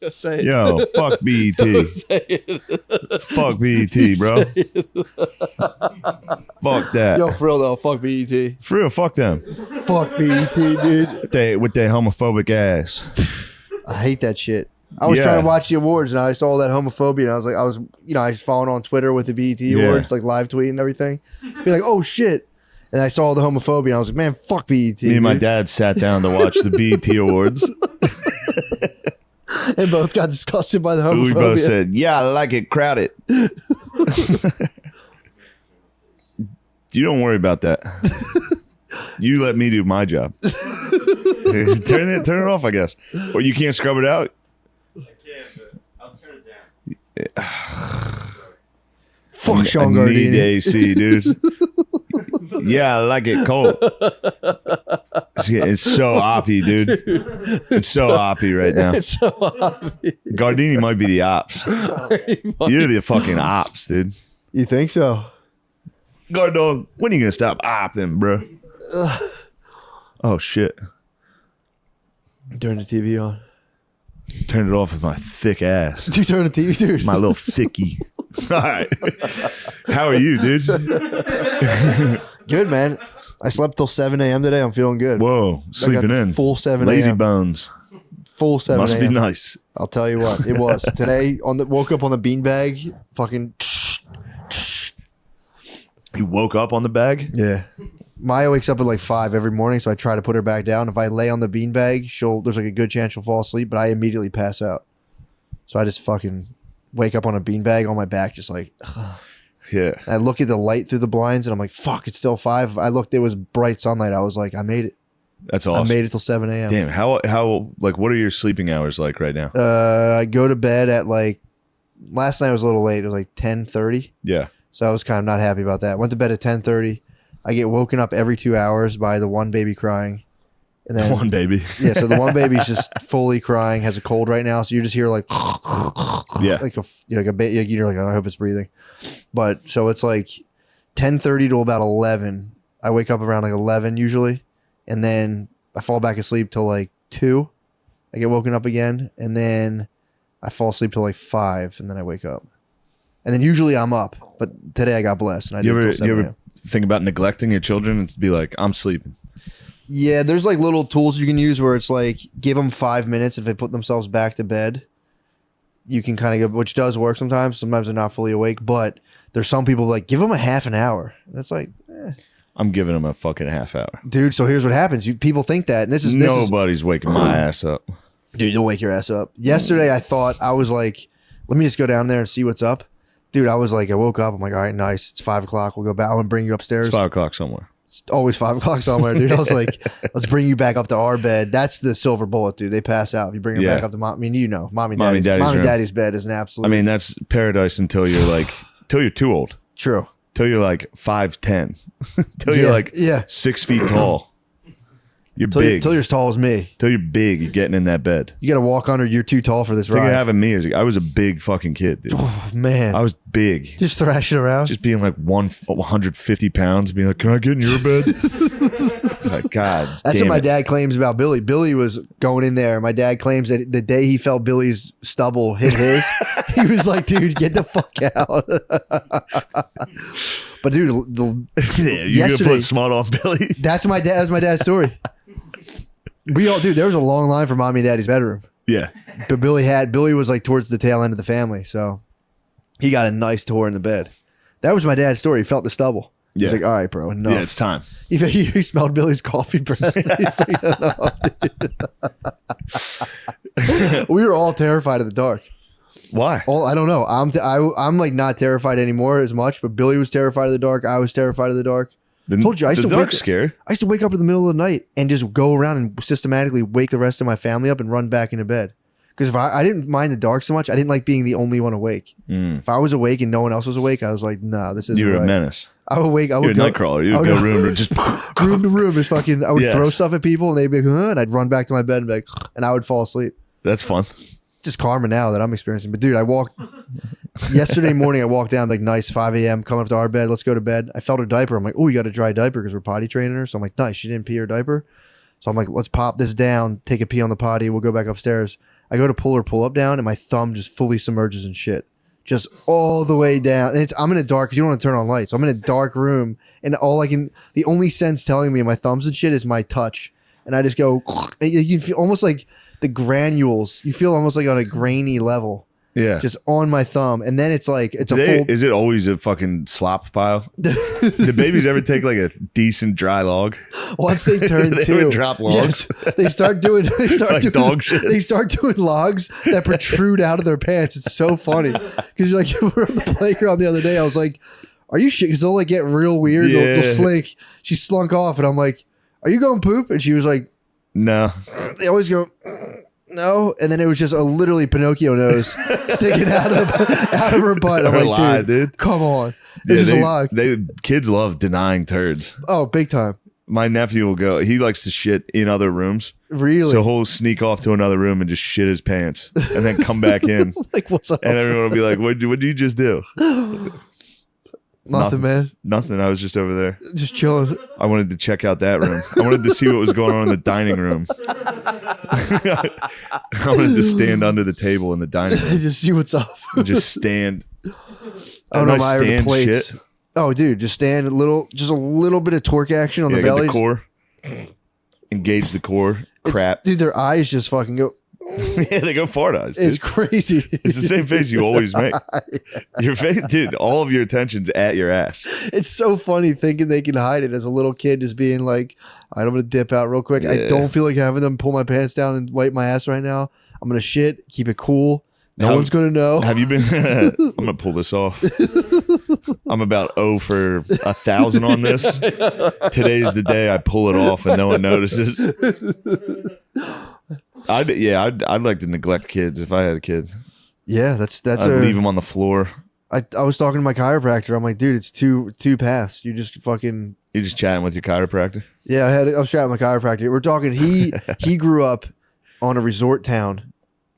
Just say it. Yo, fuck BET. Say it. Fuck BET, bro. Fuck that. Yo, for real though, fuck BET. For real, fuck them. Fuck BET, dude. With their homophobic ass. I hate that shit. I was trying to watch the awards and I saw that homophobia and I was I was following on Twitter with the BET awards, like live tweeting and everything. Be like, oh shit. And I saw the homophobia and I was like, man, fuck BET. Me and my dad sat down to watch the BET awards. And both got disgusted by the homophobia. We both said, yeah, I like it crowded. You don't worry about that. You let me do my job. Turn it off, I guess. Or you can't scrub it out? I can, but I'll turn it down. Fuck Sean I Gardini. need AC, dude. Yeah, I like it cold. It's so oppy, dude. It's so oppy right now. It's so obvious. Gardini might be the ops. You're the fucking ops, dude. You think so? Gardone, when are you gonna stop opping, bro? Oh shit! Turn the TV on. Turn it off with my thick ass. Dude, turn the TV, dude. My little thickie. All right. How are you, dude? Good, man. I slept till 7 a.m. today. I'm feeling good. Whoa, sleeping in. Full 7 a.m. Lazy bones. Full 7 Must a.m. be nice. I'll tell you what. It was. Today, woke up on the beanbag. Fucking. You woke up on the bag? Yeah. Maya wakes up at like 5 every morning, so I try to put her back down. If I lay on the beanbag, there's like a good chance she'll fall asleep, but I immediately pass out. So I just fucking wake up on a beanbag on my back, just like, ugh. Yeah. And I look at the light through the blinds and I'm like, fuck, it's still 5. I looked, it was bright sunlight. I was like, I made it. That's awesome. I made it till 7 a.m. Damn, how like what are your sleeping hours like right now? I go to bed at like, last night was a little late. It was like 10:30. Yeah. So I was kind of not happy about that. Went to bed at 10:30. I get woken up every 2 hours by the one baby crying. And then One baby. Yeah, so the one baby's just fully crying, has a cold right now. So you just hear like, Yeah. like a baby. You're like, oh, I hope it's breathing. But so it's like 10:30 to about 11. I wake up around like 11 usually, and then I fall back asleep till like 2. I get woken up again, and then I fall asleep till like 5, and then I wake up. And then usually I'm up, but today I got blessed, and I did till 7 You a.m. ever think about neglecting your children and be like, I'm sleeping? Yeah, there's like little tools you can use where it's like give them 5 minutes. If they put themselves back to bed, you can kind of go, which does work sometimes. Sometimes they're not fully awake, but there's some people like give them a half an hour. That's like, I'm giving them a fucking half hour. dude. So here's what happens. People think that, and this is Nobody's waking my ass up. dude. You'll wake your ass up. Yesterday, I thought I was like, let me just go down there and see what's up, dude. I was like, I woke up. I'm like, all right, nice. It's 5 o'clock. We'll go back. I'm gonna bring you upstairs. It's 5 o'clock somewhere. It's always 5 o'clock somewhere, dude. I was like, let's bring you back up to our bed. That's the silver bullet, dude. They pass out if you bring them back up to mom. I mean, you know, mommy and daddy's bed is an absolute. I mean, that's paradise until you're too old. True. Till you're like 5'10", till you're like 6 feet tall. You're big. Till you're as tall as me. Till you're big, you're getting in that bed. You got to walk under. You're too tall for this Think ride. of having me I was a big fucking kid, dude. Oh, man. I was big. Just thrashing around. Just being like 150 pounds, being like, can I get in your bed? It's like, God. That's what my dad claims about Billy. Billy was going in there. My dad claims that the day he felt Billy's stubble hit his, he was like, dude, get the fuck out. But dude, you're gonna put smart on Billy. That's my dad's story. There was a long line for mommy and daddy's bedroom. Yeah. But Billy was like towards the tail end of the family. So he got a nice tour in the bed. That was my dad's story. He felt the stubble. He's like, all right, bro, enough. Yeah, it's time. He smelled Billy's coffee breath. He's like, enough, dude. We were all terrified of the dark. Why? I don't know. I'm like not terrified anymore as much, but Billy was terrified of the dark. I was terrified of the dark. Told you, I used to dark's scary. I used to wake up in the middle of the night and just go around and systematically wake the rest of my family up and run back into bed. Because if I didn't mind the dark so much, I didn't like being the only one awake. If I was awake and no one else was awake, I was like, no, this isn't You were right. a menace. I would wake. I would You're a nightcrawler. You would go room to just room to room. Is fucking. I would Yes. throw stuff at people and they'd be like, huh? And I'd run back to my bed and be like, and I would fall asleep. That's fun. Just karma now that I'm experiencing. But dude, I walked yesterday morning. I walked down like nice 5 a.m. coming up to our bed. Let's go to bed. I felt her diaper. I'm like, oh, you got a dry diaper because we're potty training her. So I'm like, nice. She didn't pee her diaper. So I'm like, let's pop this down, take a pee on the potty. We'll go back upstairs. I go to pull her pull up down, and my thumb just fully submerges in shit, just all the way down. And I'm in a dark, because you don't want to turn on lights. So I'm in a dark room, and the only sense telling me my thumbs and shit is my touch, and I just go. You feel almost like the granules. You feel almost like on a grainy level. Yeah. Just on my thumb. And then it's like, it's a full. Is it always a fucking slop pile? Do babies ever take like a decent dry log? Once they turn They two. would drop logs. Yes, they start doing Like dog shits. They start doing logs that protrude out of their pants. It's so funny. Because you're like, we were on the playground the other day. I was like, are you shit? Because they'll like get real weird. They'll slink. She slunk off and I'm like, are you going poop? And she was like, no. They always go, no, and then it was just a literally Pinocchio nose sticking out of her butt. I'm like, dude, come on, it's just a lie. Kids love denying turds. Oh, big time. My nephew will go. He likes to shit in other rooms. Really? So he'll sneak off to another room and just shit his pants, and then come back in. Like, what's up? And everyone will be like, "What did you just do?" Nothing, man. Nothing. I was just over there, just chilling. I wanted to check out that room. I wanted to see what was going on in the dining room. I wanted to stand under the table in the dining room. Just see what's up. And just stand. Oh no, my stand plates. shit. Oh, dude, just stand just a little bit of torque action on the belly. Get the core. Engage the core. Crap. Dude, their eyes just fucking go. Yeah, they go fart eyes. Dude. It's crazy. It's the same face you always make. Your face, dude. All of your attention's at your ass. It's so funny thinking they can hide it as a little kid, just being like, "All right, I'm gonna dip out real quick. Yeah. I don't feel like having them pull my pants down and wipe my ass right now. I'm gonna shit. Keep it cool. No one's gonna know." Have you been? I'm gonna pull this off. I'm about 0 for 1,000 on this. Today's the day I pull it off and no one notices. I'd like to neglect kids if I had a kid. Yeah, that's I'd leave them on the floor. I was talking to my chiropractor. I'm like, dude, it's two paths. You just fucking. You're just chatting with your chiropractor. Yeah, I was chatting with my chiropractor. We're talking. He grew up on a resort town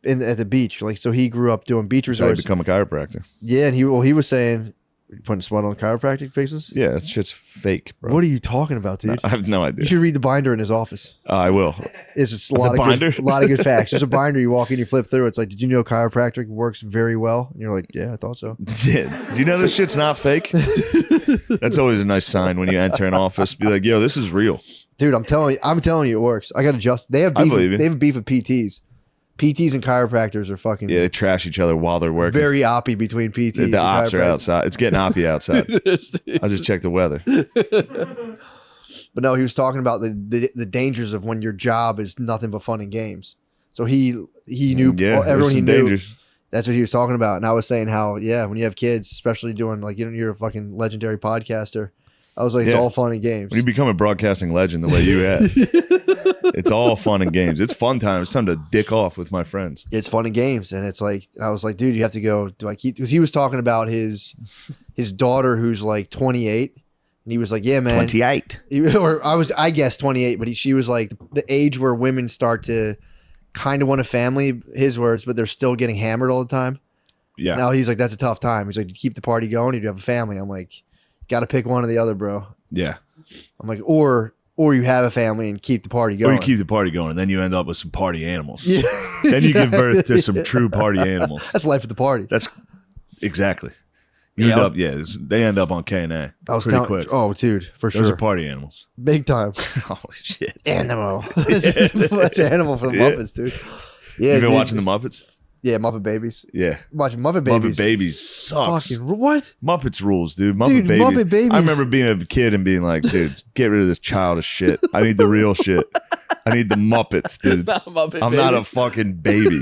at the beach. Like, so he grew up doing beach So I resorts. become a chiropractor. Yeah, and he was saying, "You putting smut on chiropractic places?" Yeah, that shit's fake, bro. What are you talking about, dude? No, I have no idea. You should read the binder in his office. I will. It's just a lot of good facts. There's a binder. You walk in, you flip through. It's like, did you know chiropractic works very well? And you're like, yeah, I thought so. Do you know this shit's not fake? That's always a nice sign when you enter an office. Be like, yo, this is real. Dude, I'm telling you, it works. I got to adjust. They have beef. They have beef with PTs. PTs and chiropractors are fuking. Yeah, they trash each other while they're working. Very oppy between PTs. The ops are outside. It's getting oppy outside. I just checked the weather. But no, he was talking about the dangers of when your job is nothing but fun and games. So he knew everyone he knew. Dangers. That's what he was talking about. And I was saying how, when you have kids, especially doing like, you're a fucking legendary podcaster. I was like, it's all fun and games. When you become a broadcasting legend the way you have, it's all fun and games. It's fun time. It's time to dick off with my friends. It's fun and games. And it's like, I was like, dude, you have to go. Because he was talking about his daughter who's like 28. And he was like, yeah, man. 28. I guess 28. But she was like the age where women start to kind of want a family, his words, but they're still getting hammered all the time. Yeah. Now he's like, that's a tough time. He's like, you keep the party going, you have a family. I'm like, got to pick one or the other, bro. Yeah. I'm like, or you have a family and keep the party going. Or you keep the party going, and then you end up with some party animals. Yeah. Then you give birth to some true party animals. That's life at the party. That's exactly. They end up on K&A. I was pretty quick. Oh, dude, for sure. Those are party animals. Big time. Holy shit. Animal. That's an animal for the Muppets, dude. Yeah, You've been watching the Muppets? Yeah, Muppet Babies. Yeah. Watching Muppet Babies. Muppet Babies sucks. Fucking what? Muppets rules, dude. Muppet Babies. I remember being a kid and being like, dude, get rid of this childish shit. I need the real shit. I need the Muppets, dude. I'm not a fucking baby.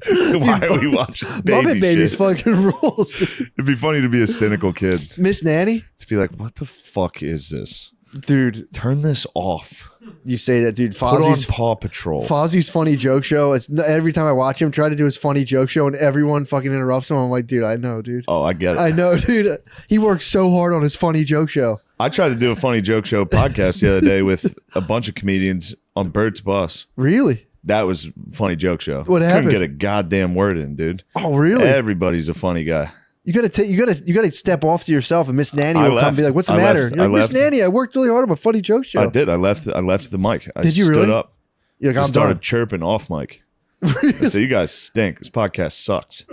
Why are we watching baby Muppet Babies shit? fucking rules, dude. It'd be funny to be a cynical kid. Miss Nanny? To be like, what the fuck is this? Dude. Turn this off. You say that, dude. Put on Paw Patrol. Fozzie's funny joke show. It's every time I watch him try to do his funny joke show and everyone fucking interrupts him. I'm like, dude, I know, dude. Oh, I get it. I know, dude. He works so hard on his funny joke show. I tried to do a funny joke show podcast the other day with a bunch of comedians on Bert's bus. Really? That was funny joke show. What happened? Couldn't get a goddamn word in, dude. Oh, really? Everybody's a funny guy. You gotta step off to yourself, and Miss Nanny will come and be like, "What's the matter?" You're like, Miss Nanny, I worked really hard on my funny joke show. I did. I left the mic. I Did you stood really? up. You're like, I I'm started done. chirping off mic. So you guys stink. This podcast sucks.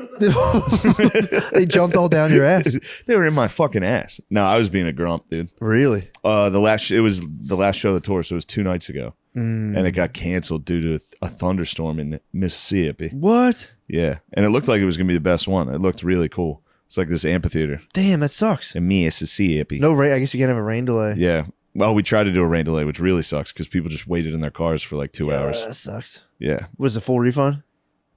They jumped all down your ass. They were in my fucking ass. No, I was being a grump, dude. Really? It was the last show of the tour, so it was 2 nights ago. And it got canceled due to a thunderstorm in Mississippi. What? Yeah. And it looked like it was going to be the best one. It looked really cool. It's like this amphitheater. Damn, that sucks. In Mississippi. No rain. I guess you can't have a rain delay. Yeah. Well, we tried to do a rain delay, which really sucks because people just waited in their cars for like 2 hours. That sucks. Yeah. Was it full refund?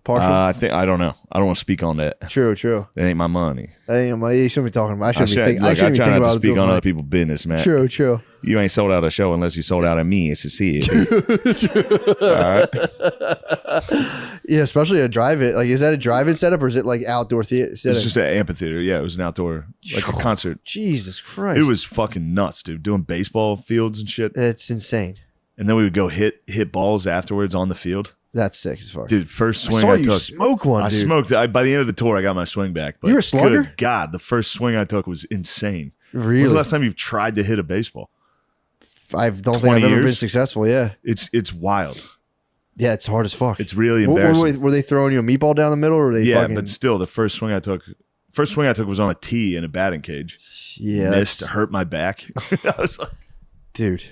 Partial? I don't know. I don't want to speak on that. True. It ain't my money. You shouldn't be talking about. I shouldn't I be try thinking not to about speak on other people's business, man. True. You ain't sold out a show unless you sold out of me. It's a see. All right. Yeah, especially a drive-in. Like, is that a drive-in setup or is it like outdoor theater setting? It's just an amphitheater. Yeah, it was an outdoor, like a concert. Jesus Christ. It was fucking nuts, dude. Doing baseball fields and shit. It's insane. And then we would go hit balls afterwards on the field. That's sick as fuck. Dude, first swing I saw I you took. smoke one, I dude. smoked. By the end of the tour, I got my swing back. But You're a slugger? Good God, the first swing I took was insane. Really? When was the last time you've tried to hit a baseball? I don't think I've ever been successful, yeah. It's wild. Yeah, it's hard as fuck. It's really embarrassing. Were they throwing you a meatball down the middle or were they Yeah, fucking... but still, the first swing I took was on a tee in a batting cage. Yeah. Missed, hurt my back. I was like, dude.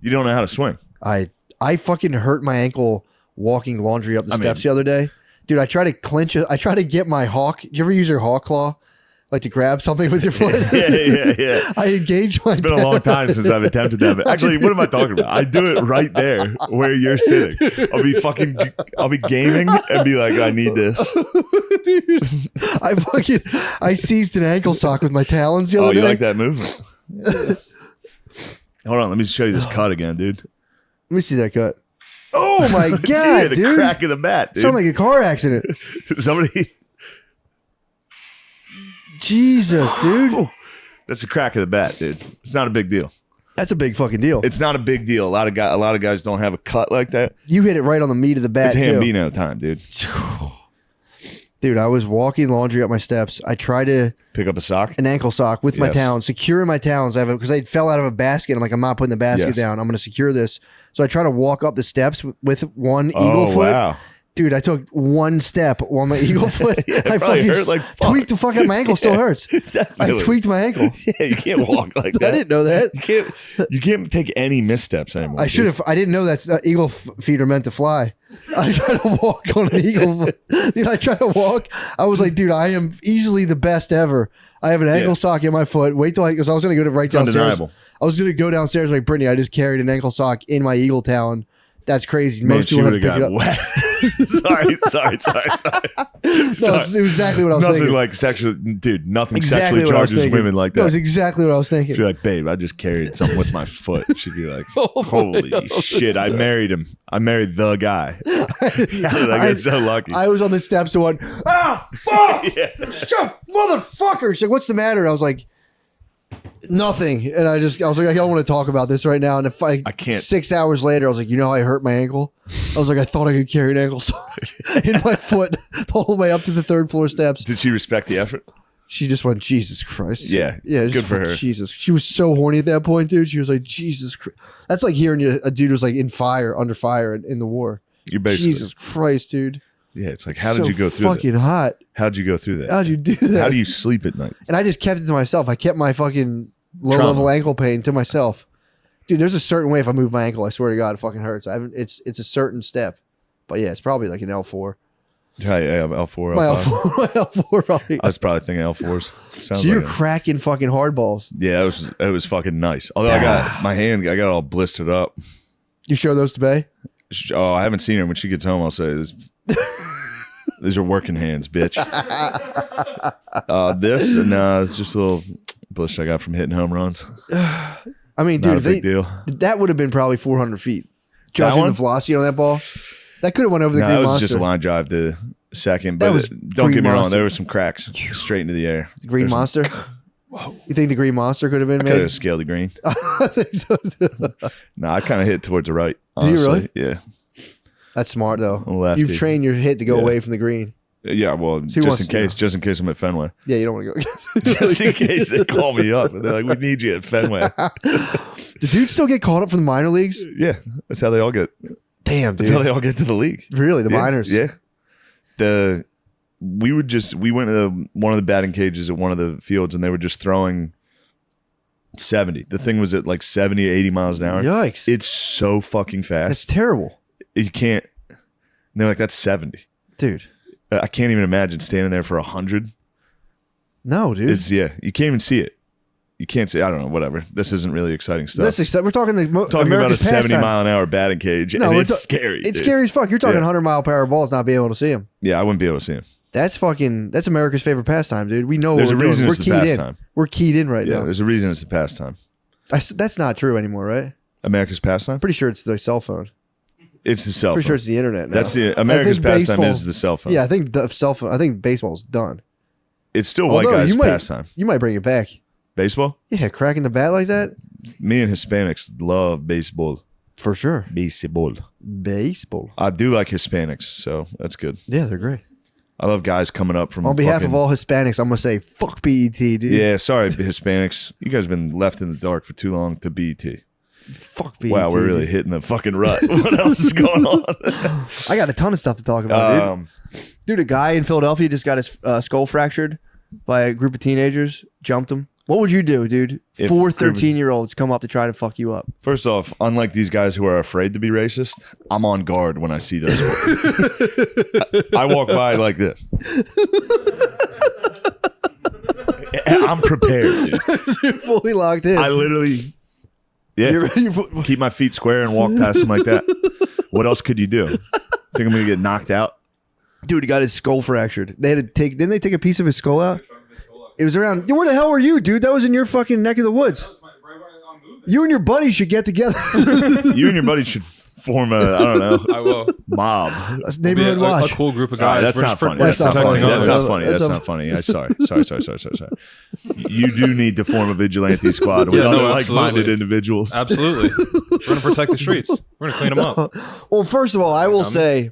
You don't know how to swing. I fucking hurt my ankle walking laundry up the steps the other day. Dude, I try to clinch it. I try to get my hawk. Did you ever use your hawk claw? Like to grab something with your foot? Yeah. I engage my It's been a long time since I've attempted that. But actually, what am I talking about? I do it right there where you're sitting. I'll be gaming and be like, I need this. Dude, I seized an ankle sock with my talons the other day. Oh, you like that movement? Hold on, let me show you this cut again, dude. Let me see that cut. Oh my God, the dude. crack of the bat, dude. Sound like a car accident. Somebody. Jesus, dude. That's a crack of the bat, dude. It's not a big deal. That's a big fucking deal. It's not a big deal. A lot of guys don't have a cut like that. You hit it right on the meat of the bat, it's Hambino time, dude. Dude, I was walking laundry up my steps. I tried to pick up a sock, an ankle sock with my talons, securing my talons. Because I fell out of a basket. I'm like, I'm not putting the basket down. I'm going to secure this. So I try to walk up the steps with one eagle foot. Wow. Dude, I took one step on my eagle foot. I fucking tweaked the fuck out. My ankle still hurts. I tweaked my ankle. Yeah, you can't walk like that. I didn't know that. You can't take any missteps anymore. I should have. I didn't know that eagle feet are meant to fly. I tried to walk on an eagle. Dude, I tried to walk. I was like, dude, I am easily the best ever. I have an ankle sock in my foot. Wait till because I was going to go right downstairs. Undeniable. I was going to go downstairs like Brittany. I just carried an ankle sock in my eagle talon. That's crazy. Most people have to pick it up. Wet. sorry. No, it was exactly what I was nothing thinking. Like sexual, dude. Nothing exactly sexually charges women like that. That was exactly what I was thinking. She'd be like, babe, I just carried something with my foot. She'd be like, holy shit, I married him. I married the guy. How did I get so lucky? I was on the steps and went, fuck! Shut, motherfucker! She's like, what's the matter? And I was like, nothing. And I was like, I don't want to talk about this right now. And if I can't. 6 hours later, I was like, you know, I hurt my ankle. I was like, I thought I could carry an ankle sock in my foot the whole way up to the 3rd floor steps. Did she respect the effort? She just went, Jesus Christ. Yeah. Good for her. Jesus. She was so horny at that point, dude. She was like, Jesus Christ. That's like hearing a dude was like under fire in the war. You basically. Jesus Christ, dude. Yeah, it's like, how did you go through that? Fucking hot. How'd you go through that? How'd you do that? How do you sleep at night? And I just kept it to myself. I kept my fucking low-level ankle pain to myself. Dude, there's a certain way if I move my ankle, I swear to God, it fucking hurts. It's a certain step. But yeah, it's probably like an L4. Yeah, L4. My L4 probably. I was probably thinking L4s. So you're cracking fucking hardballs. Yeah, it was fucking nice. Although I got my hand, I got all blistered up. You show those to Bay? Oh, I haven't seen her. When she gets home, I'll say this. These are working hands, bitch. It's just a little blister I got from hitting home runs. I mean, not dude, a big deal. That would have been probably 400 feet. Judging the velocity on that ball, that could have went over the Green Monster. That was just a line drive to second. But don't get me wrong, there were some cracks straight into the air. The Green Monster? You think the Green Monster could have been made? I could have scaled the green. I think so too. No, I kind of hit towards the right. Honestly. Do you really? Yeah. That's smart though. You've trained your hit to go away from the green. Yeah, well, just in case I'm at Fenway. Yeah, you don't want to go. Just in case they call me up and they're like, "We need you at Fenway." Do dudes still get called up from the minor leagues? Yeah, that's how they all get Damn, dude. That's how they all get to the league. Really, the minors. Yeah. We went to one of the batting cages at one of the fields, and they were just throwing 70. The thing was at like 70 or 80 miles an hour. Yikes. It's so fucking fast. That's terrible. You can't. And they're like, that's 70. Dude. I can't even imagine standing there for 100. No, dude. You can't even see it. You can't see. I don't know. Whatever. This isn't really exciting stuff. We're talking about a 70 mile an hour batting cage, and it's scary. It's scary as fuck. You're talking 100-mile-per-hour balls, not being able to see them. Yeah, I wouldn't be able to see them. That's America's favorite pastime, dude. We know there's what a reason doing. It's the pastime. We're keyed in right now. Yeah, there's a reason it's the pastime. That's not true anymore, right? America's pastime? Pretty sure it's the cell phone. It's the cell phone. Pretty sure it's the internet now. That's the America's pastime is the cell phone. Yeah, I think the cell phone. I think baseball's done. It's still white guys' pastime. You might bring it back. Baseball? Yeah, cracking the bat like that. Me and Hispanics love baseball. For sure. Baseball. I do like Hispanics, so that's good. Yeah, they're great. I love guys coming up from. On behalf of all Hispanics, I'm gonna say fuck BET, dude. Yeah, sorry, Hispanics. You guys have been left in the dark for too long to BET. Fuck BET. Wow, we're really hitting the fucking rut. What else is going on? I got a ton of stuff to talk about, dude. Dude, a guy in Philadelphia just got his skull fractured by a group of teenagers. Jumped him. What would you do, dude? If 4 13-year-olds come up to try to fuck you up. First off, unlike these guys who are afraid to be racist, I'm on guard when I see those. I walk by like this. I'm prepared, dude. You're fully locked in. I literally, keep my feet square and walk past them like that. What else could you do? Think I'm going to get knocked out? Dude, he got his skull fractured. Didn't they take a piece of his skull out? It was around. Where the hell were you, dude? That was in your fucking neck of the woods. You and your buddies should get together. You and your buddies should form a, I don't know, I will. mob. That's neighborhood watch. A cool group of guys. That's not funny. That's not funny. That's not funny. That's not funny. Sorry. You do need to form a vigilante squad with other like-minded individuals. Absolutely. We're going to protect the streets. We're going to clean them up. Well, first of all, I will say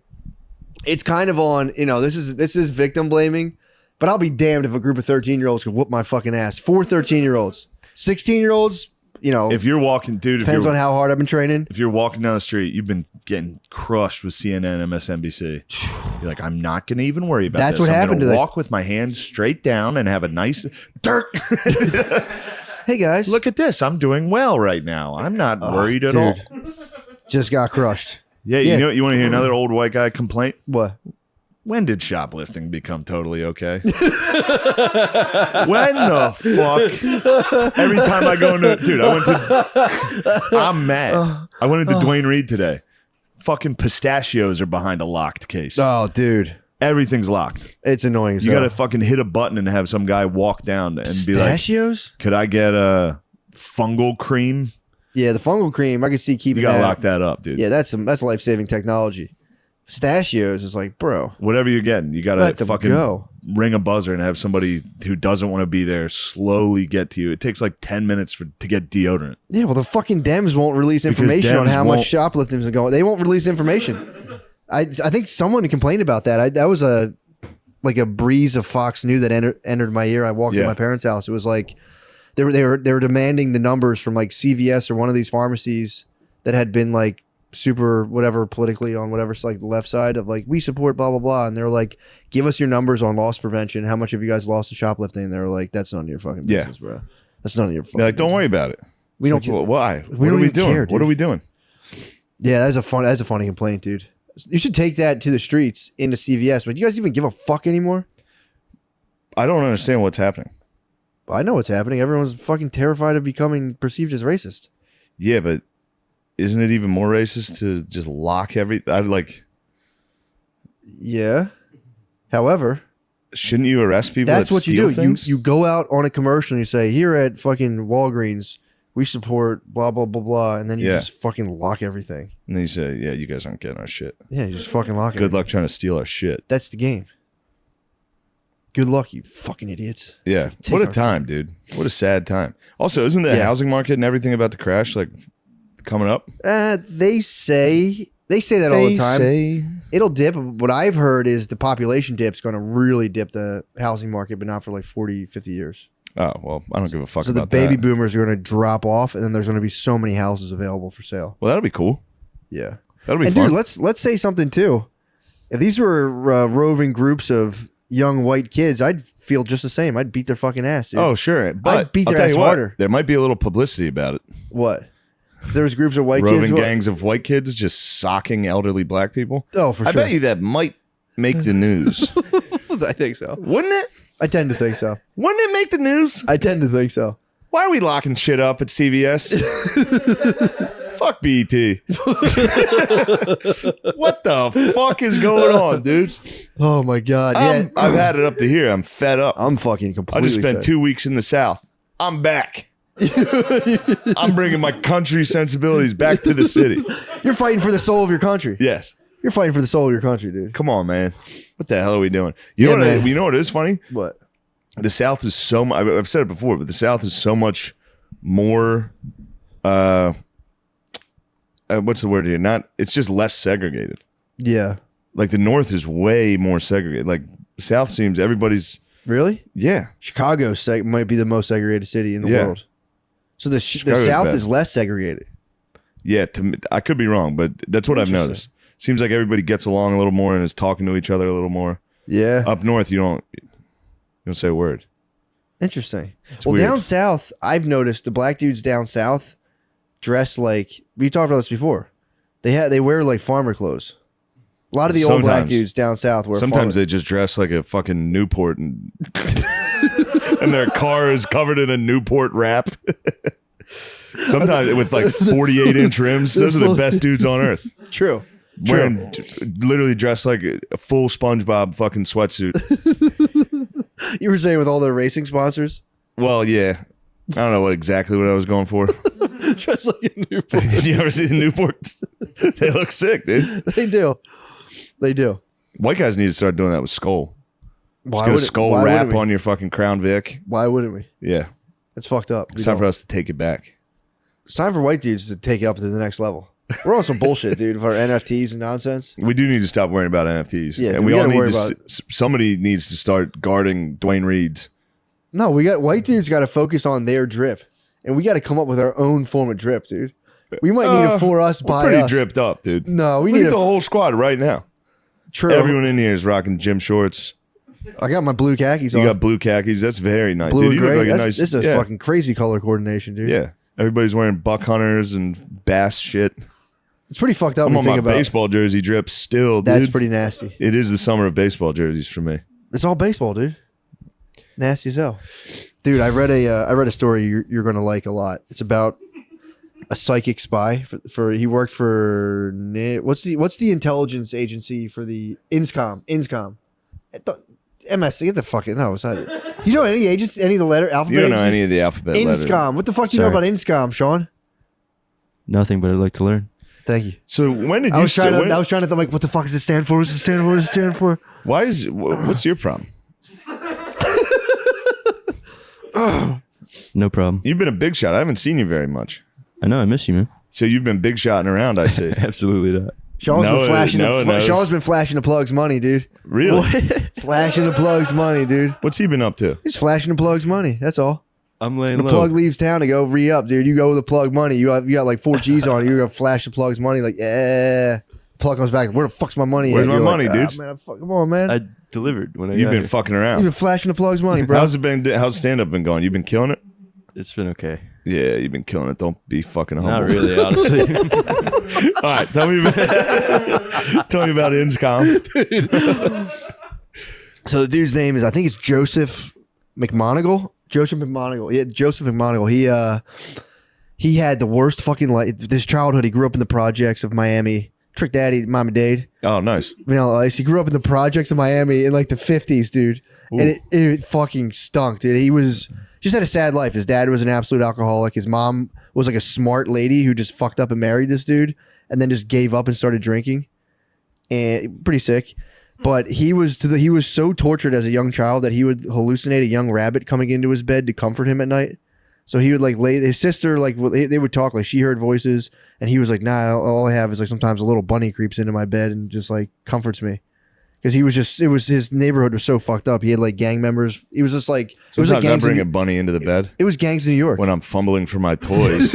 it's kind of on, this is victim blaming. But I'll be damned if a group of 13-year-olds can whoop my fucking ass. 4 13-year-olds. 16-year-olds, If you're walking, dude. Depends on how hard I've been training. If you're walking down the street, you've been getting crushed with CNN, MSNBC. You're like, I'm not going to even worry about That's this. what happened to this. Walk with my hands straight down and have a nice dirt. Hey, guys. Look at this. I'm doing well right now. I'm not worried at all. Just got crushed. Yeah, you want to hear another old white guy complaint? What? When did shoplifting become totally okay? When the fuck? Every time I go into, dude, I'm mad. I went into Dwayne Reed today. Fucking pistachios are behind a locked case. Oh, dude. Everything's locked. It's annoying. You got to fucking hit a button and have some guy walk down and be like, pistachios? Could I get a fungal cream? Yeah, the fungal cream. I can see keeping You got to lock that up, dude. Yeah, that's life-saving technology. Pistachios is like, bro. Whatever you're getting, you got to fucking ring a buzzer and have somebody who doesn't want to be there slowly get to you. It takes like 10 minutes to get deodorant. Yeah, well, the fucking Dems won't release information on how much shoplifting is going. They won't release information. I think someone complained about that. That was a breeze of Fox News that entered my ear. I walked to my parents' house. It was like they were demanding the numbers from like CVS or one of these pharmacies that had been like super whatever politically on whatever like the left side of like we support blah blah blah, and they're like, give us your numbers on loss prevention. How much have you guys lost to shoplifting? And they're like, that's none of your fucking business, bro. That's none of your fucking They're like, don't worry about it. We don't care. Why? What are we doing? What are we doing? Yeah, that's a funny complaint, dude. You should take that to the streets into CVS. But you guys even give a fuck anymore? I don't understand what's happening. I know what's happening. Everyone's fucking terrified of becoming perceived as racist. Yeah, but isn't it even more racist to just lock everything? Yeah. However, shouldn't you arrest people? That's what you do. Things? You go out on a commercial and you say, here at fucking Walgreens, we support blah, blah, blah, blah. And then you just fucking lock everything. And then you say, yeah, you guys aren't getting our shit. Yeah, you just fucking lock it. Good luck trying to steal our shit. That's the game. Good luck, you fucking idiots. Yeah. What a time, dude. What a sad time. Also, isn't the housing market and everything about to crash coming up? They say that all the time. It'll dip. What I've heard is the population dip's going to really dip the housing market, but not for like 40, 50 years. Oh, well, I don't give a fuck about that. So the baby boomers are going to drop off, and then there's going to be so many houses available for sale. Well, that'll be cool. Yeah. That'll be and fun. dude, let's say something too. If these were roving groups of young white kids, I'd feel just the same. I'd beat their fucking ass, dude. Oh, sure. But I'd beat I'll their tell ass you what, harder. there might be a little publicity about it. What? If there was groups of white Roving kids, gangs of white kids just socking elderly black people. Oh, for I sure. bet you that might make the news. I think so. Wouldn't it? I tend to think so. Wouldn't it make the news? I tend to think so. Why are we locking shit up at CVS? Fuck BET. What the fuck is going on, dude? Oh my god. Yeah, I've had it up to here. I'm fed up. I'm fucking I completely. just spent fed. 2 weeks in the South. I'm back. I'm bringing my country sensibilities back to the city. You're fighting for the soul of your country. Yes. You're fighting for the soul of your country, dude. Come on, man. What the hell are we doing? You Yeah, know what? man. You know what is funny? What? The South is so much. I've said it before, but the South is so much more. What's the word here? Not. It's just less segregated. Yeah. Like the North is way more segregated. Like South seems everybody's. Really? Yeah. Chicago might be the most segregated city in the Yeah. world. So the Chicago's South bad. is less segregated. Yeah. To me, I could be wrong, but that's what I've Interesting. noticed. Seems like everybody gets along a little more and is talking to each other a little more. Yeah. Up north, you don't say a word. Interesting. It's Well, weird. down south, I've noticed the black dudes down south dress like we talked about this before. They wear like farmer clothes. A lot of the old black Sometimes. dudes down south wear. Sometimes farmer. they just dress like a fucking Newport and and their car is covered in a Newport wrap. Sometimes with like 48-inch rims. Those are the best dudes on earth. True. Wearing literally dressed like a full SpongeBob fucking sweatsuit. You were saying with all their racing sponsors, Well, yeah. I don't know exactly what I was going for. dress like a Newport. You ever see the Newports? They look sick, dude. They do. They do. White guys need to start doing that with Skull. Just Why get a would Skull why wrap wouldn't we? on your fucking Crown Vic. Why wouldn't we? Yeah. It's fucked up. It's time for us to take it back. It's time for white dudes to take it up to the next level. We're on some bullshit, dude, for NFTs and nonsense. We do need to stop worrying about NFTs. Yeah, and we we all gotta need worry to. about Somebody needs to start guarding Dwayne Reed's. No, we got white dudes got to focus on their drip, and we got to come up with our own form of drip, dude. We might need a for us We're by pretty us. dripped up, dude. No, we Look need at a the whole squad right now. true. Everyone in here is rocking gym shorts. I got my blue khakis You on. got blue khakis. That's very nice. Blue dude, and you gray. look like a That's, nice. this is yeah, fucking crazy color coordination, dude. yeah. Everybody's wearing buck hunters and bass shit. It's pretty fucked up I'm when on you my think about. baseball jersey drip still, dude. That's pretty nasty. It is the summer of baseball jerseys for me. It's all baseball, dude. Nasty as hell, dude. I read a story you're gonna like a lot. It's about a psychic spy for he worked for what's the intelligence agency for the INSCOM MS. Get the fucking no. It's not it. You know any agents? Any of the letter alphabet? You don't know agencies? any of the alphabet letters. INSCOM. What the fuck do you know Sorry. about INSCOM, Sean? Nothing, but I'd like to learn. Thank you. So when did you? I was trying when- to think like, what the fuck does it stand for? What does it stand for? What does it stand for? Why is? What's your problem? No problem. You've been a big shot. I haven't seen you very much. I know. I miss you, man. So you've been big shotting around. I see. Absolutely not. Sean's No, been flashing. no, no. Sean's been flashing the plugs money, dude. Really? Flashing the plugs money, dude. What's he been up to? He's flashing the plugs money. That's all. I'm laying The low. plug leaves town to go re-up, dude. You go with the plug money. You got like 4 G's on it. You're gonna flash the plugs money, like yeah. Plug comes back. Where the fuck's my money? Where's at? my You're money, like, dude? Man, come on, man. I delivered when I You've got been here. fucking You've around. been flashing the plugs money, bro. How's stand up been going? You've been killing it. It's been okay. Yeah, you've been killing it. Don't be fucking humble. Not really, honestly. All right, tell me about INSCOM. So the dude's name is, I think it's Joseph McMonigal. Joseph McMonigal. Yeah, Joseph McMonigal. He had the worst fucking life. This childhood, he grew up in the projects of Miami. Trick Daddy, Mom and Dade. Oh, nice. Vanilla Ice. He grew up in the projects of Miami in like the 50s, dude. And it fucking stunk, dude. He was just had a sad life. His dad was an absolute alcoholic. His mom was like a smart lady who just fucked up and married this dude and then just gave up and started drinking. And pretty sick. But he was so tortured as a young child that he would hallucinate a young rabbit coming into his bed to comfort him at night. So he would like lay his sister, like they would talk, like she heard voices and he was like, nah, all I have is like sometimes a little bunny creeps into my bed and just like comforts me. because it was his neighborhood was so fucked up. He had like gang members. It was just like it was like Sometimes I'm gangs. bringing Bunny into the bed It was gangs in New York. when I'm fumbling for my toys.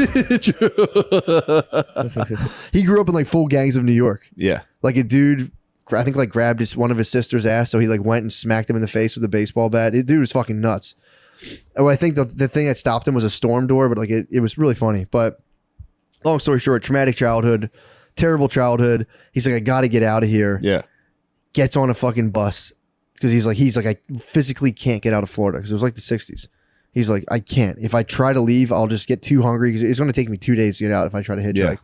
He grew up in like full gangs of New York. Yeah. Like a dude, I think like grabbed one of his sister's ass, so he like went and smacked him in the face with a baseball bat. Dude was fucking nuts. Oh, I think the thing that stopped him was a storm door, but like it was really funny. But long story short, traumatic childhood, terrible childhood. He's like, I got to get out of here. Yeah. Gets on a fucking bus because he's like, I physically can't get out of Florida because it was like the 60s. He's like, I can't. If I try to leave, I'll just get too hungry because it's going to take me 2 days to get out if I try to hitchhike. Yeah.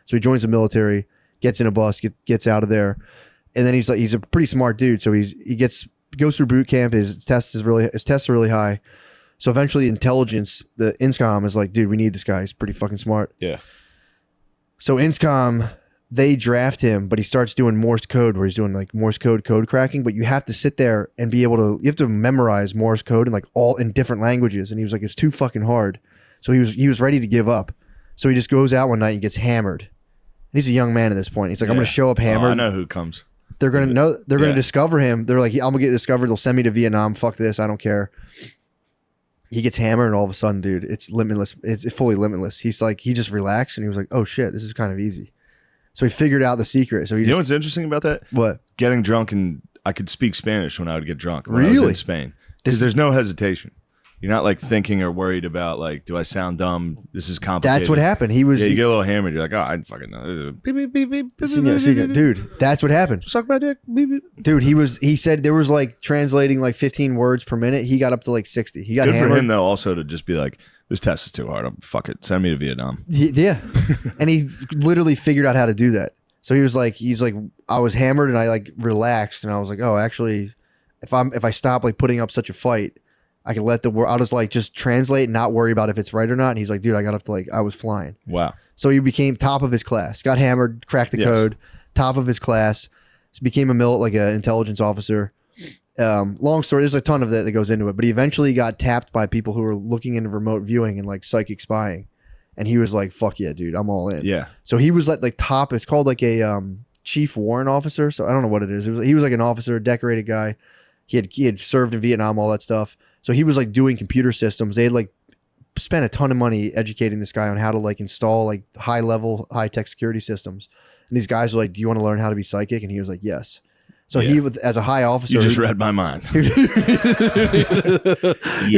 So he joins the military, gets in a bus, gets out of there, and then he's a pretty smart dude. So he goes through boot camp. His tests are really high. So eventually, intelligence, the INSCOM is like, dude, we need this guy. He's pretty fucking smart. Yeah. So INSCOM, they draft him, but he starts doing Morse code where he's doing like Morse code cracking, but you have to sit there and be able to, you have to memorize Morse code in like all in different languages. And he was like, it's too fucking hard. So he was ready to give up. So he just goes out one night and gets hammered. He's a young man at this point. He's like, I'm going to show up hammered. I know who comes. They're going to know, they're going to discover him. They're like, I'm going to get discovered. They'll send me to Vietnam. Fuck this. I don't care. He gets hammered and all of a sudden, dude, it's limitless. It's fully limitless. He's like, he just relaxed and he was like, oh shit, this is kind of easy. So he figured out the secret. So he You know what's interesting about that? What? Getting drunk, and I could speak Spanish when I would get drunk. When I was Really? in Spain. Because there's no hesitation. You're not like thinking or worried about like, do I sound dumb? This is complicated. That's what happened. He was, Yeah, you get a little hammered. You're like, oh, I fucking know. Beep, beep, beep, beep, beep, dude, that's what happened. Suck my dick. Beep, beep. Dude, he said there was like translating like 15 words per minute. He got up to like 60. He got Good hammered. for him though, also to just be like, this test is too hard. Fuck it. Send me to Vietnam. Yeah. And he literally figured out how to do that. So he's like, I was hammered and I like relaxed and I was like, oh, actually, if I stop like putting up such a fight, I can let the word. I'll just translate and not worry about if it's right or not. And he's like, dude, I got up to like I was flying. Wow. So he became top of his class. Got hammered, cracked the code, top of his class. So became an intelligence officer. Long story. There's a ton of that goes into it. But he eventually got tapped by people who were looking into remote viewing and like psychic spying. And he was like, fuck yeah, dude, I'm all in. Yeah. So he was like top. It's called like a chief warrant officer. So I don't know what it is. He was like an officer, decorated guy. He had served in Vietnam, all that stuff. So he was like doing computer systems. They had like spent a ton of money educating this guy on how to like install like high tech security systems. And these guys were like, do you want to learn how to be psychic? And he was like, yes. So he was, as a high officer, You just read my mind. who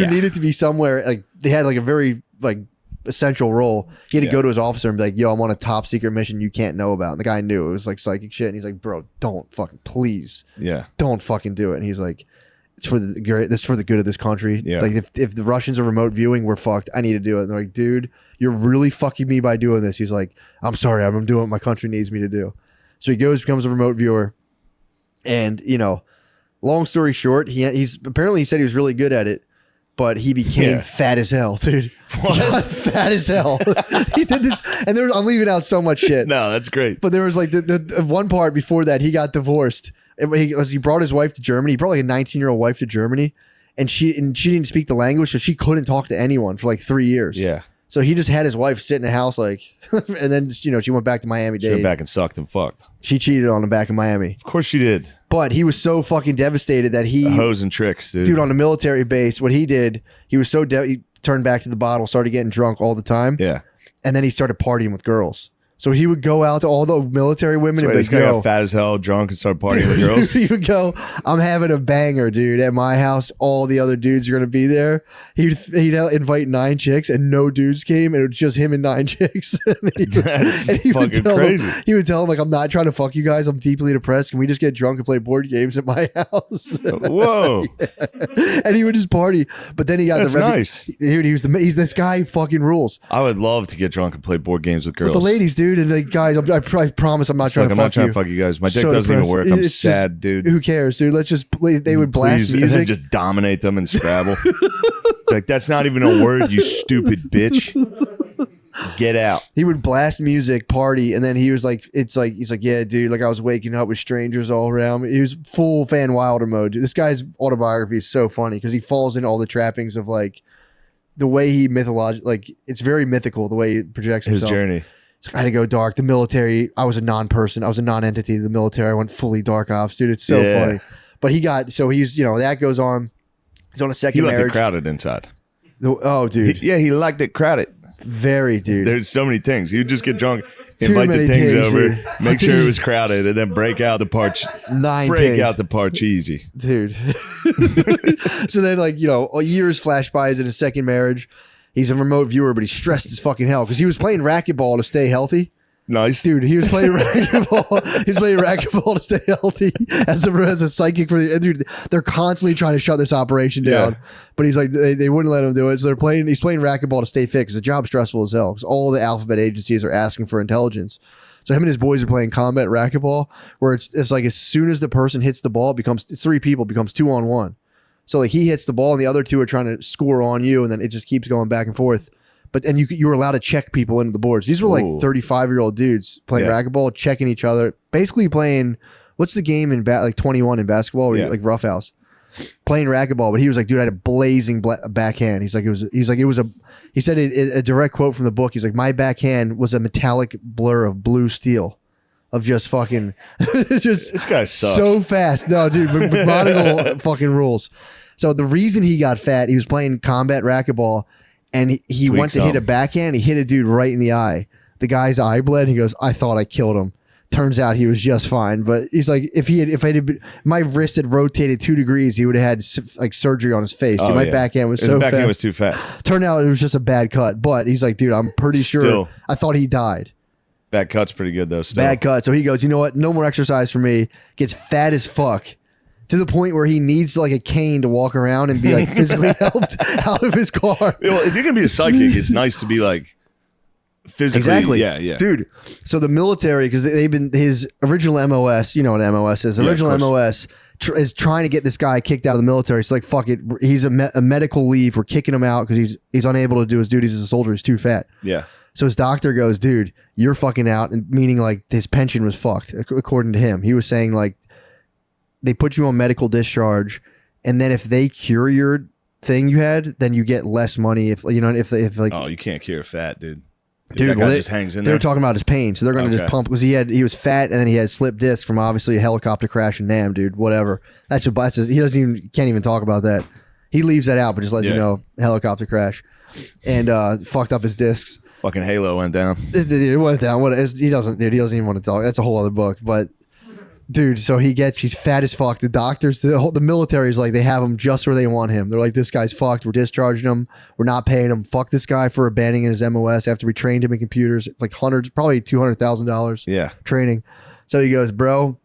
needed to be somewhere, like they had like a very like essential role. He had to go to his officer and be like, yo, I'm on a top secret mission you can't know about. And the guy knew it was like psychic shit. And he's like, bro, don't fucking, please. Yeah. Don't fucking do it. And he's like, it's for the good of this country. Yeah. Like if the Russians are remote viewing, we're fucked. I need to do it. And they're like, dude, you're really fucking me by doing this. He's like, I'm sorry, I'm doing what my country needs me to do. So he goes, becomes a remote viewer. And, you know, long story short, he's apparently he said he was really good at it, but he became fat as hell, dude. He got fat as hell. He did this, and I'm leaving out so much shit. No, that's great. But there was like the one part before that he got divorced. He brought his wife to Germany. He brought like a 19-year-old wife to Germany, and she didn't speak the language, so she couldn't talk to anyone for like 3 years. Yeah. So he just had his wife sit in a house like, and then she went back to Miami. She went back and sucked and fucked. She cheated on him back in Miami. Of course she did. But he was so fucking devastated that Hoes and tricks, dude. Dude, on a military base, what he did, he was so he turned back to the bottle, started getting drunk all the time. Yeah. And then he started partying with girls. So he would go out to all the military women and be this like, guy yo, got fat as hell, drunk, and started partying with girls. He would go, I'm having a banger, dude. At my house, all the other dudes are going to be there. He'd invite 9 chicks and no dudes came, and it was just him and 9 chicks. That's fucking crazy. He would tell them, like, I'm not trying to fuck you guys. I'm deeply depressed. Can we just get drunk and play board games at my house? Whoa. Yeah. And he would just party. But then he got That's nice. Dude, he's this guy fucking rules. I would love to get drunk and play board games with girls. With the ladies, dude, and like, guys, I promise I'm not trying to fuck you. I'm not trying to fuck you guys. My dick doesn't even work. I'm sad, dude. Who cares, dude? Let's just play. They would blast Please, music. and then just dominate them in Scrabble. Like, that's not even a word, you stupid bitch. Get out. He would blast music, party, and then he was like, he's like, yeah, dude, like I was waking up with strangers all around me. He was full Van Wilder mode. This guy's autobiography is so funny because he falls in all the trappings of like the way he like it's very mythical the way he projects His himself. journey. So I had to go dark. The military, I was a non-person. I was a non-entity. The military, I went fully dark ops, dude. It's so funny. But he's, that goes on. He's on a second marriage. He left it crowded inside. Oh, dude. He liked it crowded. Very, dude. There's so many things. You just get drunk, invite the things over, dude. Make sure it was crowded, and then break out the parch. Break out the parch easy. Dude. So then, years flash by. He's in a second marriage. He's a remote viewer, but he's stressed as fucking hell because he was playing racquetball to stay healthy. Nice. Dude, he was playing racquetball. He's playing racquetball to stay healthy as a psychic for the dude. They're constantly trying to shut this operation down, but he's like they wouldn't let him do it. So he's playing racquetball to stay fit because the job's stressful as hell. Because all the alphabet agencies are asking for intelligence. So him and his boys are playing combat racquetball, where it's like as soon as the person hits the ball, it's 3 people, becomes 2-on-1. So like he hits the ball and the other 2 are trying to score on you, and then it just keeps going back and forth. But you were allowed to check people into the boards. These were like 35-year-old dudes playing racquetball, checking each other, basically playing. What's the game in like 21 in basketball? Where like roughhouse, playing racquetball. But he was like, dude, I had a blazing backhand. He said a direct quote from the book. He's like, my backhand was a metallic blur of blue steel, of just fucking, just this guy sucks so fast. No, dude, McGonagall fucking rules. So the reason he got fat, he was playing combat racquetball. And he went to hit a backhand. He hit a dude right in the eye. The guy's eye bled. He goes, I thought I killed him. Turns out he was just fine. But he's like, my wrist had rotated 2 degrees, he would have had like surgery on his face. My backhand was so fast. Backhand was too fast. Turned out it was just a bad cut. But he's like, dude, I'm pretty sure. I thought he died. Bad cut's pretty good though. Still. Bad cut. So he goes, you know what? No more exercise for me. Gets fat as fuck. To the point where he needs like a cane to walk around and be like physically helped out of his car. Well, if you're gonna be a psychic, it's nice to be like physically. Exactly. Yeah. Dude. So the military, because they've been his original MOS. You know what MOS is? Original MOS is trying to get this guy kicked out of the military. So like, fuck it. He's a medical leave. We're kicking him out because he's unable to do his duties as a soldier. He's too fat. Yeah. So his doctor goes, dude, you're fucking out, and meaning like his pension was fucked. According to him, he was saying like, they put you on medical discharge, and then if they cure your thing you had, then you get less money. If you can't cure fat, dude. Dude, that guy just hangs in they there. were talking about his pain, so they're going to just pump because he was fat and then he had slipped disc from obviously a helicopter crash in Nam, dude. Whatever. He can't even talk about that. He leaves that out, but just lets you know helicopter crash and fucked up his discs. Fucking Halo went down. It went down. He doesn't even want to talk. That's a whole other book, but. Dude, so he's fat as fuck. The doctors, the military's like, they have him just where they want him. They're like, this guy's fucked. We're discharging him. We're not paying him. Fuck this guy for abandoning his MOS after we trained him in computers. Like probably $200,000 training. So he goes, bro,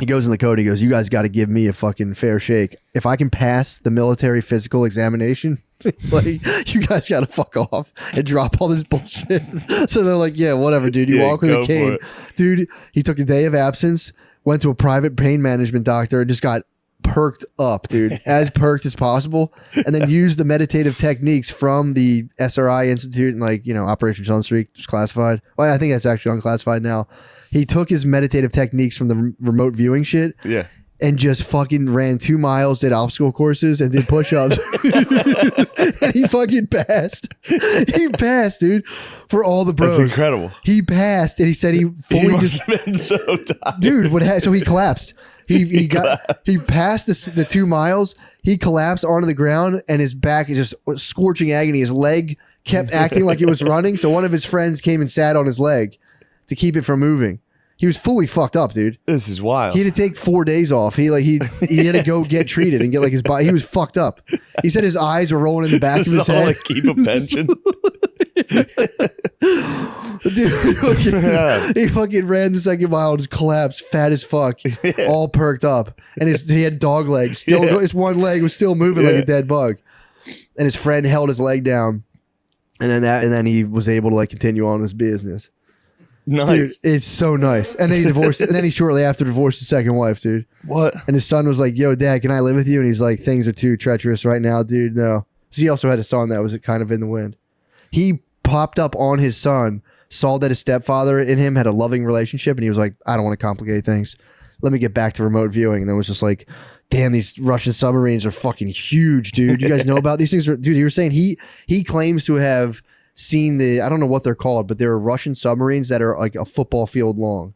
he goes in the code. He goes, you guys got to give me a fucking fair shake. If I can pass the military physical examination, it's like, you guys got to fuck off and drop all this bullshit. So they're like, yeah, whatever, dude. You walk with a cane. Dude, he took a day of absence, went to a private pain management doctor, and just got perked up, dude, as perked as possible, and then used the meditative techniques from the SRI Institute and Operation Sunstreak, just classified. Well, I think that's actually unclassified now. He took his meditative techniques from the remote viewing shit. Yeah. And just fucking ran 2 miles, did obstacle courses, and did push-ups. And he fucking passed. He passed, dude, for all the bros. That's incredible. He passed, and he said he fully must have been so tired. Dude, so he collapsed. He passed the 2 miles. He collapsed onto the ground, and his back is just scorching agony. His leg kept acting like it was running, so one of his friends came and sat on his leg to keep it from moving. He was fully fucked up, dude. This is wild. He had to take 4 days off. He had to go get treated and get his body. He was fucked up. He said his eyes were rolling in the back of his head. Like keep a pension. Dude, he fucking ran the second mile and just collapsed, fat as fuck, all perked up, and he had dog legs. His one leg was still moving like a dead bug, and his friend held his leg down, and then he was able to continue on his business. Nice. Dude, it's so nice. And then he divorced. And then he shortly after divorced his second wife, dude. What? And his son was like, "Yo, Dad, can I live with you?" And he's like, "Things are too treacherous right now, dude. No." So he also had a son that was kind of in the wind. He popped up on his son, saw that his stepfather and him had a loving relationship, and he was like, "I don't want to complicate things. Let me get back to remote viewing." And then was just like, "Damn, these Russian submarines are fucking huge, dude. You guys know about these things?" Dude, he was saying he claims to have seen I don't know what they're called, but they're Russian submarines that are like a football field long.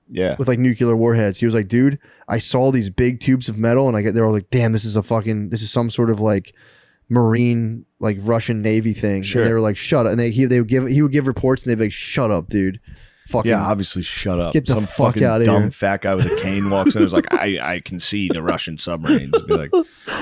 Yeah. With like nuclear warheads. He was like, dude, I saw these big tubes of metal and they were like, damn, this is some sort of like Marine, like Russian Navy thing. Sure. And they were like, shut up. And he would give reports and they'd be like, shut up, dude. Fucking Yeah, obviously, shut up. Get the Some fuck fucking out of dumb here. fat guy with a cane walks in and is like, I can see the Russian submarines. Be like,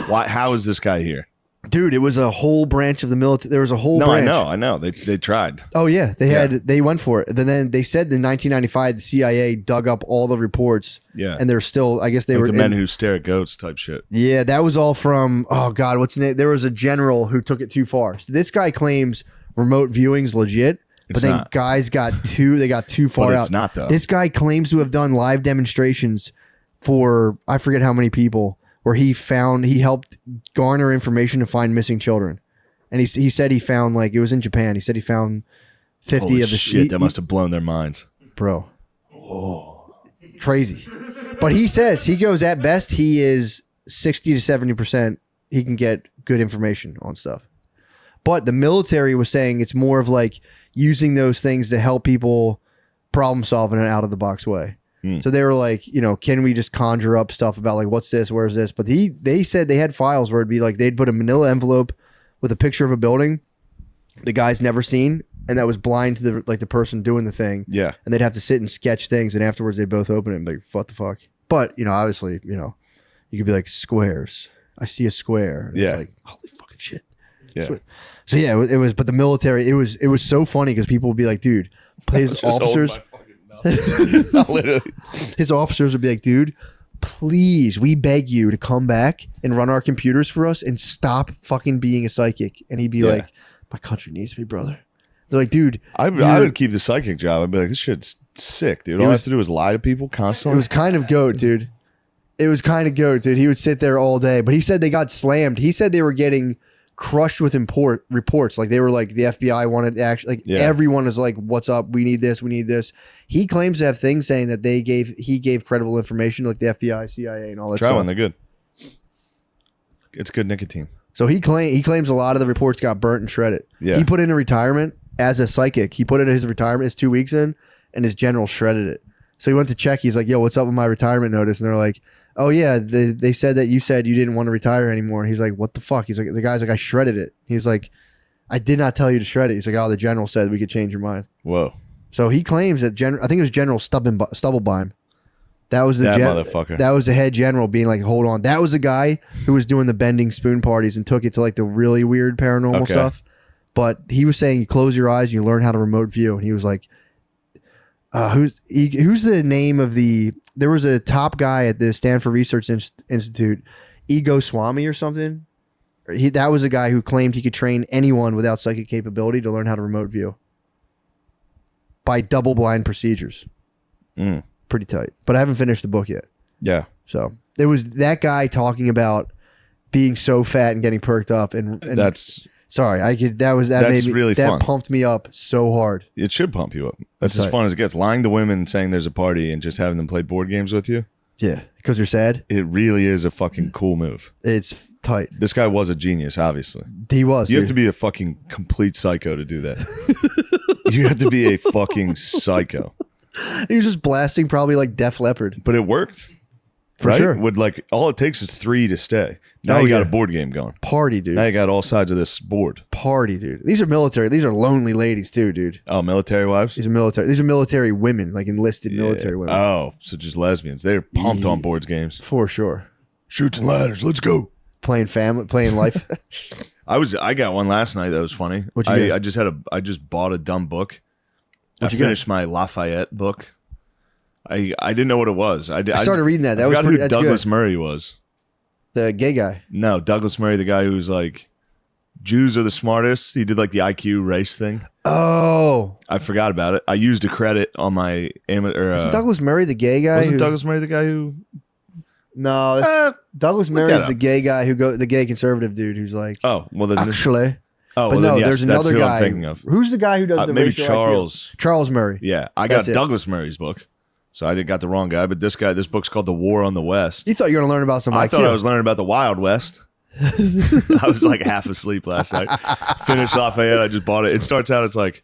why? How is this guy here? Dude, it was a whole branch of the military. There was a whole No, branch. I know. They tried. Oh yeah, they went for it. But then they said in 1995 the CIA dug up all the reports. Yeah. And they're still, I guess they Like were the men who stare at goats type shit. Yeah, that was all from, oh God, what's the name? There was a general who took it too far. So this guy claims remote viewing's legit, but It's then not. guys got too far But out. it's not, though. This guy claims to have done live demonstrations for, I forget how many people, where he helped garner information to find missing children. And he said he found, like, it was in Japan. He said he found 50 Holy of the shit, that must have blown their minds. Bro. Crazy. But he says he goes at best, he is 60 to 70%. He can get good information on stuff. But the military was saying it's more of like using those things to help people problem solve in an out of the box way. So they were like, can we just conjure up stuff about like, what's this? Where's this? But they said they had files where it'd be like, they'd put a manila envelope with a picture of a building the guy's never seen. And that was blind to the person doing the thing. Yeah. And they'd have to sit and sketch things. And afterwards they both open it and be like, what the fuck? But, obviously, you could be like, squares. I see a square. And Yeah. It's like, holy fucking shit. Yeah. So yeah, it was, but the military, it was so funny because people would be like, dude, his officers, Literally. his officers would be like, dude, please, we beg you to come back and run our computers for us and stop fucking being a psychic. And he'd be Yeah. like, my country needs me, brother. They're like, dude, I would keep the psychic job. I'd be like, this shit's sick, dude. All I have to do is lie to people it constantly. was kind of goat, dude. It was kind of goat, dude. He would sit there all day, but he said they got slammed. He said they were getting crushed with reports. Like they were like the FBI wanted to actually, like everyone is like, what's up? We need this. We need this. He claims to have things saying that he gave credible information like the FBI, CIA, and all that Try stuff. one. They're good. It's good nicotine. So he claims a lot of the reports got burnt and shredded. Yeah. He put in a retirement as a psychic. He put in his retirement, his 2 weeks in, and his general shredded it. So he went to check. He's like, yo, what's up with my retirement notice? And they're like, oh yeah, they said that you said you didn't want to retire anymore. And he's like, what the fuck? He's like, the guy's like, I shredded it. He's like, I did not tell you to shred it. He's like, oh, the general said we could change your mind. Whoa. So he claims that I think it was General Stubblebeim. That was That motherfucker. That was the head general being like, hold on. That was the guy who was doing the bending spoon parties and took it to like the really weird paranormal stuff. But he was saying you close your eyes and you learn how to remote view. And he was like, who's the name of there was a top guy at the Stanford Research Institute, Ego Swami or something. That was a guy who claimed he could train anyone without psychic capability to learn how to remote view by double blind procedures. Pretty tight. But I haven't finished the book yet. Yeah. So there was that guy talking about being so fat and getting perked up, and That's sorry, that That's made me, really that fun. Pumped me up so hard. it should pump you up. That's That's as fun as it gets. Lying to women, saying there's a party, and just having them play board games with you. Yeah, because you're sad. It really is a fucking cool move. It's tight. This guy was a genius, obviously. He was. You have to be a fucking complete psycho to do that. You have to be a fucking psycho. He was just blasting probably like Def Leppard. But it worked. For sure. Would like all it takes is 3 to stay. Now Oh, you got yeah. a board game going. Party, dude. Now you got all sides of this board. Party, dude. These are military. These are lonely ladies too, dude. Oh, military wives? These are military women, like enlisted military women. Oh, so just lesbians. They're pumped on boards games. For sure. Shoots and ladders. Let's go. Playing life. I got one last night that was funny. What'd you get? I just bought a dumb book. What'd I you get? finished my Lafayette book. I didn't know what it was. I started reading that. That was forgot pretty. who That's Douglas good. Murray was. The gay guy. No, Douglas Murray, the guy who's like, Jews are the smartest. He did like the IQ race thing. Oh, I forgot about it. I used a credit on my amateur. isn't Douglas Murray the gay guy? Wasn't Douglas Murray the guy who? No, it's, Douglas look that Murray's up. the gay guy the gay conservative dude who's like, Oh, well then. actually. Oh, But well, no, then, yes, there's that's another who guy. I'm thinking of. Who's the guy who does the Maybe racial IQ? Charles. Charles Murray. Yeah, I got That's it. Douglas Murray's book, so I got the wrong guy. But this book's called The War on the West. You thought you were going to learn about some I IQ. thought I was learning about the Wild West. I was like half asleep last night. Finished Lafayette. I just bought it. It starts out, it's like,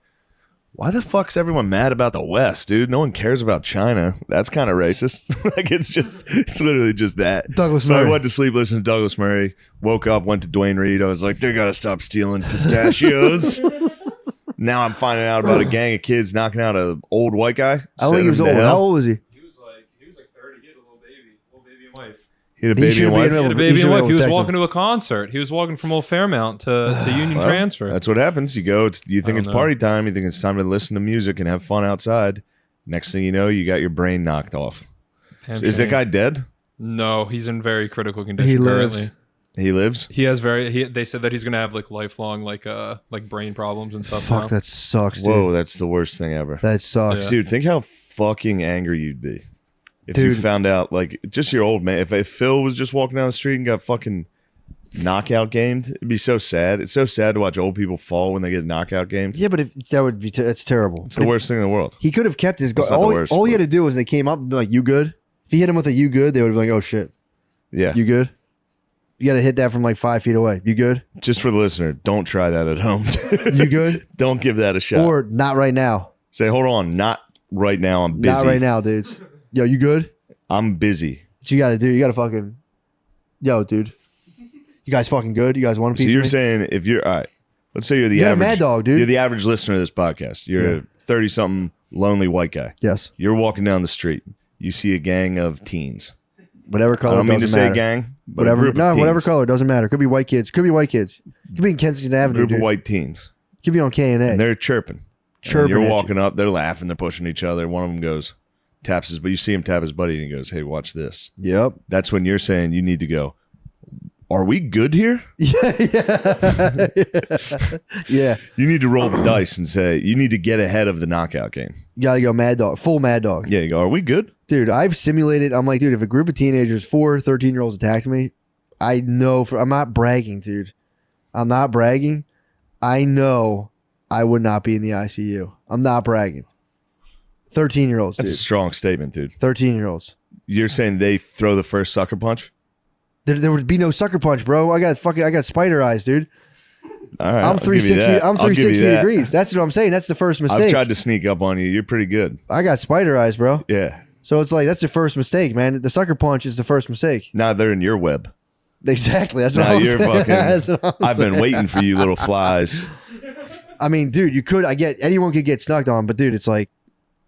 why the fuck's everyone mad about the West, dude? No one cares about China. That's kind of racist. Like, it's literally just that. Douglas So Murray. I went to sleep listening to Douglas Murray. Woke up, went to Dwayne Reed. I was like, they gotta stop stealing pistachios. Now I'm finding out about a gang of kids knocking out an old white guy. I don't think he was old. How old was he? He was like 30. He had a little baby and wife. He had a He baby should've and wife. been He had a He baby should and be wife. able He to was protect walking to a concert. He was walking from Old Fairmount to Union Well, Transfer. That's what happens. You go, you think I it's don't know. party time. You think it's time to listen to music and have fun outside. Next thing you know, you got your brain knocked off. Is that guy dead? No, he's in very critical condition He lives. currently. He lives? He has they said that he's gonna have like lifelong like brain problems and stuff. Fuck, now. that sucks, dude. Whoa, that's the worst thing ever. That sucks. Yeah. Dude, think how fucking angry you'd be if you Dude. found out, like, just your old man. If Phil was just walking down the street and got fucking knockout gamed, it'd be so sad. It's so sad to watch old people fall when they get knockout gamed. Yeah, but that would be that's terrible. It's the worst thing in the world. He could have kept his That's not the all, worst, all he but- had to do was they came up and be like, "You good?" If he hit him with a "You good," they would be like, "Oh shit, Yeah. you good?" You got to hit that from like 5 feet away. You good? Just for the listener, don't try that at home. You good? Don't give that a shot. Or not right now. Say, hold on, not right now. I'm busy. Not right now, dudes. Yo, you good? I'm busy. What you got to do? You got to fucking. Yo, dude. You guys fucking good? You guys want a So piece you're of me? saying if you're all right, let's say you're the You got a average mad dog, dude. You're the average listener of this podcast. You're Yeah. a 30-something lonely white guy. Yes. You're walking down the street. You see a gang of teens. Whatever I color. don't mean to doesn't say matter. gang, but a Whatever. group of No, whatever teens. color doesn't matter. Could be white kids. Could be white kids. Could be in Kensington A Avenue. group Dude. of white teens. Could be on K and And A. they're chirping. Chirping And at you're you. walking up. They're laughing. They're pushing each other. One of them goes, taps his, but you see him tap his buddy and he goes, hey, watch this. Yep. That's when you're saying you need to go, are we good here? Yeah. Yeah. You need to roll the dice and say, you need to get ahead of the knockout game. You gotta go mad dog. Full mad dog. Yeah, you go, are we good? Dude, I've simulated. I'm like, dude, if a group of teenagers, 4 13-year-olds attacked me, I know I'm not bragging, dude. I'm not bragging. I know I would not be in the ICU. I'm not bragging. 13-year-olds, That's a dude. strong statement, dude. 13-year-olds. You're saying they throw the first sucker punch? There would be no sucker punch, bro. I got spider eyes, dude. All right, I'm I'll give you 360. that. I'm I'll give you 360 that. degrees. That's what I'm saying. That's the first I've mistake. tried to sneak up on you. You're pretty good. I got spider eyes, bro. Yeah. So it's like that's the first mistake, man. The sucker punch is the first mistake. Now they're in your web. Exactly. That's what Now I'm you're saying. That's fucking. what I'm I've been waiting for you, little flies. I mean, dude, you could. I get anyone could get snugged on, but dude, it's like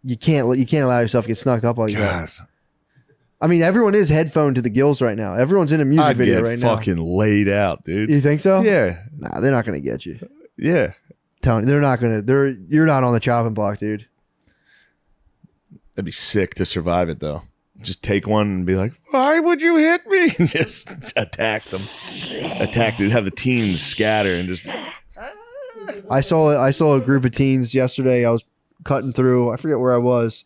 you can't allow yourself to get snugged up like that. God, I mean, everyone is headphoned to the gills right now. Everyone's in a music I'd video get right now. fucking laid out, dude. You think so? Yeah, Nah, they're not gonna get you. yeah. Telling you, they're not gonna. You're not on the chopping block, dude. That'd be sick to survive it though. Just take one and be like, "Why would you hit me?" And just attack them. Have the teens scatter and just. I saw a group of teens yesterday. I was cutting through. I forget where I was,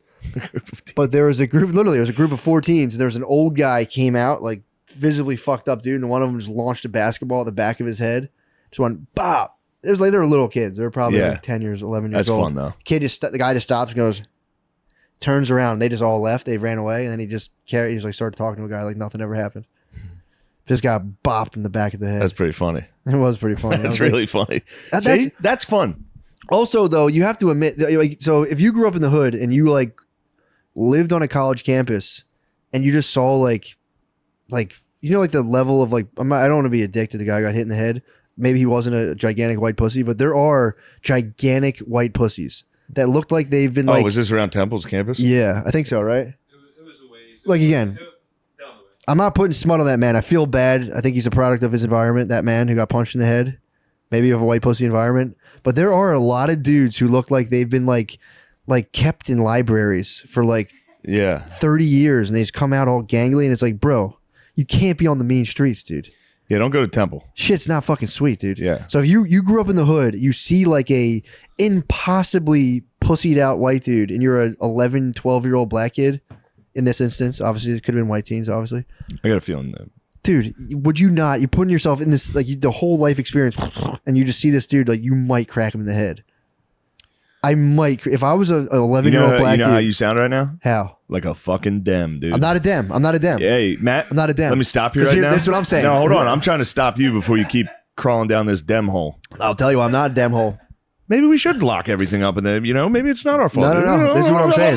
but there was a group. Literally, it was a group of 4 teens. And there was an old guy came out like visibly fucked up, dude. And one of them just launched a basketball at the back of his head. Just went bop. It was like they were little kids. They were probably Yeah. like 10 years, 11 years That's old. fun though. The guy just stops and goes, turns around. They just all left. They ran away, and then he just started talking to a guy like nothing ever happened. Just got bopped in the back of the head. That's pretty funny. It was pretty funny. I That's was like- really funny. That's- See, that's fun. Also, though, you have to admit, like, so if you grew up in the hood and you like lived on a college campus and you just saw like you know, like the level of like, I don't want to be a dick to the guy who got hit in the head. Maybe he wasn't a gigantic white pussy, but there are gigantic white pussies that looked like they've been like, was this around Temple's campus? yeah, I think so, right? It was a ways. Like, again, Down the way. I'm not putting smut on that man. I feel bad. I think he's a product of his environment. That man who got punched in the head, maybe of a white pussy environment. But there are a lot of dudes who look like they've been like kept in libraries for like Yeah. 30 years, and they just come out all gangly, and it's like, bro, you can't be on the mean streets, dude. Yeah, don't go to Temple. Shit's not fucking sweet, dude. Yeah. So if you grew up in the hood, you see like a impossibly pussied out white dude, and you're a 11, 12-year-old black kid. In this instance, obviously, it could have been white teens, obviously. I got a feeling that. Dude, would you not? You're putting yourself in this, like, the whole life experience, and you just see this dude, like, you might crack him in the head. I might. If I was a You 11-year-old know, black how dude. you sound right now? How? Like a fucking dem, dude. I'm not a dem. Hey, Matt. I'm not a dem. Let me stop you 'Cause right here- now. this is what I'm saying. No, hold on. I'm trying to stop you before you keep crawling down this dem hole. I'll tell you, I'm not a dem hole. Maybe we should lock everything up in there. You know, maybe it's not our fault. No. This is what I'm saying.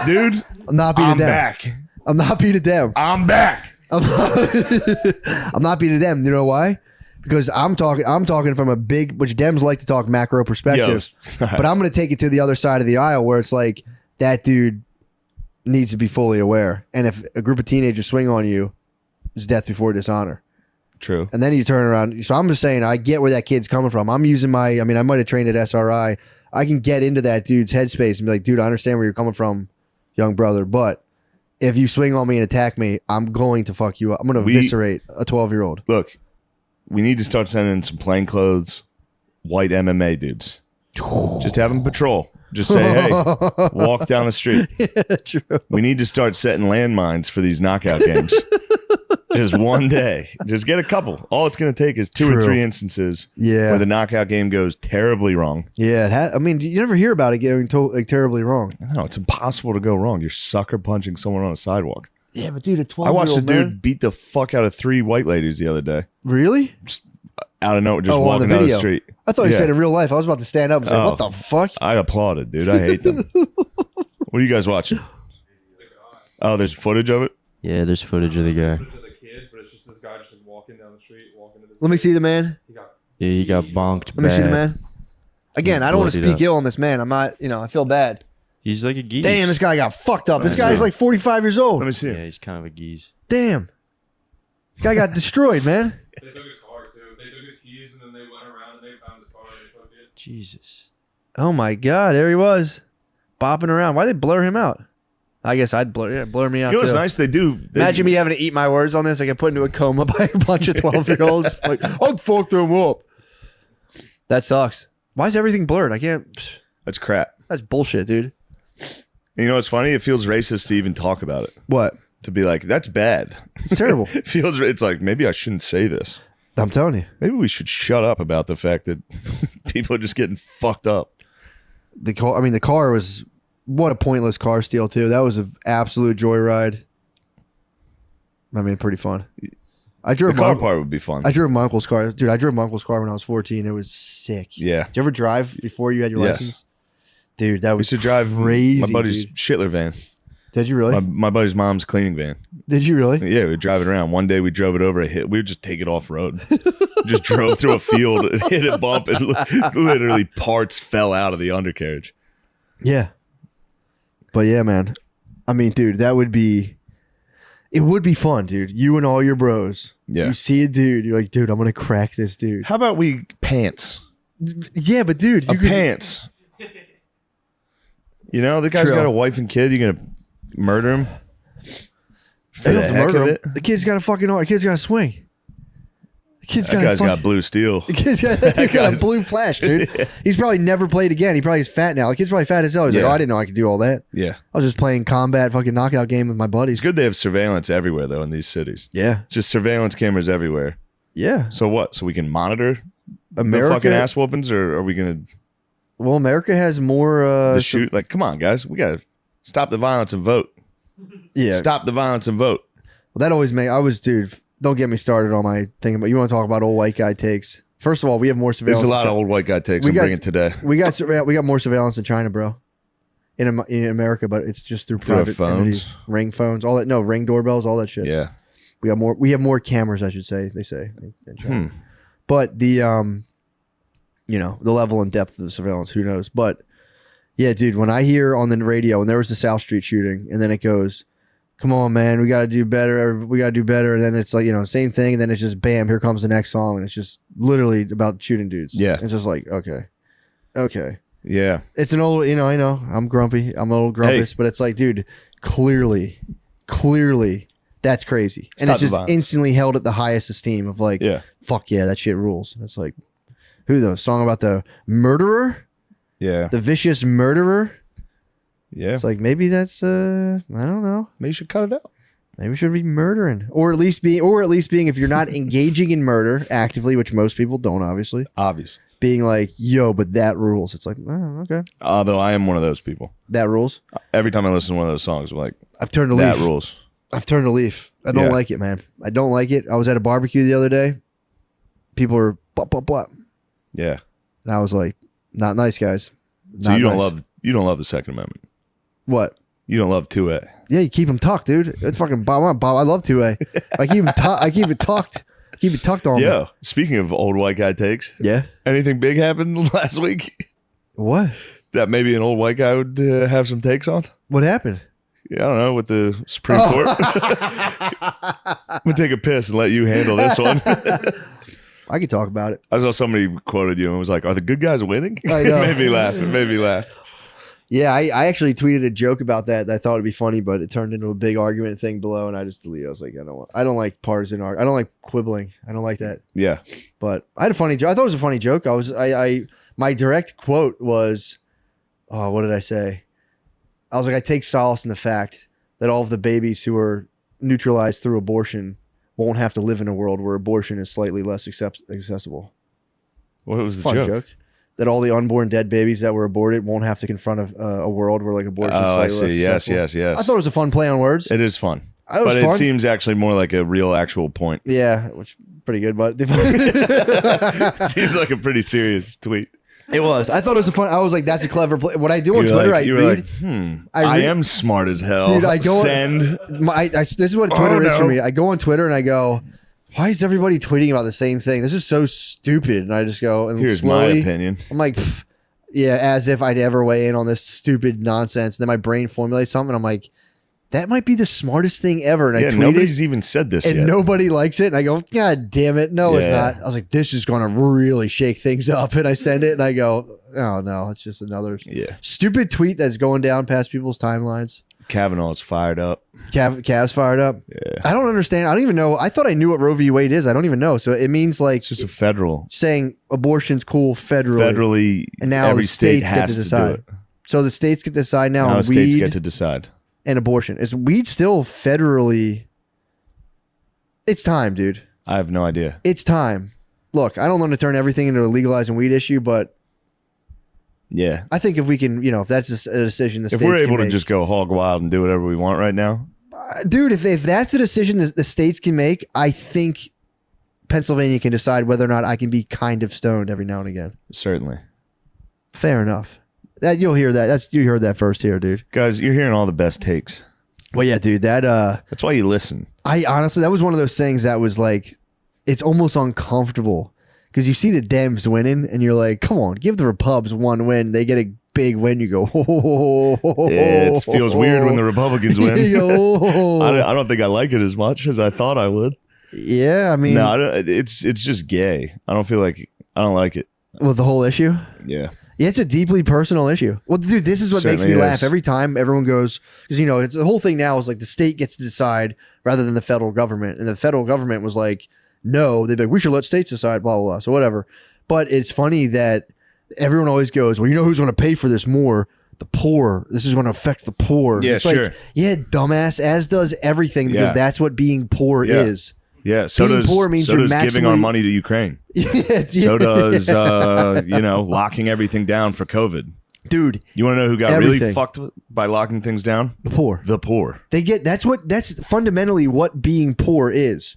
Dude, I'm not being I'm a dem. back. I'm not being a dem. I'm back. I'm not being a dem. You know why? Because I'm talking from a big, which Dems like to talk macro perspective. But I'm going to take it to the other side of the aisle where it's like that dude needs to be fully aware. And if a group of teenagers swing on you, it's death before dishonor. True. And then you turn around. So I'm just saying, I get where that kid's coming from. I'm using I might have trained at SRI. I can get into that dude's headspace and be like, dude, I understand where you're coming from, young brother. But if you swing on me and attack me, I'm going to fuck you up. I'm going to eviscerate a 12-year-old. Look, we need to start sending some plainclothes, white MMA dudes. Just have them patrol. Just say, hey, walk down the street. Yeah, true. We need to start setting landmines for these knockout games. Just one day. Just get a couple. All it's going to take is two or True. three instances Yeah. where the knockout game goes terribly wrong. Yeah, you never hear about it getting terribly wrong. No, it's impossible to go wrong. You're sucker punching someone on a sidewalk. Yeah, but dude, a 12-year-old I watched a dude man. beat the fuck out of 3 white ladies the other day. Really? Out of nowhere, just Oh, on walking the down the video. street. I thought you Yeah. said in real life. I was about to stand up and say, Oh. what the fuck? I applauded, dude. I hate them. What are you guys watching? Oh, there's footage of it? Yeah, there's footage of the guy. Footage of the kids, but it's just this guy just like walking down the street, walking to this. Let me see the man. He got Yeah, he got bonked Let me see the bad. man. Again, I don't want to bloodied speak up. ill on this man. I'm not, I feel bad. He's like a geese. Damn, this guy got fucked up. This Let me guy's see. like 45 years old. Let me see Yeah, it. he's kind of a geese. Damn. Guy got destroyed, man. They took his car too. They took his keys and then they went around and they found his car and they took it. Jesus. Oh my God, there he was. Bopping around. Why'd they blur him out? I guess I'd blur me out You know what's too. nice? They do. Imagine me having to eat my words on this. I get put into a coma by a bunch of 12-year-olds. Like, I'd fuck them up. That sucks. Why is everything blurred? I can't. That's crap. That's bullshit, dude. You know what's funny? It feels racist to even talk about it. What? To be like, that's bad. It's terrible. It's like, maybe I shouldn't say this. I'm telling you. Maybe we should shut up about the fact that people are just getting fucked up. The car was, what a pointless car steal, too. That was an absolute joyride. Pretty fun. I The drove car my, part would be fun. I drove my uncle's car. Dude, I drove my uncle's car when I was 14. It was sick. Yeah. Did you ever drive before you had your Yes. license? Dude, that We was used to drive crazy. my buddy's dude. Schindler van. Did you really? My buddy's mom's cleaning van. Did you really? Yeah, we'd drive it around. One day we drove it over a hill. We would just take it off road. Just drove through a field, and hit a bump, and literally parts fell out of the undercarriage. Yeah. But yeah, man. Dude, it would be fun, dude. You and all your bros. Yeah. You see a dude, you're like, dude, I'm gonna crack this dude. How about we pants? Yeah, but dude, you could, Pants. You know, the guy's True. got a wife and kid. You're gonna murder him for you the don't have to heck murder of him. it. The kid's got the kid's got a swing. The kid's That got guy's a got blue steel. the kid's got a blue flash, dude. He's probably never played again. He probably is fat now. The kid's probably fat as hell. He's like, Yeah. oh, I didn't know I could do all that. Yeah, I was just playing combat fucking knockout game with my buddies. it's good they have surveillance everywhere though in these cities. Yeah. Just surveillance cameras everywhere. Yeah. So what? So we can monitor the America fucking ass whoopings, or are we gonna Well, America has more the shoot? Like, come on, guys, we gotta stop the violence and vote. yeah. Stop the violence and vote. Well, that always dude, don't get me started on my thing, but you want to talk about old white guy takes. First of all, we have more surveillance. There's a lot of old white guy takes We I'm got- bringing today. We got more surveillance in China, bro. In America, but it's just through Through our private phones? entities. Ring phones, all that. No, ring doorbells, all that shit. Yeah. We have more cameras, I should say. They say in China. But the the level and depth of the surveillance, who knows? But yeah, dude, when I hear on the radio, when there was the South Street shooting, and then it goes, come on, man, we got to do better. We got to do better. And then it's like, same thing. And then it's just, bam, here comes the next song. And it's just literally about shooting dudes. Yeah. It's just like, okay. Yeah. It's an old, I know I'm grumpy. I'm a little grumpus, but it's like, dude, clearly, that's crazy. And Stop it's the just violence. instantly held at the highest esteem of like, Yeah. fuck yeah, that shit rules. And it's like, who though? Song about the murderer? Yeah. The vicious murderer? Yeah. It's like, maybe that's, I don't know. Maybe you should cut it out. Maybe we should be murdering, or at least being, if you're not engaging in murder actively, which most people don't, obviously, Obvious. being like, yo, but that rules. It's like, oh, okay. Although I am one of those people. That rules. Every time I listen to one of those songs, I'm like, I've turned a that leaf. rules. I've turned a leaf. I don't Yeah. like it, man. I don't like it. I was at a barbecue the other day. People were blah, blah, blah. Yeah. And I was like, not nice, guys. So Not you don't nice. love the Second Amendment. What? You don't love 2A. Yeah, you keep them tucked, dude. It's fucking Bob. I love 2A. I keep them I keep it tucked. Keep it tucked on me. Yo, speaking of old white guy takes, Yeah. anything big happened last week What? that maybe an old white guy would have some takes on? What happened? Yeah, I don't know, with the Supreme Court. I'm going to take a piss and let you handle this one. I could talk about it. I saw somebody quoted you and was like, are the good guys winning? I know. It made me laugh. It made me laugh. Yeah, I actually tweeted a joke about that I thought would be funny, but it turned into a big argument thing below, and I just deleted it. I was like, I don't like partisan I don't like quibbling. I don't like that. Yeah. But I had a funny joke. I thought it was a funny joke. My direct quote was, oh, what did I say? I was like, I take solace in the fact that all of the babies who are neutralized through abortion won't have to live in a world where abortion is slightly less accessible. What was the Fun joke? joke. That all the unborn dead babies that were aborted won't have to confront a world where like abortion is Oh, I slightly see. less Yes, accessible. yes. I thought it was a fun play on words. It is fun. It was But fun. it seems actually more like a real actual point. Yeah, which pretty good, but Seems like a pretty serious tweet. it was. I thought it was a fun. I was like, that's a clever play. What I do on You were Twitter, like, I you were read. like, I I read- am smart as hell. Dude, I go- Send. This is what Twitter is for no. me. I go on Twitter and I go, why is everybody tweeting about the same thing? This is so stupid. And I just go and Here's slowly, my opinion. I'm like, "Pff, yeah, as if I'd ever weigh in on this stupid nonsense. Then my brain formulates something. And I'm like, that might be the smartest thing ever. And I Yeah, tweet nobody's it, even said this and yet. nobody likes it. And I go, God damn it, no, it's Yeah. not. I was like, this is going to really shake things up. And I send it, and I go, oh no, it's just another Yeah. stupid tweet that's going down past people's timelines. Kavanaugh's fired up. Cavs fired up. Yeah. I don't understand. I don't even know. I thought I knew what Roe v. Wade is. I don't even know. So it means like It's just a federal. saying abortion's cool federally. Federally, And now every the state states get has to to do decide. it. So the states get to decide now Now on states weed get to decide. and abortion. Is weed still federally? It's time, dude. I have no idea. It's time. Look, I don't want to turn everything into a legalizing weed issue, but Yeah. I think if we can, if that's a decision the If states we're can able to make. just go hog wild and do whatever we want right now, Dude, if that's a decision the states can make, I think Pennsylvania can decide whether or not I can be kind of stoned every now and again. certainly. Fair enough. That you'll hear that. You heard that first here, dude. Guys, you're hearing all the best takes. Well, yeah, dude. That That's why you listen. I honestly, that was one of those things that was like, it's almost uncomfortable because you see the Dems winning, and you're like, come on, give the Repubs one win. They get a big win. You go, It feels weird when the Republicans win. Yo. I don't think I like it as much as I thought I would. Yeah, I mean, No, I don't, it's just gay. I don't like it. with the whole issue. Yeah. Yeah, it's a deeply personal issue. Well, dude, this is what makes me Certainly laugh is. every time everyone goes, because it's the whole thing now is like the state gets to decide rather than the federal government, and the federal government was like, no, they'd be like, we should let states decide, blah blah blah. So whatever. But it's funny that everyone always goes, well, you know who's going to pay for this more? The poor. This is going to affect the poor. Yeah, it's sure. like, yeah, dumbass, as does everything, because Yeah. that's what being poor Yeah. is. Yeah. So Being does, poor means so you're does giving our maximally- money to Ukraine. Yeah, So does locking everything down for COVID. dude, You want to know who got Everything. really fucked by locking things down? the poor. The poor. That's fundamentally what being poor is.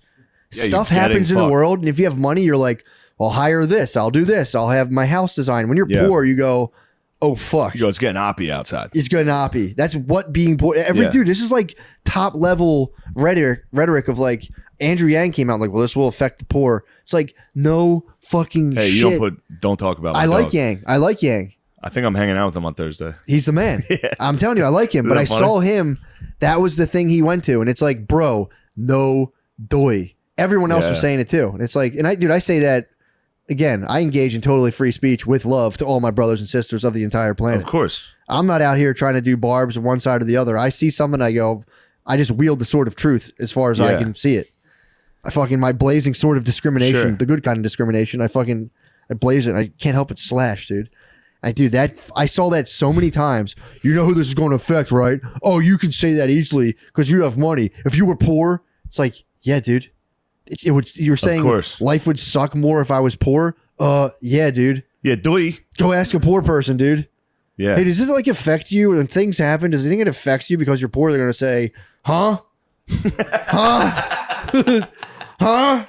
Yeah, you're Stuff getting happens in the fucked. world, and if you have money, you're like, I'll hire this, I'll do this, I'll have my house designed. When you're Yeah. poor, you go, oh fuck, You go, it's getting oppy outside. it's gonna not be. That's what being poor. Yeah. Dude, this is like top level rhetoric of like Andrew Yang came out like, well, this will affect the poor. It's like no fucking Hey, shit. you don't talk about my I like dog. Yang. I like Yang. I think I'm hanging out with him on Thursday. He's the man. I'm telling you, I like him. Isn't But that I funny? saw him. That was the thing he went to, and it's like, bro, no doy. Everyone else was Yeah. saying it too, and it's like, and I say that again. I engage in totally free speech with love to all my brothers and sisters of the entire planet. Of course. I'm not out here trying to do barbs on one side or the other. I see something, I go, I just wield the sword of truth as far as I Yeah. can see it. My blazing sword of discrimination, Sure. the good kind of discrimination. I blaze it. And I can't help but slash, dude. I saw that so many times. You know who this is going to affect, right? Oh, you can say that easily because you have money. If you were poor, it's like, yeah, dude. It would. You're saying course. life would suck more if I was poor? Yeah, dude. Yeah, doi. Go ask a poor person, dude. Yeah. Hey, does it like affect you when things happen? Does it think it affects you because you're poor? They're gonna say, huh? Huh? Huh?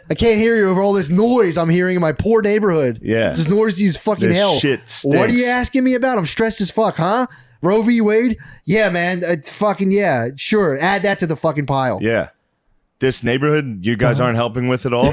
I can't hear you over all this noise I'm hearing in my poor neighborhood. Yeah. This noise is fucking This hell. shit What are stinks. you asking me about? I'm stressed as fuck, huh? Roe v. Wade? Yeah, man. Fucking yeah. Sure. Add that to the fucking pile. Yeah. This neighborhood you guys aren't helping with at all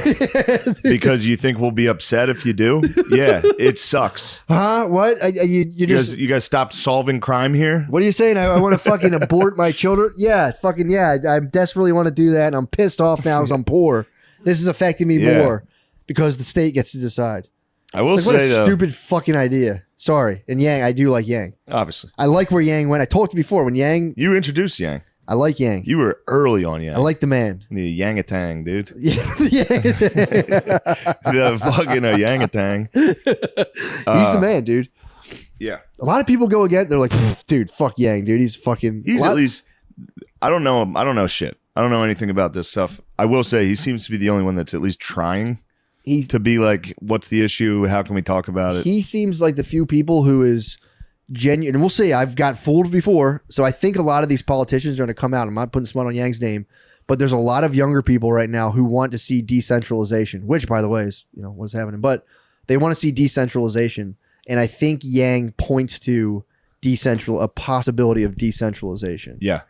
because you think we'll be upset if you do. Yeah, it sucks. Huh? What? You just... You guys stopped solving crime here? What are you saying? I want to fucking abort my children? Yeah, fucking yeah. I desperately want to do that, and I'm pissed off now because I'm poor. This is affecting me more because the state gets to decide. I will It's like, say, what a though, stupid fucking idea. Sorry. And Yang, I do like Yang. obviously. I like where Yang went. I told you before, when Yang, You introduced Yang. I like Yang. You were early on Yang. I like the man. The Yangatang, dude. Yeah. The fucking Yangatang. He's the man, dude. Yeah. A lot of people go again. They're like, dude, fuck Yang, dude. He's fucking. He's at least, I don't know him. I don't know shit. I don't know anything about this stuff. I will say he seems to be the only one that's at least trying He's to be like, what's the issue? How can we talk about it? He seems like the few people who is genuine. And we'll see. I've got fooled before. So I think a lot of these politicians are going to come out. I'm not putting smut on Yang's name, but there's a lot of younger people right now who want to see decentralization, which, by the way, is what's happening. But they want to see decentralization. And I think Yang points to a possibility of decentration. Yeah.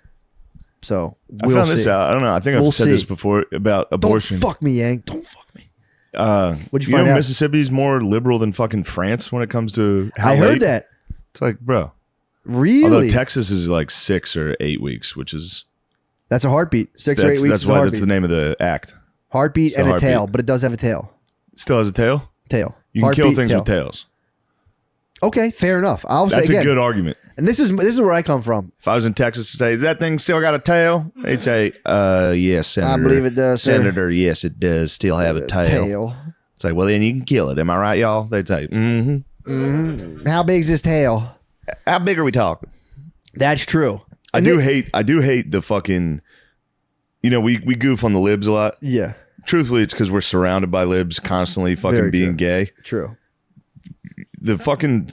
So I found this out. I don't know. I think I've said this before about abortion. Don't fuck me, Yang. Don't fuck me. What'd you know find out? Mississippi's more liberal than fucking France when it comes to how I heard late? that. It's like, bro. Really? Although Texas is like 6 or 8 weeks, which is That's a heartbeat. 6 or 8 weeks. That's is a why heartbeat. that's the name of the act. Heartbeat It's and the a tail, heartbeat. but it does have a tail. Still has a tail. Tail. You can kill Heartbeat, things tail. with tails. Okay, fair enough. I'll That's say a again, good argument. and this is where I come from. If I was in Texas to say, "Does that thing still got a tail?" They'd say, yes, Senator. I believe it does, sir. Senator, yes, it does still have a tail. It's like, well, then you can kill it. Am I right, y'all? They'd say, mm-hmm. How big's this tail? How big are we talking? That's true. I do hate the fucking, we goof on the libs a lot. Yeah, Truthfully, it's because we're surrounded by libs constantly fucking Very being true. gay. true. The fucking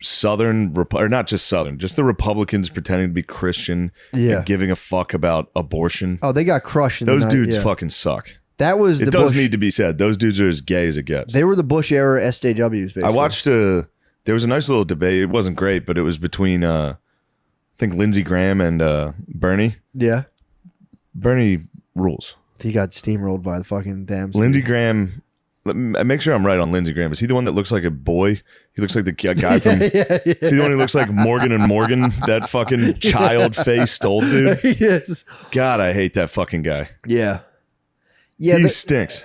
Southern, or not just Southern, just the Republicans pretending to be Christian Yeah. and giving a fuck about abortion. Oh, they got crushed. In Those the night, dudes yeah. fucking suck. That was It the does Bush. need to be said. Those dudes are as gay as it gets. They were the Bush era SJWs. Basically. I watched there was a nice little debate. It wasn't great, but it was between I think Lindsey Graham and Bernie. Yeah, Bernie rules. he got steamrolled by the fucking damn. Lindsey Graham. Make sure I'm right on Lindsey Graham. Is he the one that looks like a boy? He looks like the guy from. yeah. Is he the one who looks like Morgan and Morgan? That fucking child-faced old dude. yes. God, I hate that fucking guy. Yeah. Yeah. He stinks.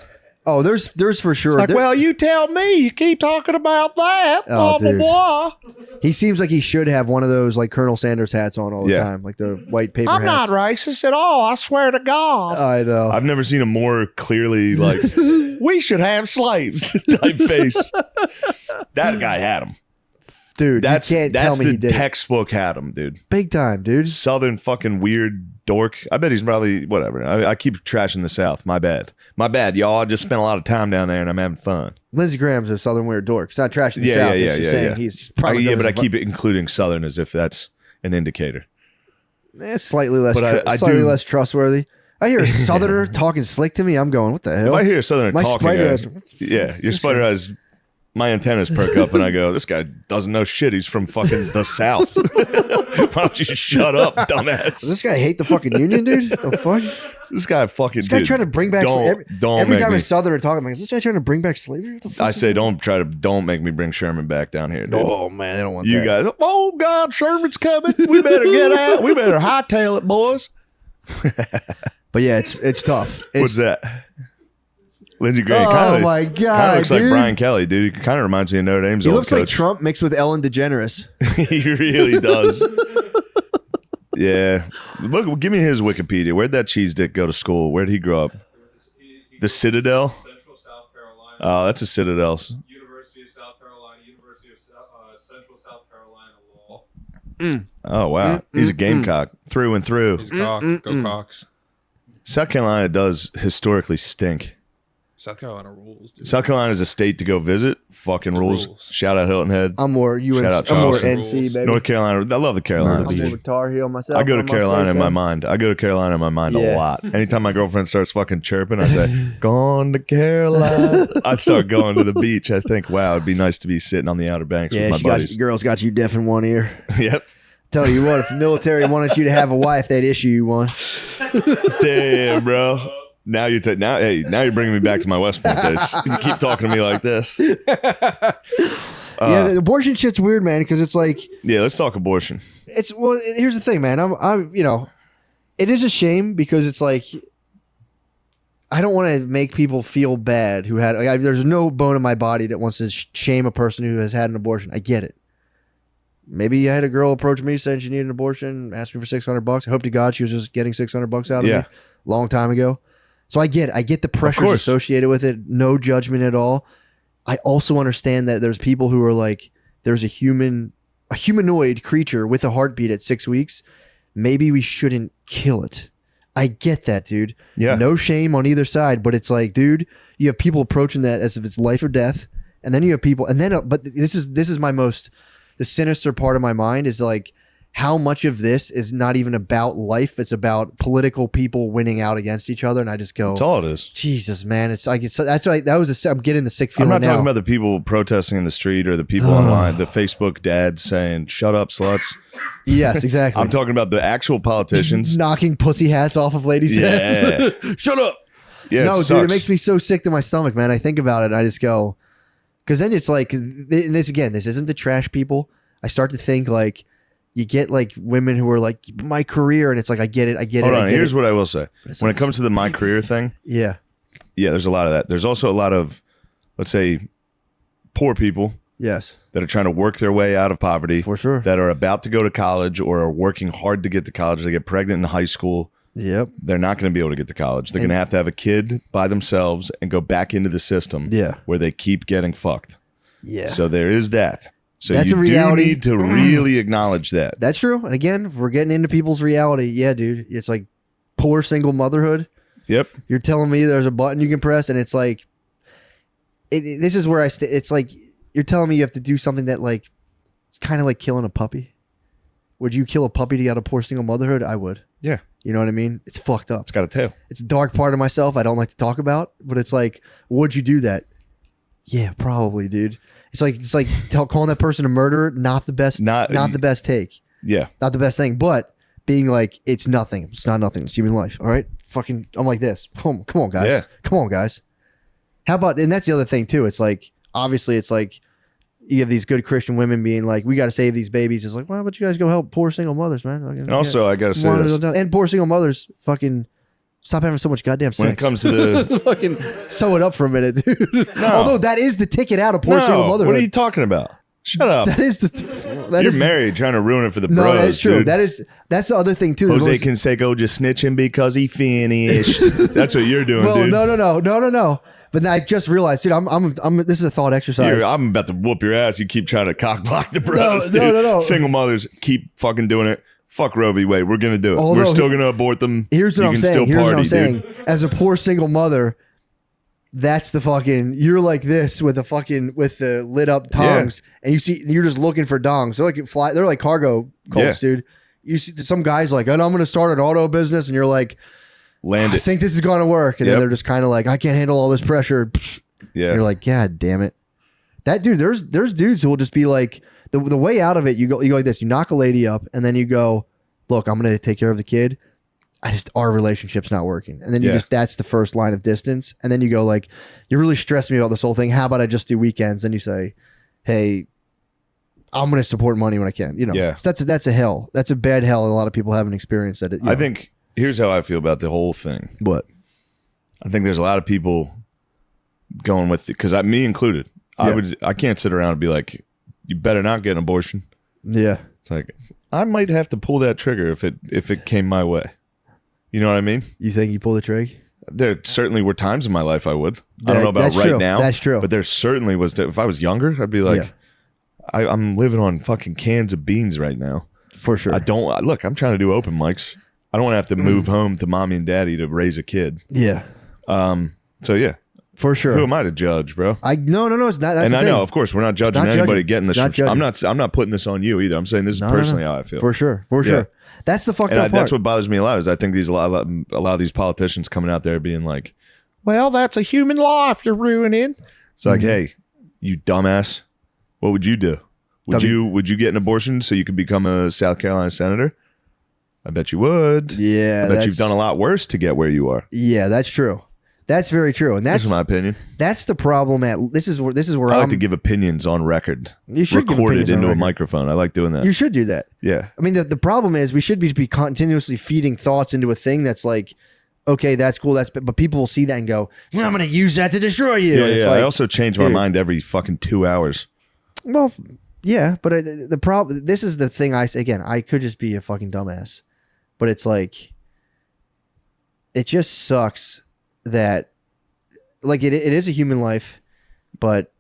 Oh, there's for sure. Like, there- well, you tell me. You keep talking about that. Oh, Blah, blah, dude. blah. He seems like he should have one of those like Colonel Sanders hats on all the Yeah. time, like the white paper I'm hats. not racist at all. I swear to God. I know. I've never seen a more clearly like we should have slaves type face. That guy had him. Dude, That's you can't tell me the he did it. textbook had him, dude. Big time, dude. Southern fucking weird dork. I bet he's probably whatever. I keep trashing the South. My bad, y'all. I just spent a lot of time down there and I'm having fun. Lindsey Graham's a Southern weird dork. It's not trashing the Yeah, South. yeah, it's just yeah, saying yeah. he's probably Yeah, but I keep it including Southern as if that's an indicator. slightly less But I slightly do- less trustworthy. I hear a Southerner talking slick to me. I'm going, what the hell? If I hear a Southerner My talking, spider I- has- yeah, your spider eyes. My antennas perk up and I go, this guy doesn't know shit. He's from fucking the South. Why don't you shut up, dumbass? Does this guy hate the fucking Union, dude? The fuck? This guy fucking. This guy trying to bring back Don't every make time me. a Southerner talking, I'm like, is this guy trying to bring back slavery? What the fuck? I say don't make me bring Sherman back down here, dude. Oh man, they don't want You that. guys, oh God, Sherman's coming. We better get out. We better hightail it, boys. But yeah, it's tough. What's that? Lindsey Graham. Oh my God, Kind of looks like dude. Brian Kelly, dude. He kind of reminds me of Notre Dame's He old looks like coach. Trump mixed with Ellen DeGeneres. He really does. Yeah. Look, give me his Wikipedia. Where'd that cheese dick go to school? Where'd he grow up? The Citadel? Central South Carolina. Oh, that's a Citadel. University of South Carolina. University of Central South Carolina Law. Oh, wow. He's a gamecock through and through. He's Cox. Go Cox. South Carolina does historically stink. South Carolina rules, dude. South Carolina is a state to go visit. Fucking rules. Rules. Shout out Hilton Head. I'm more UNC. Shout out I'm more Charleston. NC, baby. North Carolina. I love the Carolinas, I'm more dude. Tar Heel myself. I go to must say Carolina in so. my mind. I go to Carolina in my mind Yeah. a lot. Anytime my girlfriend starts fucking chirping, I say, "Gone to Carolina." I start going to the beach. I think, wow, it'd be nice to be sitting on the Outer Banks Yeah, with my buddies. girls got you deaf in one ear. Yep. Tell you what, if the military wanted you to have a wife, they'd issue you one. Damn, bro. Now you're now bringing me back to my West Point days. You keep talking to me like this. Yeah, the abortion shit's weird, man, because it's like Yeah, let's talk abortion. here's the thing, man. I'm it is a shame because it's like I don't want to make people feel bad who had there's no bone in my body that wants to shame a person who has had an abortion. I get it. Maybe I had a girl approach me saying she needed an abortion, asked me for $600. I hope to God she was just getting $600 out of me long time ago. So I get the pressures associated with it. No judgment at all. I also understand that there's people who are like, there's a humanoid creature with a heartbeat at 6 weeks. Maybe we shouldn't kill it. I get that, dude. Yeah. No shame on either side, but it's like, dude, you have people approaching that as if it's life or death, and then you have people, and then, but this is the sinister part of my mind is like, how much of this is not even about life? It's about political people winning out against each other, and I just go, That's all it is. Jesus, man, it's like that's like I'm getting the sick I'm feeling. not now. talking about the people protesting in the street or the people online, the Facebook dads saying, "Shut up, sluts." Yes, exactly. I'm talking about the actual politicians. knocking pussy hats off of ladies' heads. Shut up. Yeah, No, dude, it sucks. makes me so sick to my stomach, man. I think about it, and I just go, because then it's like, and this isn't the trash people. I start to think like, you get like women who are like, my career, and it's like, I get it. Hold on. Here's what I will say. When it comes to the my career thing, yeah, there's a lot of that. There's also a lot of, let's say, poor people yes, that are trying to work their way out of poverty, for sure. that are about to go to college or are working hard to get to college. They get pregnant in high school. Yep. They're not going to be able to get to college. They're going to have a kid by themselves and go back into the system where they keep getting fucked. Yeah. So there is that. So That's you a reality. do need to really acknowledge that. That's true. And again, if we're getting into people's reality. Yeah, dude. It's like poor single motherhood. Yep. You're telling me there's a button you can press, and it's like, this is where it's like, you're telling me you have to do something that like, it's kind of like killing a puppy. Would you kill a puppy to get out of poor single motherhood? I would. Yeah. You know what I mean? It's fucked up. It's got a tail. It's a dark part of myself I don't like to talk about, but it's like, would you do that? Yeah, probably, dude. It's like calling that person a murderer, not the best the best take. Yeah. Not the best thing, but being like, it's nothing. It's not nothing. It's human life. All right? Fucking, I'm like this. Come on, guys. Yeah. Come on, guys. How about, and that's the other thing too. It's like, obviously it's like, you have these good Christian women being like, we got to save these babies. It's like, why don't you guys go help poor single mothers, man? And also, I got to say this. And poor single mothers, fucking stop having so much goddamn sex. When it comes to the... fucking sew it up for a minute, dude. No. Although that is the ticket out of poor single motherhood. What are you talking about? Shut up. That is the... You're married, trying to ruin it for the bros. No, that's true. Dude. That's the other thing too. Jose Canseco just snitching because he finished. That's what you're doing, well, dude. No. But I just realized, dude, I'm this is a thought exercise. I'm about to whoop your ass. You keep trying to cock block the bros, dude. No. Single mothers, keep fucking doing it. Fuck Roe v. Wade. We're going to do it. Although, we're still going to abort them. Here's what I'm saying. Here's what I'm saying. As a poor single mother, that's the fucking, you're like this with the lit up tongs, and you're just looking for dongs. They're like cargo colts, dude. You see some guys like, and I'm going to start an auto business, and you're like, I think this is going to work. And then they're just kind of like, I can't handle all this pressure. Yeah. And you're like, God damn it. That dude, there's dudes who will just be like, the way out of it, you go like this. You knock a lady up, and then you go, look, I'm going to take care of the kid. Our relationship's not working. And then that's the first line of distance. And then you go like, you're really stressing me about this whole thing. How about I just do weekends? And you say, hey, I'm going to support money when I can. You know, that's a hell. That's a bad hell. A lot of people haven't experienced that. I think here's how I feel about the whole thing. What? I think there's a lot of people going with it, because me included. I can't sit around and be like, you better not get an abortion. Yeah. It's like, I might have to pull that trigger if it came my way. You know what I mean? You think you pull the trigger? There certainly were times in my life I would. I don't know about right now. That's true. But there certainly was. If I was younger, I'd be like, I'm living on fucking cans of beans right now. For sure. I'm trying to do open mics. I don't want to have to move home to mommy and daddy to raise a kid. Yeah. So yeah, For sure. Who am I to judge, bro? No, it's not. That's And the I thing. know, of course, we're not judging not anybody judging. getting this. It's not judging. I'm not putting this on you either. I'm saying this is personally how I feel. For sure. That's the fucked And up part. that's what bothers me a lot is I think a lot of these politicians coming out there being like, well, that's a human life you're ruining. It's like, hey, you dumbass, what would you do? Would you get an abortion so you could become a South Carolina senator? I bet you would. Yeah, I bet you've done a lot worse to get where you are. Yeah, that's true. That's very true, and That's my opinion. That's the problem. This is where I like to give opinions on record, You should give recorded opinions on into a record. microphone. I like doing that. You should do that. Yeah. I mean, the problem is we should be continuously feeding thoughts into a thing that's like, okay, that's cool. But people will see that and go, well, I'm going to use that to destroy you. Yeah, And it's yeah. like, I also change my dude. mind every fucking 2 hours. Well, yeah, but the problem. This is the thing. I say again. I could just be a fucking dumbass, but it's like, it just sucks that, like, it is a human life, but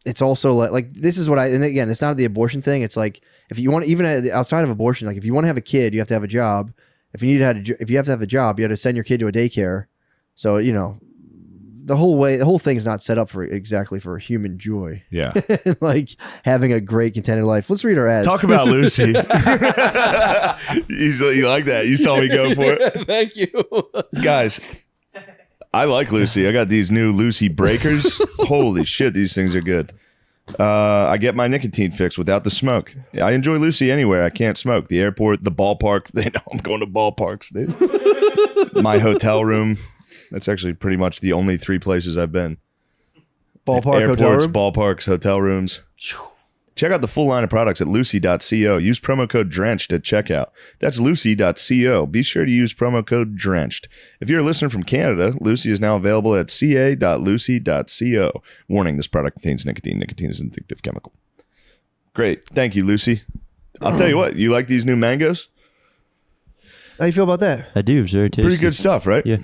it's also like this is what and again, it's not the abortion thing. It's like if you want, even outside of abortion, like if you want to have a kid, you have to have a job. If you have to have a job, you have to send your kid to a daycare. So the whole thing is not set up for exactly for human joy. Yeah. Like having a great contented life. Let's read our ads. Talk about Lucy. You like that? You saw me go for it. Thank you. Guys, I like Lucy. I got these new Lucy breakers. Holy shit, these things are good. I get my nicotine fix without the smoke. I enjoy Lucy anywhere. I can't smoke. The airport, the ballpark. They know I'm going to ballparks, dude. My hotel room. That's actually pretty much the only 3 places I've been. Ballpark, Airports, hotel room? ballparks, hotel rooms. Check out the full line of products at lucy.co. Use promo code DRENCHED at checkout. That's lucy.co. Be sure to use promo code DRENCHED. If you're a listener from Canada, Lucy is now available at ca.lucy.co. Warning, this product contains nicotine. Nicotine is an addictive chemical. Great. Thank you, Lucy. I'll tell you what. You like these new mangoes? How you feel about that? I do. It's very tasty. Pretty good stuff, right? Yeah.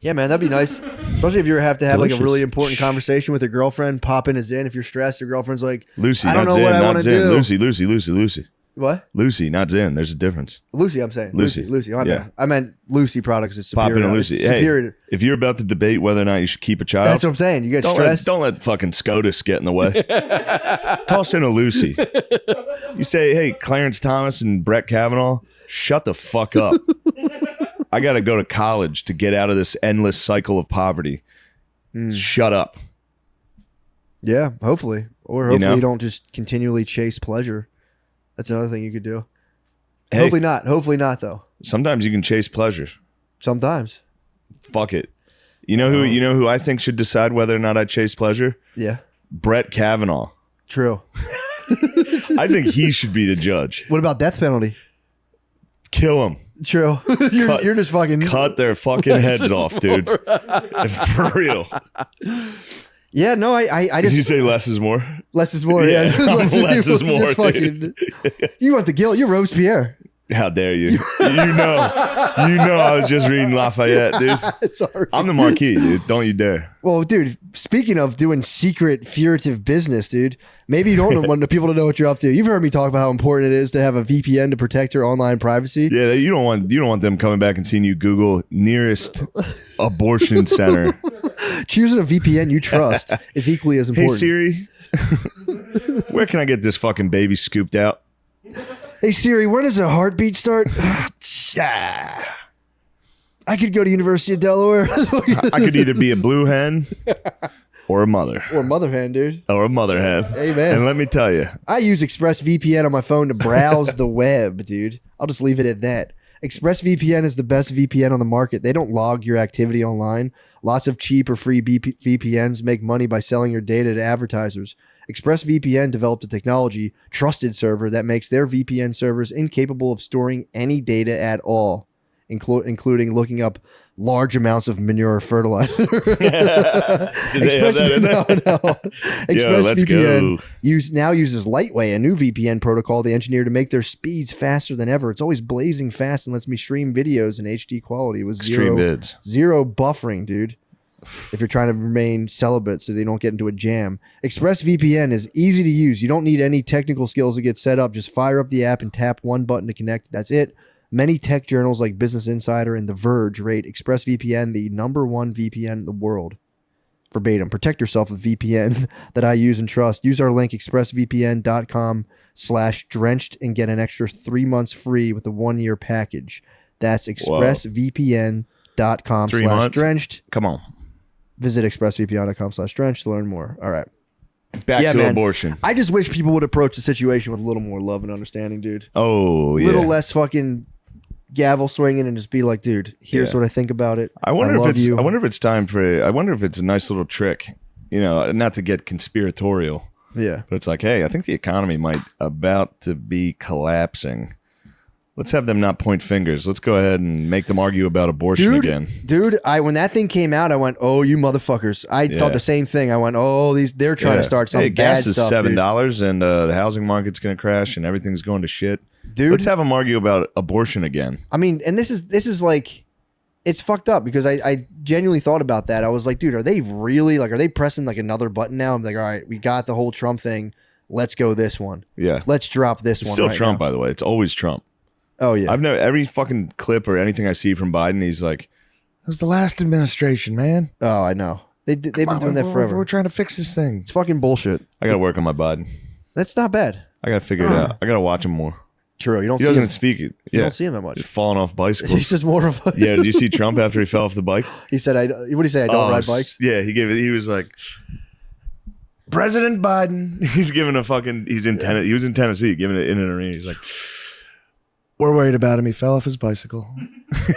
Yeah, man, that'd be nice. Especially if you have to have like a Delicious. really important conversation with your girlfriend. Pop in a Zin. If you're stressed, your girlfriend's like, Lucy, I don't not know Zen, what I not want to Zen. do. Lucy. What? Lucy, not Zen. There's a difference. Lucy, I'm saying. Lucy. Yeah. I meant Lucy products is Pop superior. in a It's Lucy. Hey, superior. if you're about to debate whether or not you should keep a child, That's what I'm saying. You get don't stressed. let fucking SCOTUS get in the way. Toss in a Lucy. You say, hey, Clarence Thomas and Brett Kavanaugh, shut the fuck up. I got to go to college to get out of this endless cycle of poverty. Shut up. Yeah, hopefully. Or You hopefully know? you don't just continually chase pleasure. That's another thing you could do. Hey, Hopefully not. Hopefully not, though. sometimes you can chase pleasure. Sometimes. Fuck it. You know who I think should decide whether or not I chase pleasure? Yeah. Brett Kavanaugh. True. I think he should be the judge. What about death penalty? Kill him. True. You're just fucking. Cut their fucking heads off, dude. For real. Yeah, no, I Did you just. say less is more? Less is more. Yeah, Yeah. less is more, Just fucking- You want the guilt. You're Robespierre. How dare you? You know I was just reading Lafayette, dude. Sorry. I'm the Marquis, dude. Don't you dare. Well, dude, speaking of doing secret, furtive business, dude, maybe you don't want the people to know what you're up to. You've heard me talk about how important it is to have a VPN to protect your online privacy. Yeah, you don't want them coming back and seeing you Google nearest abortion center. Choosing a VPN you trust is equally as Hey important. Siri, where can I get this fucking baby scooped out? Hey Siri, when does a heartbeat start? I could go to University of Delaware. I could either be a blue hen or a mother. Or mother hen, dude. Or a mother hen. Amen. And let me tell you, I use ExpressVPN on my phone to browse the web, dude. I'll just leave it at that. ExpressVPN is the best VPN on the market. They don't log your activity online. Lots of cheap or free VPNs make money by selling your data to advertisers. ExpressVPN developed a technology, Trusted Server, that makes their VPN servers incapable of storing any data at all, including looking up large amounts of manure or fertilizer. Did they have that in there? No. Yo, let's go. ExpressVPN now uses Lightway, a new VPN protocol they engineered to make their speeds faster than ever. It's always blazing fast and lets me stream videos in HD quality with Extreme bids. zero buffering, dude. If you're trying to remain celibate so they don't get into a jam. ExpressVPN is easy to use. You don't need any technical skills to get set up. Just fire up the app and tap one button to connect. That's it. Many tech journals like Business Insider and The Verge rate ExpressVPN the #1 VPN in the world. verbatim. Protect yourself with VPN that I use and trust. Use our link expressvpn.com/drenched and get an extra 3 months free with a 1-year package. That's expressvpn.com/drenched. 3 months? Come on. Visit expressvpn.com/drenched to learn more. All right. Back Yeah, to man. abortion. I just wish people would approach the situation with a little more love and understanding, dude. Oh, A yeah. little less fucking gavel swinging and just be like, dude, here's Yeah. what I think about it. I wonder love if it's. you. I wonder if it's time for. I wonder if it's a nice little trick. You know, not to get conspiratorial, Yeah. but it's like, hey, I think the economy might about to be collapsing. Let's have them not point fingers. Let's go ahead and make them argue about abortion again. Dude, when that thing came out, I went, oh, you motherfuckers. I thought the same thing. I went, oh, they're trying to start some hey, bad gas is stuff, dude. $7 and the housing market's going to crash and everything's going to shit. Dude. Let's have them argue about abortion again. I mean, and this is like, it's fucked up because I genuinely thought about that. I was like, dude, are they really like, are they pressing like another button now? I'm like, all right, we got the whole Trump thing. Let's go this one. Yeah. Let's drop this It's one. still right Trump, now. by the way. It's always Trump. Oh yeah. I've never, every fucking clip or anything I see from Biden, he's like, that was the last administration, man. Oh, I know. They've been doing that forever. We're trying to fix this thing. It's fucking bullshit. I got to work on my Biden. That's not bad. I got to figure it out. I got to watch him more. True. You don't He see him. doesn't speak it. You Yeah. don't see him that much. Just falling off He's bicycles. just more of a. Yeah. Did you see Trump after he fell off the bike? He said, what did he say? I don't ride bikes. Yeah. He was like, President Biden. He's giving a fucking, he was in Tennessee giving it in an arena. He's like, we're worried about him. He fell off his bicycle.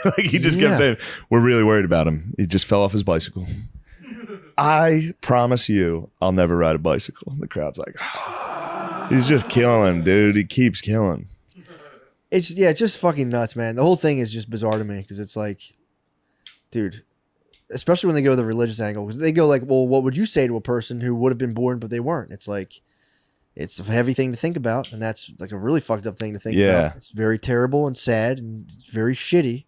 Like he just Yeah. kept saying, we're really worried about him. He just fell off his bicycle. I promise you, I'll never ride a bicycle. The crowd's like, he's just killing, dude. He keeps killing. It's just fucking nuts, man. The whole thing is just bizarre to me because it's like, dude, especially when they go the religious angle, because they go like, well, what would you say to a person who would have been born but they weren't? It's like, it's a heavy thing to think about, and that's like a really fucked up thing to think Yeah. about. It's very terrible and sad and it's very shitty.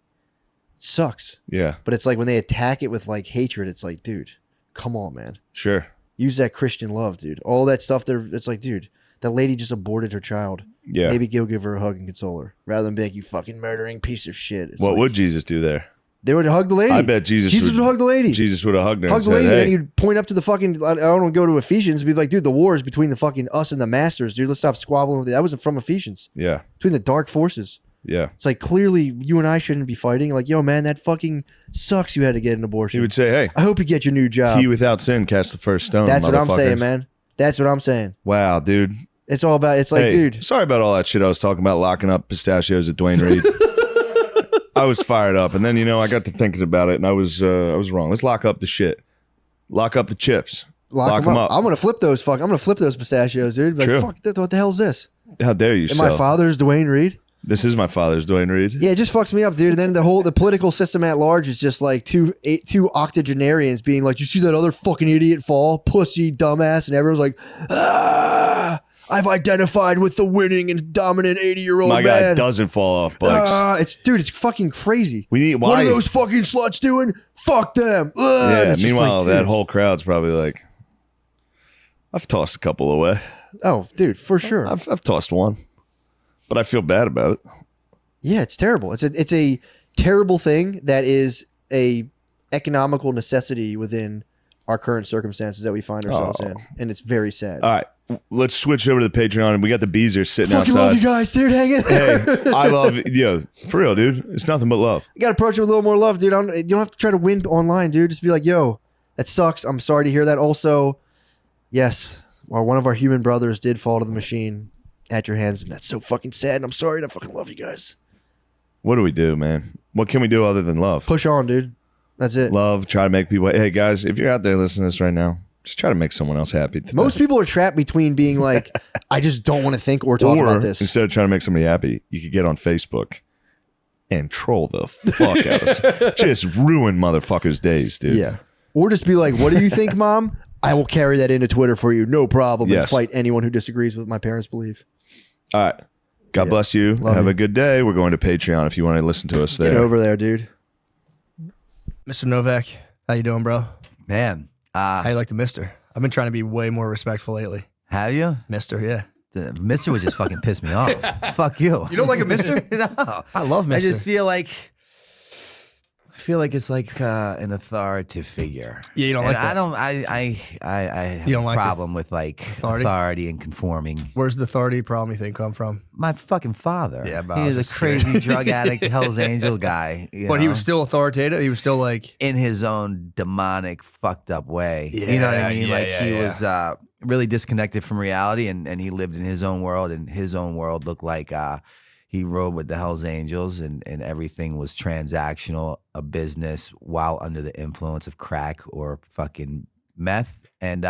It sucks. Yeah, But it's like when they attack it with like hatred, it's like, dude, come on, man. sure. Use that Christian love, dude. All that stuff there, it's like, dude, that lady just aborted her child. Yeah. Maybe go give her a hug and console her rather than be like, you fucking murdering piece of shit. It's What like, would Jesus do there? they would hug the lady? I bet Jesus would hug the lady. Jesus would have hugged her Hug and the said, lady, and then hey, you'd point up to the fucking. I don't want to go to Ephesians and be like, dude, the war is between the fucking us and the masters, dude. Let's stop squabbling with it. That wasn't from Ephesians. yeah, Between the dark forces. yeah. It's like clearly you and I shouldn't be fighting. Like, yo, man, that fucking sucks. You had to get an abortion. He would say, hey, I hope you get your new job. he without sin cast the first stone. That's what I'm saying, motherfuckers. man. That's what I'm saying. Wow, dude. It's all about. It's like, Hey, dude. sorry about all that shit I was talking about locking up pistachios at Dwayne Reed. I was fired up, and then I got to thinking about it, and I was wrong. Let's lock up the shit. Lock up the chips. Lock them up. I'm gonna flip those. I'm gonna flip those pistachios, dude. Like, True. fuck. What the hell is this? How dare you? And my sell? father's Dwayne Reed. This is my father's Dwayne Reed. Yeah, it just fucks me up, dude. And then the political system at large is just like two octogenarians being like, "You see that other fucking idiot fall, pussy, dumbass," and everyone's like, "Ah, I've identified with the winning and dominant 80-year-old My man." guy doesn't fall off bikes. It's fucking crazy. We need What why? are those fucking sluts doing? Fuck them. And Yeah. it's just Meanwhile, like, that dude. whole crowd's probably like, I've tossed a couple away. Oh, dude, for sure. I've tossed one, but I feel bad about it. Yeah, it's terrible. It's a terrible thing that is a economical necessity within our current circumstances that we find ourselves in, and it's very sad. All right, let's switch over to the Patreon, and we got the Beezers sitting Fucking outside. love you guys, dude. Hang in there. Hey, I love for real, dude. It's nothing but love. You got to approach it with a little more love, dude. You don't have to try to win online, dude. Just be like, yo, that sucks. I'm sorry to hear that. Also, yes, one of our human brothers did fall to the machine at your hands, and that's so fucking sad, and I'm sorry, and I fucking love you guys. What do we do, man? What can we do other than love? Push on, dude. That's it. Love, try to make people. Hey, guys, if you're out there listening to this right now, just try to make someone else happy. today. Most people are trapped between being like, I just don't want to think or talk about this. Instead of trying to make somebody happy, you could get on Facebook and troll the fuck out of us. Just ruin motherfuckers' days, dude. Yeah. Or just be like, what do you think, Mom? I will carry that into Twitter for you. No problem. And Yes. fight anyone who disagrees with my parents' belief. All right. God Yeah. bless you. Love Have you. a good day. We're going to Patreon if you want to listen to us there. Get over there, dude. Mr. Novak, how you doing, bro? Man, How you like the Mister? I've been trying to be way more respectful lately. have you? Mister, yeah. The Mister would just fucking piss me off. Fuck you. You don't like a Mister? No. I love I Mister. just feel like feel like it's like an authoritative figure. Yeah, you don't And like that. I have You don't a like problem with like authority and conforming. Where's the authority problem you think come from? My fucking father. Yeah, but I he was was a just kidding. crazy drug addict, Hell's Angel guy. But he know? was still authoritative. He was still like, in his own demonic, fucked up way. Yeah, you know what I mean? yeah, Like yeah, he yeah. was really disconnected from reality, and he lived in his own world, and his own world looked like he rode with the Hells Angels, and everything was transactional, a business, while under the influence of crack or fucking meth. And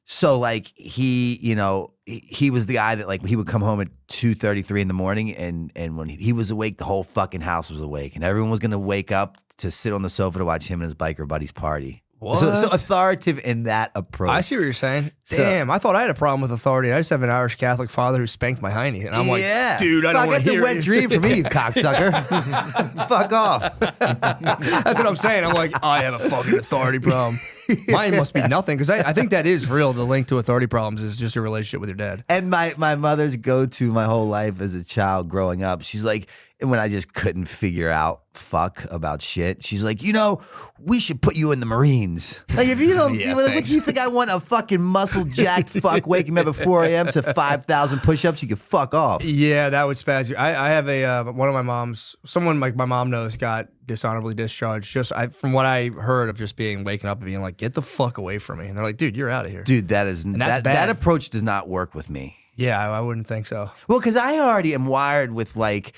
so like he, you know, he was the guy that like he would come home at 2:33 in the morning, and when he was awake, the whole fucking house was awake, and everyone was gonna wake up to sit on the sofa to watch him and his biker buddies party. what? So authoritative in that approach. I see what you're saying. So- Damn, I thought I had a problem with authority. I just have an Irish Catholic father who spanked my hiney, and I'm like, yeah. dude, I don't Fuck, want that's to a hear wet it. dream for me, you cocksucker. Fuck off. That's what I'm saying. I'm like, I have a fucking authority problem. Mine must be nothing, because I think that is real. The link to authority problems is just your relationship with your dad. And my mother's go-to my whole life as a child growing up, she's like, and when I just couldn't figure out fuck about shit, she's like, you know, we should put you in the Marines. Like, if you don't, Yeah, what thanks. do you think I want a fucking muscle-jacked fuck waking me up at 4 a.m. to 5,000 push-ups? You can fuck off. Yeah, that would spaz you. I have a one of my mom's, someone like my mom knows, got dishonorably discharged. From what I heard of just waking up and being like, get the fuck away from me. And they're like, dude, you're out of here. Dude, that's bad. that approach does not work with me. Yeah, I wouldn't think so. Well, because I already am wired with like,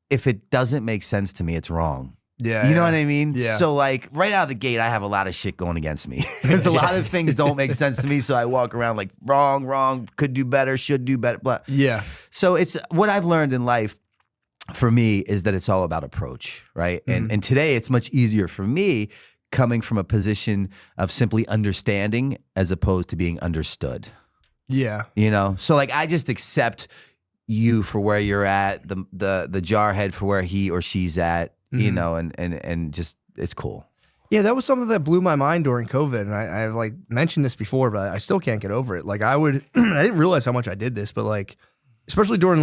if it doesn't make sense to me, it's wrong. Yeah, You know yeah. what I mean? Yeah. So like right out of the gate, I have a lot of shit going against me because a lot of things don't make sense to me. So I walk around like wrong, could do better, should do better, blah. Yeah. So it's what I've learned in life for me is that it's all about approach, right? And today it's much easier for me coming from a position of simply understanding as opposed to being understood. Yeah. You know? So like I just accept you for where you're at, the jarhead for where he or she's at, you know, and just it's cool. Yeah, that was something that blew my mind during COVID. And I've like mentioned this before, but I still can't get over it. Like I didn't realize how much I did this, but like, especially during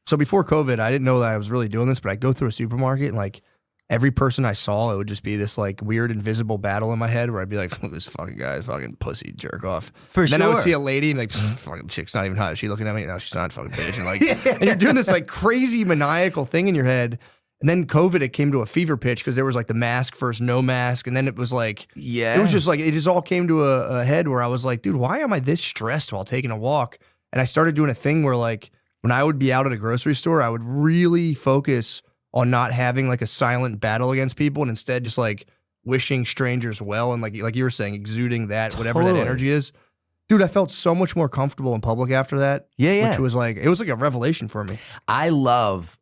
so before COVID, I didn't know that I was really doing this, but I'd go through a supermarket and like every person I saw, it would just be this like weird invisible battle in my head where I'd be like, this fucking guy is fucking pussy jerk off. For Then I would sure. see a lady and like, fucking chick's not even hot. Is she looking at me? No, she's not, fucking bitch. And like, and you're doing this like crazy maniacal thing in your head. And then COVID, it came to a fever pitch because there was like the mask first, no mask. And then it was like, Yeah. it was just like, it just all came to a head where I was like, dude, why am I this stressed while taking a walk? And I started doing a thing where like, when I would be out at a grocery store, I would really focus on not having like a silent battle against people and instead just like wishing strangers well. And like you were saying, exuding that, whatever that Totally. energy is. Dude, I felt so much more comfortable in public after that. Yeah. Which was like, it was like a revelation for me. I love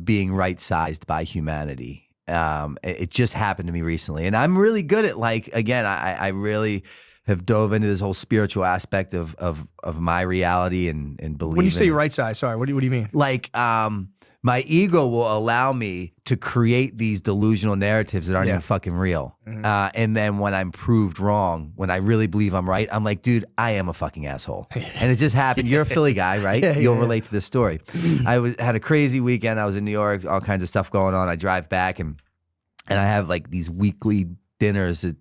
being right-sized by humanity. It just happened to me recently. And I'm really good at like, again, I really have dove into this whole spiritual aspect of my reality and believing. When you say right side, sorry, what do you mean? Like, my ego will allow me to create these delusional narratives that aren't even fucking real. And then when I'm proved wrong, when I really believe I'm right, I'm like, dude, I am a fucking asshole. And it just happened. You're a Philly guy, right? Yeah, You'll yeah. relate to this story. Had a crazy weekend. I was in New York, all kinds of stuff going on. I drive back and I have like these weekly dinners at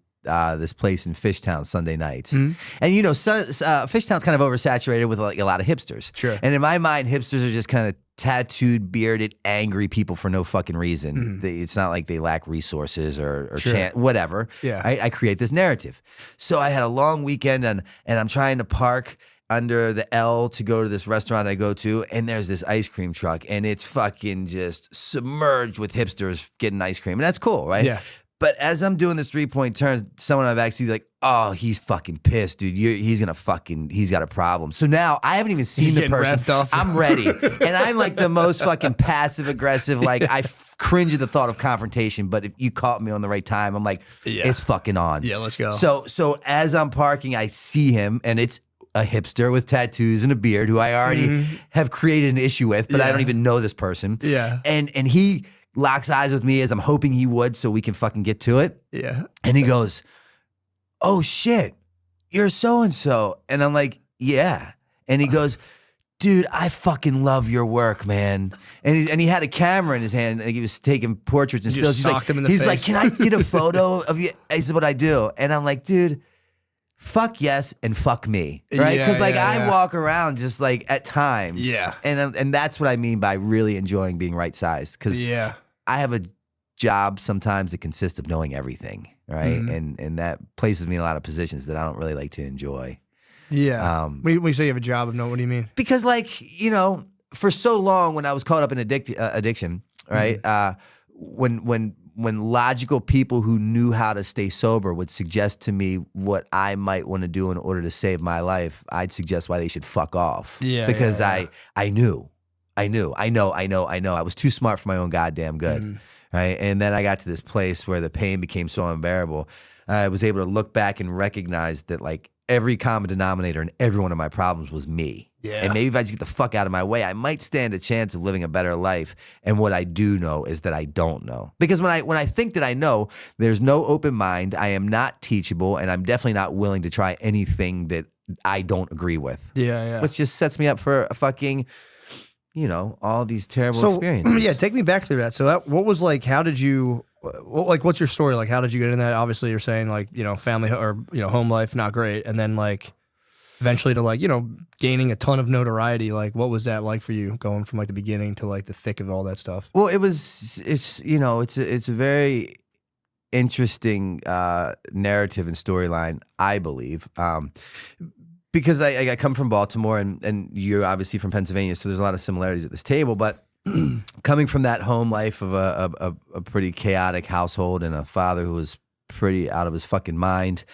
this place in Fishtown Sunday nights. And you know, Fishtown's kind of oversaturated with like a lot of hipsters. Sure. And in my mind, hipsters are just kind of tattooed, bearded, angry people for no fucking reason. It's not like they lack resources or Sure. whatever. Yeah. I create this narrative. So I had a long weekend and I'm trying to park under the L to go to this restaurant I go to, and there's this ice cream truck, and it's fucking just submerged with hipsters getting ice cream. And that's cool, right? Yeah. But as I'm doing this 3-point turn, someone I've actually like, oh, he's fucking pissed, dude. He's got a problem. So now I haven't even seen the getting person. revved up. I'm ready. And I'm like the most fucking passive aggressive. Like I cringe at the thought of confrontation, but if you caught me on the right time, I'm like, it's fucking on. Yeah, let's go. So as I'm parking, I see him, and it's a hipster with tattoos and a beard who I already have created an issue with, but I don't even know this person. Yeah. And he locks eyes with me as I'm hoping he would so we can fucking get to it. Yeah. And he goes, oh shit, you're so-and-so. And I'm like, yeah. And he goes, dude, I fucking love your work, man. And he had a camera in his hand, and he was taking portraits and You stills. just socked him in the He's face. like, can I get a photo of you? He said, what I do. And I'm like, dude, fuck yes and fuck me, right? Yeah, Because like yeah, I yeah. walk around just like at times, Yeah. and that's what I mean by really enjoying being right sized. Because Yeah. I have a job sometimes that consists of knowing everything, right? Mhm. And that places me in a lot of positions that I don't really like to enjoy. Yeah. When you say you have a job of no, what do you mean? Because like, you know, for so long when I was caught up in addiction, right? When logical people who knew how to stay sober would suggest to me what I might want to do in order to save my life, I'd suggest why they should fuck off. Yeah, Because yeah, I knew. I was too smart for my own goddamn good. Right. And then I got to this place where the pain became so unbearable. I was able to look back and recognize that like every common denominator in every one of my problems was me. Yeah. And maybe if I just get the fuck out of my way, I might stand a chance of living a better life. And what I do know is that I don't know. Because when I think that I know, there's no open mind. I am not teachable, and I'm definitely not willing to try anything that I don't agree with. Yeah, yeah. Which just sets me up for a fucking, you know, all these terrible experiences. Yeah, take me back through that. So what was like, how did you, what's your story? Like, how did you get in that? Obviously you're saying like, you know, family or, you know, home life, not great. And then like eventually to like, you know, gaining a ton of notoriety. Like what was that like for you going from like the beginning to like the thick of all that stuff? Well, it's a very interesting narrative and storyline, I believe. Because I come from Baltimore and you're obviously from Pennsylvania, so there's a lot of similarities at this table. But coming from that home life of a pretty chaotic household and a father who was pretty out of his fucking mind,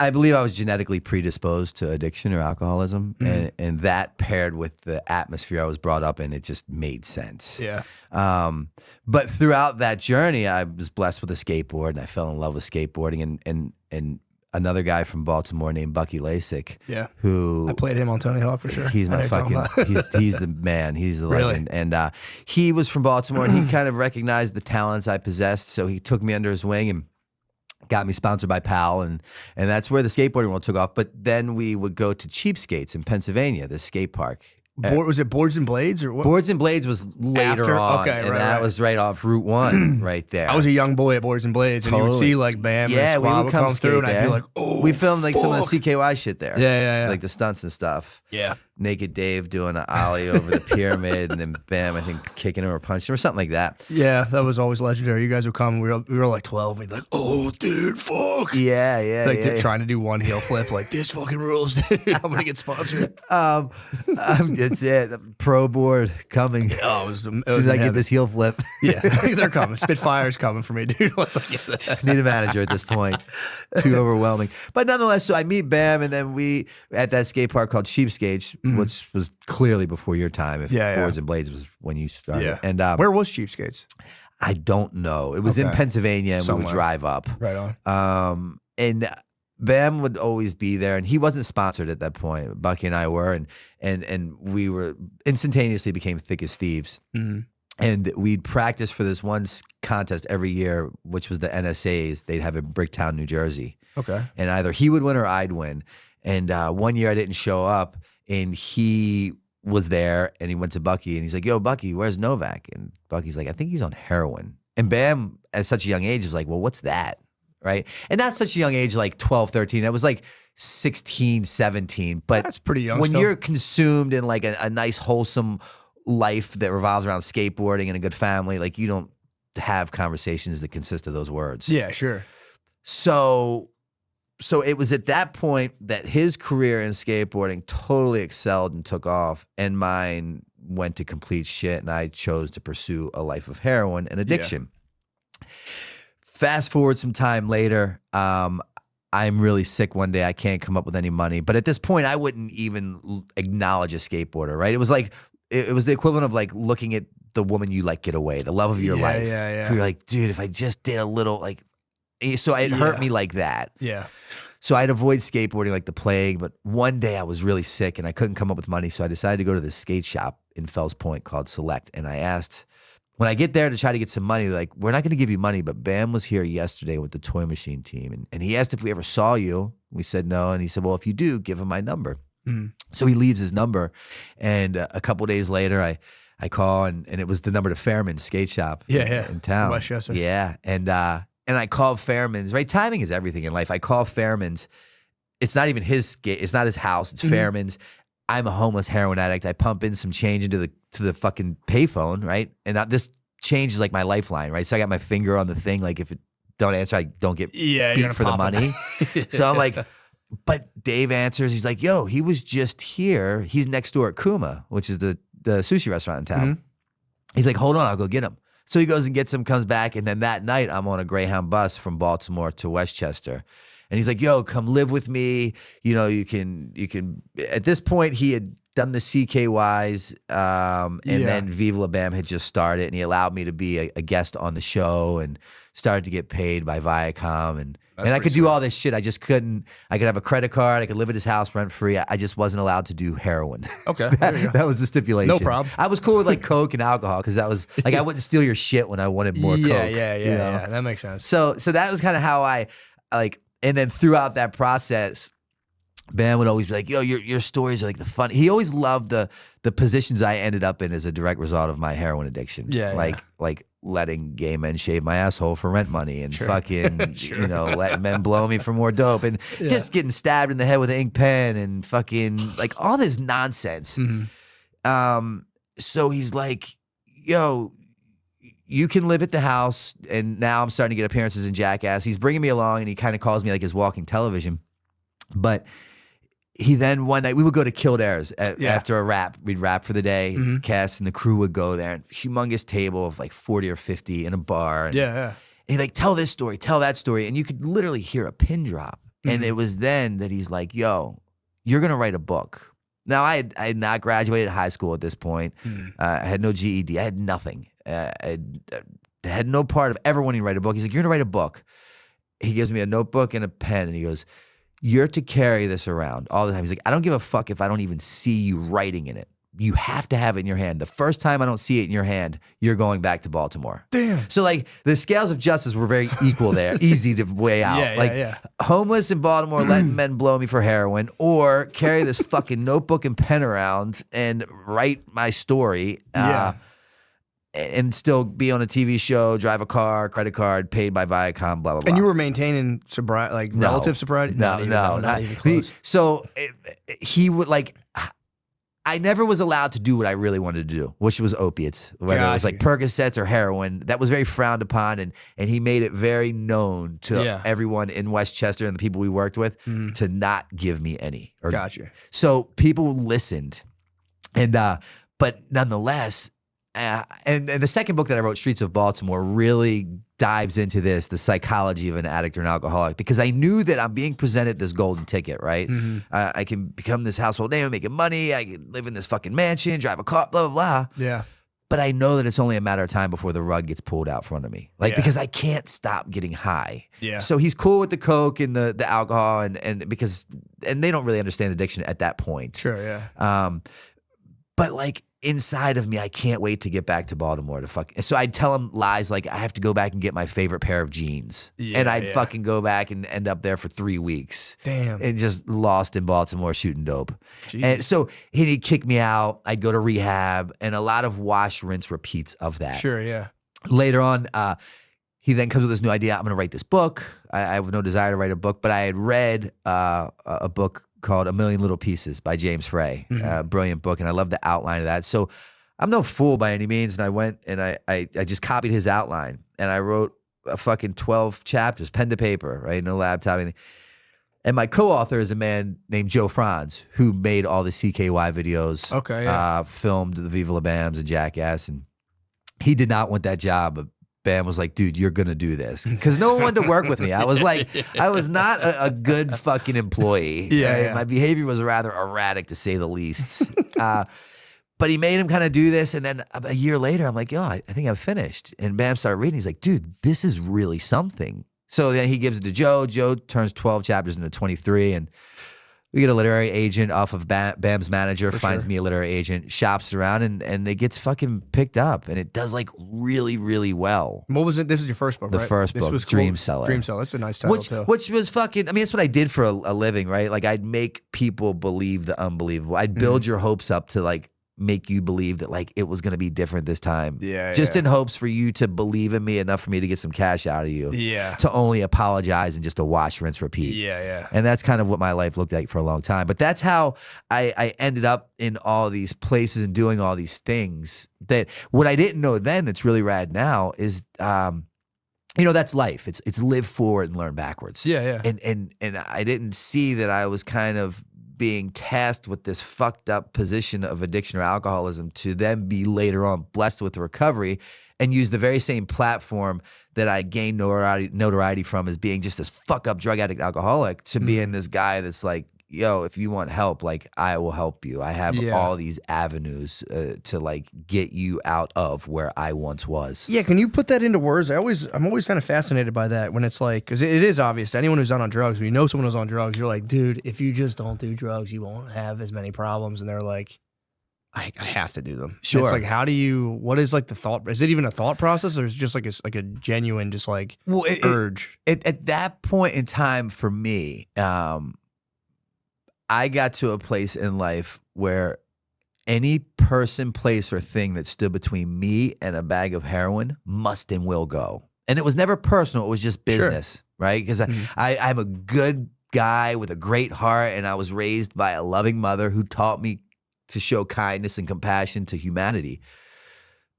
I believe I was genetically predisposed to addiction or alcoholism. And that paired with the atmosphere I was brought up in, it just made sense. Yeah. But throughout that journey, I was blessed with a skateboard, and I fell in love with skateboarding and another guy from Baltimore named Bucky Lasik. Yeah. Who I played him on Tony Hawk for sure. He's I my know what you're fucking, talking about. he's the man. He's the Really? legend. And he was from Baltimore, and he kind of recognized the talents I possessed. So he took me under his wing and got me sponsored by PAL. And that's where the skateboarding world took off. But then we would go to Cheapskates in Pennsylvania, the skate park. Was it Boards and Blades or what? Boards and Blades was later After? on. Okay, and right, that right. was right off Route 1 right there. I was a young boy at Boards and Blades, and you would Totally. see like Bam Yeah, and we Squad would come through, and skate I'd be there. like, oh, we filmed like some of fuck. the CKY shit there. Yeah. Like the stunts and stuff. Yeah. Naked Dave doing an ollie over the pyramid, and then Bam, I think kicking him or punching him or something like that. Yeah, that was always legendary. You guys would come. We were like 12. We'd be like, oh, dude, fuck. Yeah. Like trying to do one heel flip. Like, this fucking rules, dude. I'm gonna get sponsored. It's it. Pro board coming. Oh, it was As soon as I get this heel flip, Yeah, they're coming. Spitfire's coming for me, dude. Once I get that. just need a manager at this point. Too overwhelming. But nonetheless, so I meet Bam, and then we at that skate park called Cheapskates, which was clearly before your time. If Yeah. Boards and Blades was when you started. Yeah. And Where was Cheapskates? I don't know. It was in Okay. Pennsylvania, and we Somewhere. would drive up. Right on. And Bam would always be there, and he wasn't sponsored at that point. Bucky and I were, and we were instantaneously became thick as thieves. Mhm. And we'd practice for this one contest every year, which was the NSAs. They'd have in Bricktown, New Jersey, Okay. and either he would win or I'd win. And one year I didn't show up, and he was there, and he went to Bucky, and he's like, "Yo, Bucky, where's Novak?" And Bucky's like, "I think he's on heroin." And Bam, at such a young age, was like, "Well, what's that?" Right? And not such a young age, like 12, 13. It was like 16, 17. But That's pretty young. when still. you're consumed in like a nice, wholesome life that revolves around skateboarding and a good family, like you don't have conversations that consist of those words. Yeah, sure. So it was at that point that his career in skateboarding totally excelled and took off, and mine went to complete shit, and I chose to pursue a life of heroin and addiction. Fast forward some time later, I'm really sick one day. I can't come up with any money. But at this point, I wouldn't even acknowledge a skateboarder, right? It was like, it was the equivalent of like looking at the woman you like get away, the love of your life. Yeah. You're like, dude, if I just did a little, like, so it hurt me like that. Yeah. So I'd avoid skateboarding like the plague. But one day I was really sick and I couldn't come up with money. So I decided to go to this skate shop in Fells Point called Select. And I asked, when I get there to try to get some money, they're like, we're not going to give you money, but Bam was here yesterday with the Toy Machine team. And he asked if we ever saw you. We said no. And he said, well, if you do, give him my number. So he leaves his number, and a couple days later, I call, and it was the number to Fairman's skate shop in town. Westchester. Yeah, and I called Fairman's, right? Timing is everything in life. I call Fairman's. It's not even his skate. It's not his house. It's Fairman's. I'm a homeless heroin addict. I pump in some change into the fucking payphone, right? And this change is like my lifeline, right? So I got my finger on the thing. Like if it don't answer, I don't get beat for the money. So I'm like, but Dave answers. He's like, yo, he was just here. He's next door at Kuma, which is the sushi restaurant in town. He's like, hold on, I'll go get him. So he goes and gets him, comes back, and then that night I'm on a Greyhound bus from Baltimore to Westchester. And he's like, yo, come live with me. You know, you can, at this point he had done the CKYs, and then Viva La Bam had just started, and he allowed me to be a guest on the show and started to get paid by Viacom. And I could do all this shit. I just couldn't. I could have a credit card. I could live at his house rent free. I just wasn't allowed to do heroin. Okay. that was the stipulation. No problem. I was cool with like Coke and alcohol because that was like I wouldn't steal your shit when I wanted more Coke. Yeah. That makes sense. So that was kind of how I like. And then throughout that process, Bam would always be like, yo, your stories are like the fun. He always loved the positions I ended up in as a direct result of my heroin addiction. Like letting gay men shave my asshole for rent money and fucking, you know, letting men blow me for more dope and just getting stabbed in the head with an ink pen and fucking like all this nonsense. So he's like, yo, you can live at the house. And now I'm starting to get appearances in Jackass. He's bringing me along and he kind of calls me like his walking television. But he then one night we would go to Kildare's after a rap. We'd rap for the day. Cass and the crew would go there. And humongous table of like 40 or 50 in a bar. And, and he'd like, tell this story, tell that story. And you could literally hear a pin drop. And it was then that he's like, yo, you're going to write a book. Now, I had not graduated high school at this point. I had no GED. I had nothing. I had no part of ever wanting to write a book. He's like, you're going to write a book. He gives me a notebook and a pen. And he goes, you're to carry this around all the time. He's like, I don't give a fuck if I don't even see you writing in it. You have to have it in your hand. The first time I don't see it in your hand, you're going back to Baltimore. Damn. So like the scales of justice were very equal there, easy to weigh out. Homeless in Baltimore, letting men blow me for heroin, or carry this fucking notebook and pen around and write my story. And still be on a TV show, drive a car, credit card, paid by Viacom, blah, blah, blah. And you were maintaining sobriety, like relative sobriety? No, not even close. So he would like, I never was allowed to do what I really wanted to do, which was opiates, whether it was like Percocets or heroin. That was very frowned upon, and he made it very known to everyone in Westchester and the people we worked with to not give me any. So people listened, and but nonetheless, and the second book that I wrote, Streets of Baltimore, really dives into the psychology of an addict or an alcoholic, because I knew that I'm being presented this golden ticket, right? I can become this household name, making money. I can live in this fucking mansion, drive a car, blah, blah, blah. Yeah. But I know that it's only a matter of time before the rug gets pulled out from under me. Like, because I can't stop getting high. Yeah. So he's cool with the coke and the alcohol and they don't really understand addiction at that point. Sure, yeah. But like, inside of me, I can't wait to get back to Baltimore to fuck. So I'd tell him lies like I have to go back and get my favorite pair of jeans. And I'd fucking go back and end up there for 3 weeks. Damn. And just lost in Baltimore shooting dope. Jeez. And so he'd kick me out. I'd go to rehab and a lot of wash, rinse, repeats of that. Sure, yeah. Later on, he then comes with this new idea. I'm going to write this book. I have no desire to write a book, but I had read a book called A Million Little Pieces by James Frey. Brilliant book, and I love the outline of that. So I'm no fool by any means, and I went and I just copied his outline, and I wrote a fucking 12 chapters, pen to paper, right? No laptop, anything. And my co-author is a man named Joe Franz, who made all the CKY videos, filmed the Viva La Bams and Jackass, and he did not want that job, but Bam was like, dude, you're going to do this. Because no one wanted to work with me. I was like, I was not a good fucking employee. My behavior was rather erratic, to say the least. But he made him kind of do this. And then a year later, I'm like, yo, I think I'm finished. And Bam started reading. He's like, dude, this is really something. So then he gives it to Joe. Joe turns 12 chapters into 23. And We get a literary agent off of Bam's manager, For finds sure. me a literary agent, shops around, and it gets fucking picked up, and it does like really, really well. What was it? This is your first book, The right? first This book, was Dream Seller. Dream Seller. That's a nice title too. Which was fucking, I mean, that's what I did for a living, right? Like, I'd make people believe the unbelievable. I'd build your hopes up to like make you believe that like it was going to be different this time. Yeah, Just yeah. in hopes for you to believe in me enough for me to get some cash out of you. Yeah. To only apologize and just to wash, rinse, repeat. Yeah, yeah. And that's kind of what my life looked like for a long time. But that's how I ended up in all these places and doing all these things. That what I didn't know then that's really rad now is that's life. It's live forward and learn backwards. Yeah, yeah. And I didn't see that I was kind of being tasked with this fucked up position of addiction or alcoholism to then be later on blessed with recovery and use the very same platform that I gained notoriety from as being just this fuck up drug addict alcoholic to being this guy that's like, yo, if you want help, like I will help you. I have all these avenues to like get you out of where I once was. Yeah, can you put that into words? I'm always kind of fascinated by that when it's like, because it is obvious to anyone who's not on drugs. When you know someone who's on drugs, you're like, dude, if you just don't do drugs, you won't have as many problems. And they're like, I have to do them. Sure. And it's like, what is like the thought? Is it even a thought process, or is it just like a genuine, just like urge? At that point in time for me, I got to a place in life where any person, place, or thing that stood between me and a bag of heroin must and will go. And it was never personal. It was just business, right? Because I'm a good guy with a great heart, and I was raised by a loving mother who taught me to show kindness and compassion to humanity.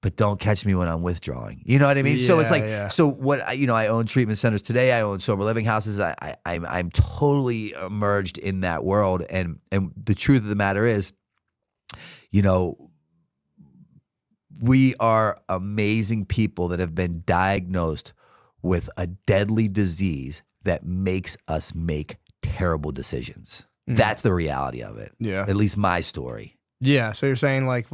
But don't catch me when I'm withdrawing. You know what I mean? So it's like, so what, I own treatment centers today. I own sober living houses. I'm totally immersed in that world. And the truth of the matter is, we are amazing people that have been diagnosed with a deadly disease that makes us make terrible decisions. That's the reality of it. Yeah. At least my story. Yeah. So you're saying like,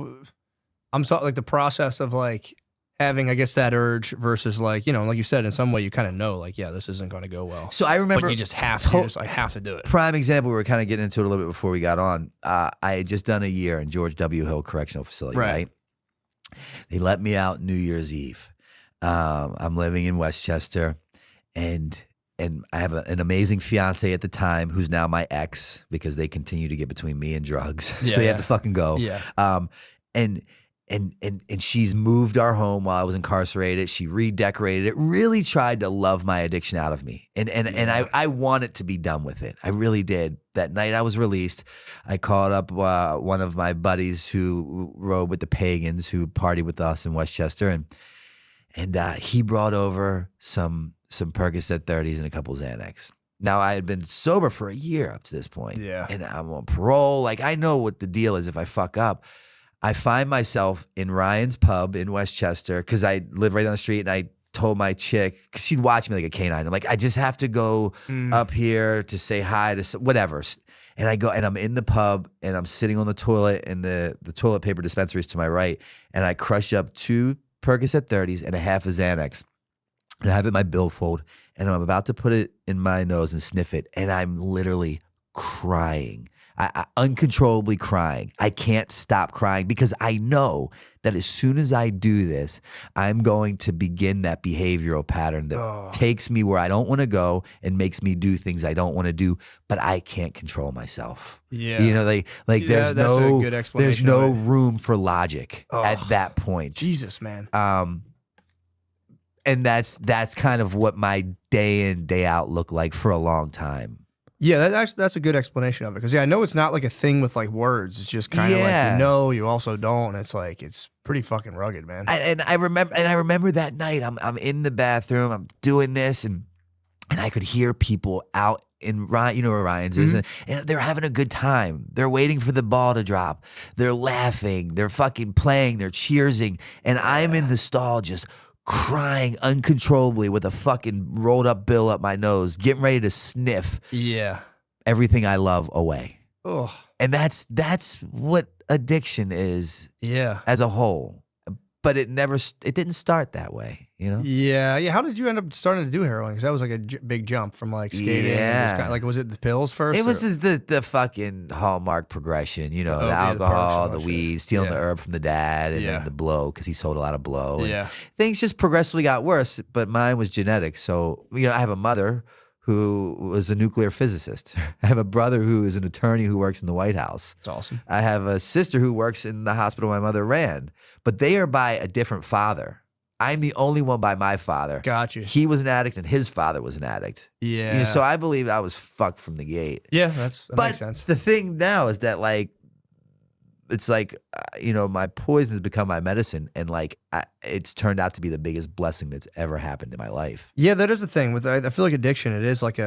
I'm sorry, like the process of like having, I guess, that urge versus like, like you said, in some way you kind of know like, yeah, this isn't going to go well. So I remember, but you just have to, I have to do it. Prime example, we were kind of getting into it a little bit before we got on. I had just done a year in George W. Hill Correctional Facility, right? They let me out New Year's Eve. I'm living in Westchester, and I have an amazing fiance at the time who's now my ex because they continue to get between me and drugs. So they had to fucking go. Yeah. And she's moved our home while I was incarcerated. She redecorated it, really tried to love my addiction out of me. And I wanted to be done with it. I really did. That night I was released, I called up one of my buddies who rode with the Pagans, who partied with us in Westchester, and he brought over some Percocet 30s and a couple Xanax. Now, I had been sober for a year up to this point. Yeah. And I'm on parole. Like, I know what the deal is if I fuck up. I find myself in Ryan's Pub in Westchester because I live right down the street, and I told my chick, because she'd watch me like a canine. I'm like, I just have to go up here to say hi to whatever. And I go, and I'm in the pub, and I'm sitting on the toilet, and the toilet paper dispensary is to my right, and I crush up 2 Percocet 30s and a half of Xanax, and I have it in my billfold, and I'm about to put it in my nose and sniff it, and I'm literally crying. I uncontrollably crying. I can't stop crying because I know that as soon as I do this, I'm going to begin that behavioral pattern that takes me where I don't want to go and makes me do things I don't want to do, but I can't control myself. Yeah. There's that's a good there's explanation no of it. room for logic at that point. Jesus, man. And that's kind of what my day in, day out looked like for a long time. Yeah, that's a good explanation of it. Because I know it's not like a thing with like words. It's just kind of like you also don't. And it's like it's pretty fucking rugged, man. I remember that night. I'm in the bathroom. I'm doing this, and I could hear people out in Ryan. You know where Ryan's is, and they're having a good time. They're waiting for the ball to drop. They're laughing. They're fucking playing. They're cheersing, and I'm in the stall just crying uncontrollably with a fucking rolled up bill up my nose, getting ready to sniff everything I love away. Oh, And that's what addiction is yeah. as a whole. But it didn't start that way. you know? Yeah. How did you end up starting to do heroin? Because that was like a big jump from like skating. And Yeah. just kinda, like, was it the pills first? It was or- the fucking hallmark progression, you know, Oh, the yeah, the perks alcohol, and the all that weed, shit. stealing the Yeah. herb from the dad, and Yeah. then the blow because he sold a lot of blow. and Yeah. things just progressively got worse, but mine was genetic. So, you know, I have a mother who was a nuclear physicist. I have a brother who is an attorney who works in the White House. It's awesome. I have a sister who works in the hospital my mother ran, but they are by a different father. I'm the only one by my father. Got you. He was an addict and his father was an addict. Yeah. So I believe I was fucked from the gate. yeah, that But makes sense. the thing now is that, like, it's like, you know, my poison has become my medicine, and like, it's turned out to be the biggest blessing that's ever happened in my life. Yeah, that is the thing with I feel like addiction. It is like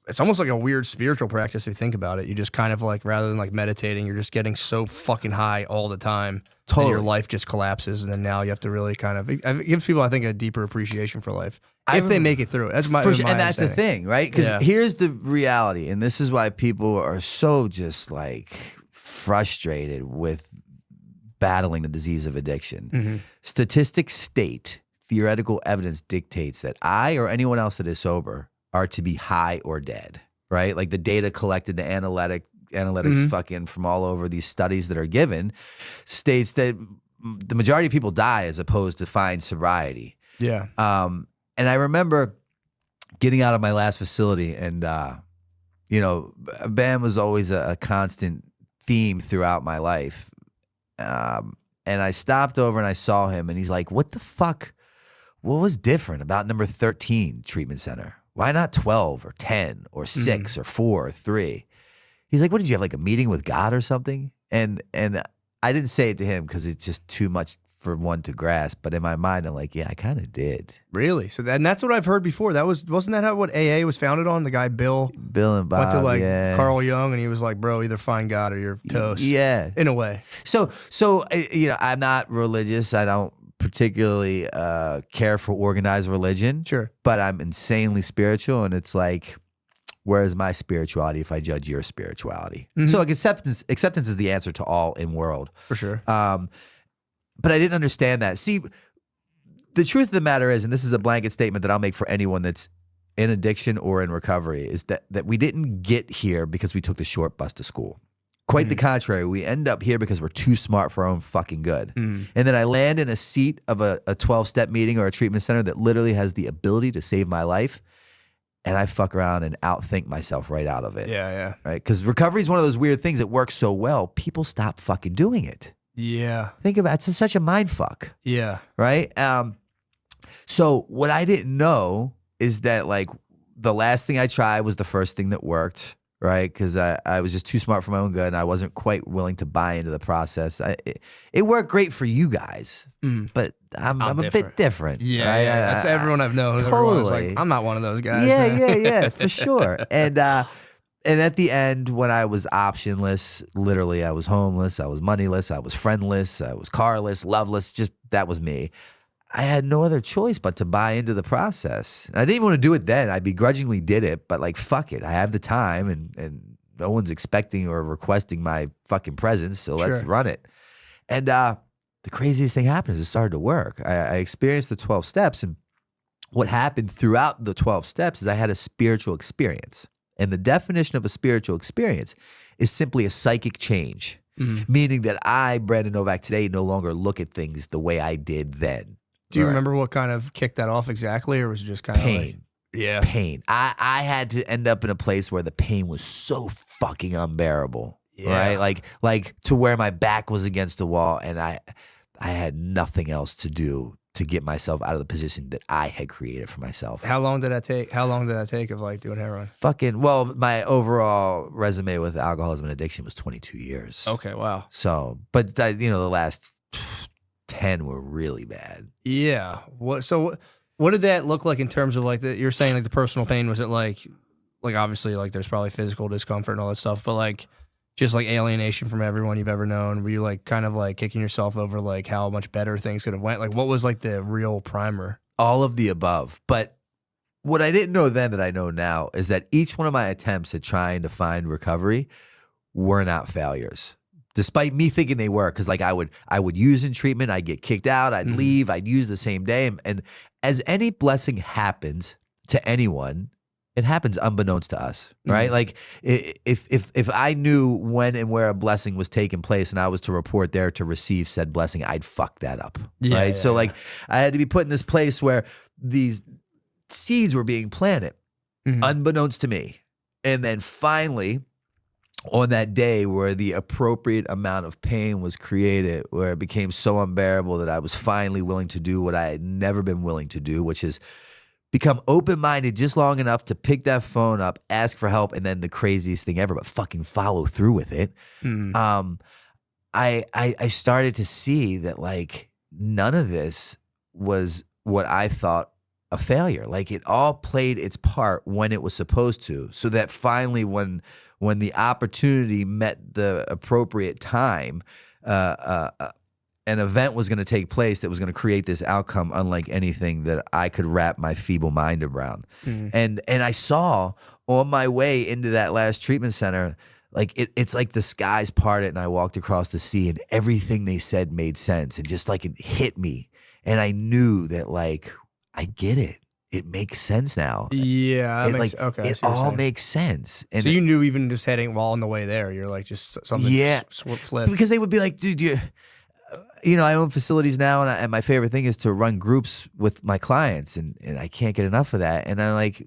it's almost like a weird spiritual practice if you think about it. You just kind of like rather than like meditating, you're just getting so fucking high all the time. that Totally. your life just collapses, and then now you have to really kind of it gives people, I think, a deeper appreciation for life I if they make it through. That's my, For my sure, and that's the understanding. thing, right? Because Yeah. here's the reality, and this is why people are so just like frustrated with battling the disease of addiction. Mhm. Statistics state, theoretical evidence dictates that I or anyone else that is sober are to be high or dead, right? Like the data collected, the analytics Mhm. fucking from all over these studies that are given states that the majority of people die as opposed to find sobriety. Yeah. And I remember getting out of my last facility, and you know, BAM was always a constant theme throughout my life. And I stopped over and I saw him, and he's like, "What the fuck? What was different about number 13 treatment center? Why not 12 or 10 or 6 or 4 or 3?" He's like, "What did you have, like a meeting with God or something?" And I didn't say it to him because it's just too much for one to grasp. But in my mind, I'm like, yeah, I kind of did. Really? So and that's what I've heard before. Wasn't that how what AA was founded on? The guy Bill Bill and Bob, went to like yeah. Carl Jung, and he was like, "Bro, either find God or you're toast." Yeah. In a way. So you know, I'm not religious. I don't particularly care for organized religion. Sure. But I'm insanely spiritual, and it's like, where's my spirituality if I judge your spirituality? Mhm. So like acceptance is the answer to all in world. For sure. But I didn't understand that. See, the truth of the matter is, and this is a blanket statement that I'll make for anyone that's in addiction or in recovery, is that we didn't get here because we took the short bus to school. Quite the contrary. We end up here because we're too smart for our own fucking good. And then I land in a seat of a 12-step meeting or a treatment center that literally has the ability to save my life. And I fuck around and outthink myself right out of it. Yeah. Right? Because recovery is one of those weird things that works so well, people stop fucking doing it. Yeah. Think about it. It's such a mind fuck. Yeah. Right? So what I didn't know is that like the last thing I tried was the first thing that worked, right? Because I was just too smart for my own good, and I wasn't quite willing to buy into the process. It worked great for you guys, but I'm a bit different. Yeah. right? Yeah. That's everyone I've known. Totally. Everyone's like, I'm not one of those guys. Yeah, man. yeah, for sure. And at the end, when I was optionless, literally, I was homeless, I was moneyless, I was friendless, I was carless, loveless. Just that was me. I had no other choice but to buy into the process. And I didn't even want to do it then. I begrudgingly did it, but like, fuck it. I have the time, and no one's expecting or requesting my fucking presence, so let's Sure. run it. And the craziest thing happened is it started to work. I experienced the 12 steps, and what happened throughout the 12 steps is I had a spiritual experience. And the definition of a spiritual experience is simply a psychic change, meaning that I, Brandon Novak, today no longer look at things the way I did then. Do you Right. remember what kind of kicked that off exactly, or was it just kind of Pain. like, yeah. Pain. I had to end up in a place where the pain was so fucking unbearable. Yeah. Right? Like to where my back was against the wall, and I had nothing else to do to get myself out of the position that I had created for myself. How long did that take? How long did that take of like doing heroin? Well, my overall resume with alcoholism and addiction was 22 years. Okay. Wow. So, but the last 10 were really bad. Yeah. What did that look like in terms of like you're saying like the personal pain? Was it like obviously like there's probably physical discomfort and all that stuff, but like just like alienation from everyone you've ever known? Were you like kind of like kicking yourself over like how much better things could have went? Like what was like the real primer? All of the above. But what I didn't know then that I know now is that each one of my attempts at trying to find recovery were not failures. despite me thinking they were, because like I would use in treatment, I'd get kicked out, I'd leave, I'd use the same day. And as any blessing happens to anyone, it happens unbeknownst to us, right? Like if I knew when and where a blessing was taking place and I was to report there to receive said blessing, I'd fuck that up, right? So like I had to be put in this place where these seeds were being planted unbeknownst to me. And then finally, on that day where the appropriate amount of pain was created, where it became so unbearable that I was finally willing to do what I had never been willing to do, which is become open-minded just long enough to pick that phone up, ask for help, and then the craziest thing ever, but fucking follow through with it. I started to see that like none of this was what I thought a failure. Like it all played its part when it was supposed to, so that finally when the opportunity met the appropriate time, an event was going to take place that was going to create this outcome unlike anything that I could wrap my feeble mind around. And I saw on my way into that last treatment center, like it's like the skies parted and I walked across the sea and everything they said made sense, and just like it hit me. And I knew that like, I get it. It makes sense now. Yeah, It, like, okay. I it see what you're all saying. makes sense. And So you knew even just heading while on the way there, you're like just something. Yeah. Flipped. because they would be like, dude, I own facilities now, and my favorite thing is to run groups with my clients, and I can't get enough of that. And I'm like,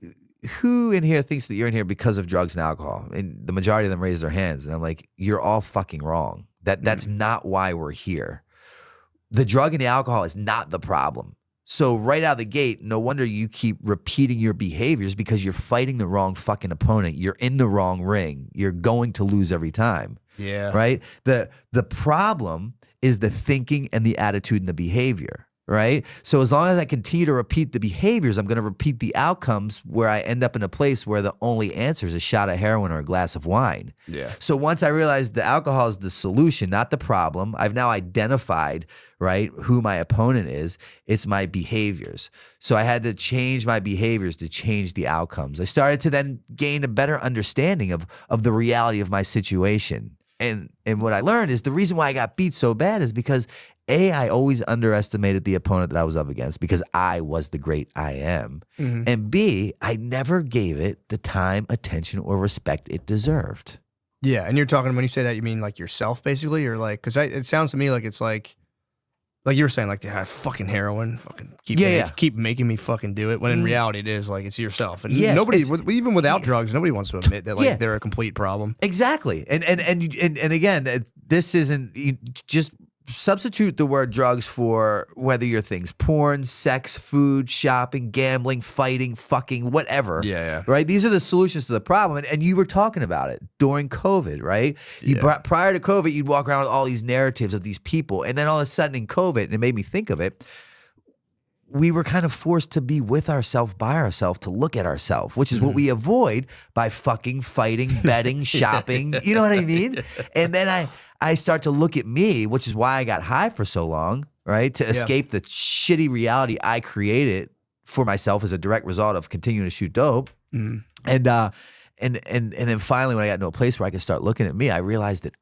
who in here thinks that you're in here because of drugs and alcohol? And the majority of them raise their hands, and I'm like, you're all fucking wrong. That's not why we're here. The drug and the alcohol is not the problem. So right out of the gate, no wonder you keep repeating your behaviors, because you're fighting the wrong fucking opponent. You're in the wrong ring. You're going to lose every time. Yeah. Right? The problem is the thinking and the attitude and the behavior, right? So as long as I continue to repeat the behaviors, I'm going to repeat the outcomes where I end up in a place where the only answer is a shot of heroin or a glass of wine. Yeah. So once I realized the alcohol is the solution, not the problem, I've now identified, right, who my opponent is. It's my behaviors. So I had to change my behaviors to change the outcomes. I started to then gain a better understanding of the reality of my situation. And what I learned is the reason why I got beat so bad is because A, I always underestimated the opponent that I was up against because I was the great I am. And B, I never gave it the time, attention, or respect it deserved. Yeah, and you're talking, when you say that, you mean like yourself basically, or like, because it sounds to me like it's like you were saying, like, yeah, fucking heroin, fucking keep making me fucking do it. When in reality, it is like it's yourself, and nobody, even without drugs, nobody wants to admit that like they're a complete problem. Exactly, and again, this isn't just. Substitute the word drugs for whether your things porn, sex, food, shopping, gambling, fighting, fucking, whatever. Yeah. Right? These are the solutions to the problem. And you were talking about it during COVID, right? Prior to COVID, you'd walk around with all these narratives of these people. And then all of a sudden in COVID, and it made me think of it, we were kind of forced to be with ourselves, by ourselves, to look at ourselves, which is what we avoid by fucking fighting, betting, shopping. You know what I mean? And then I start to look at me, which is why I got high for so long, right? To escape the shitty reality I created for myself as a direct result of continuing to shoot dope. And then finally, when I got into a place where I could start looking at me, I realized that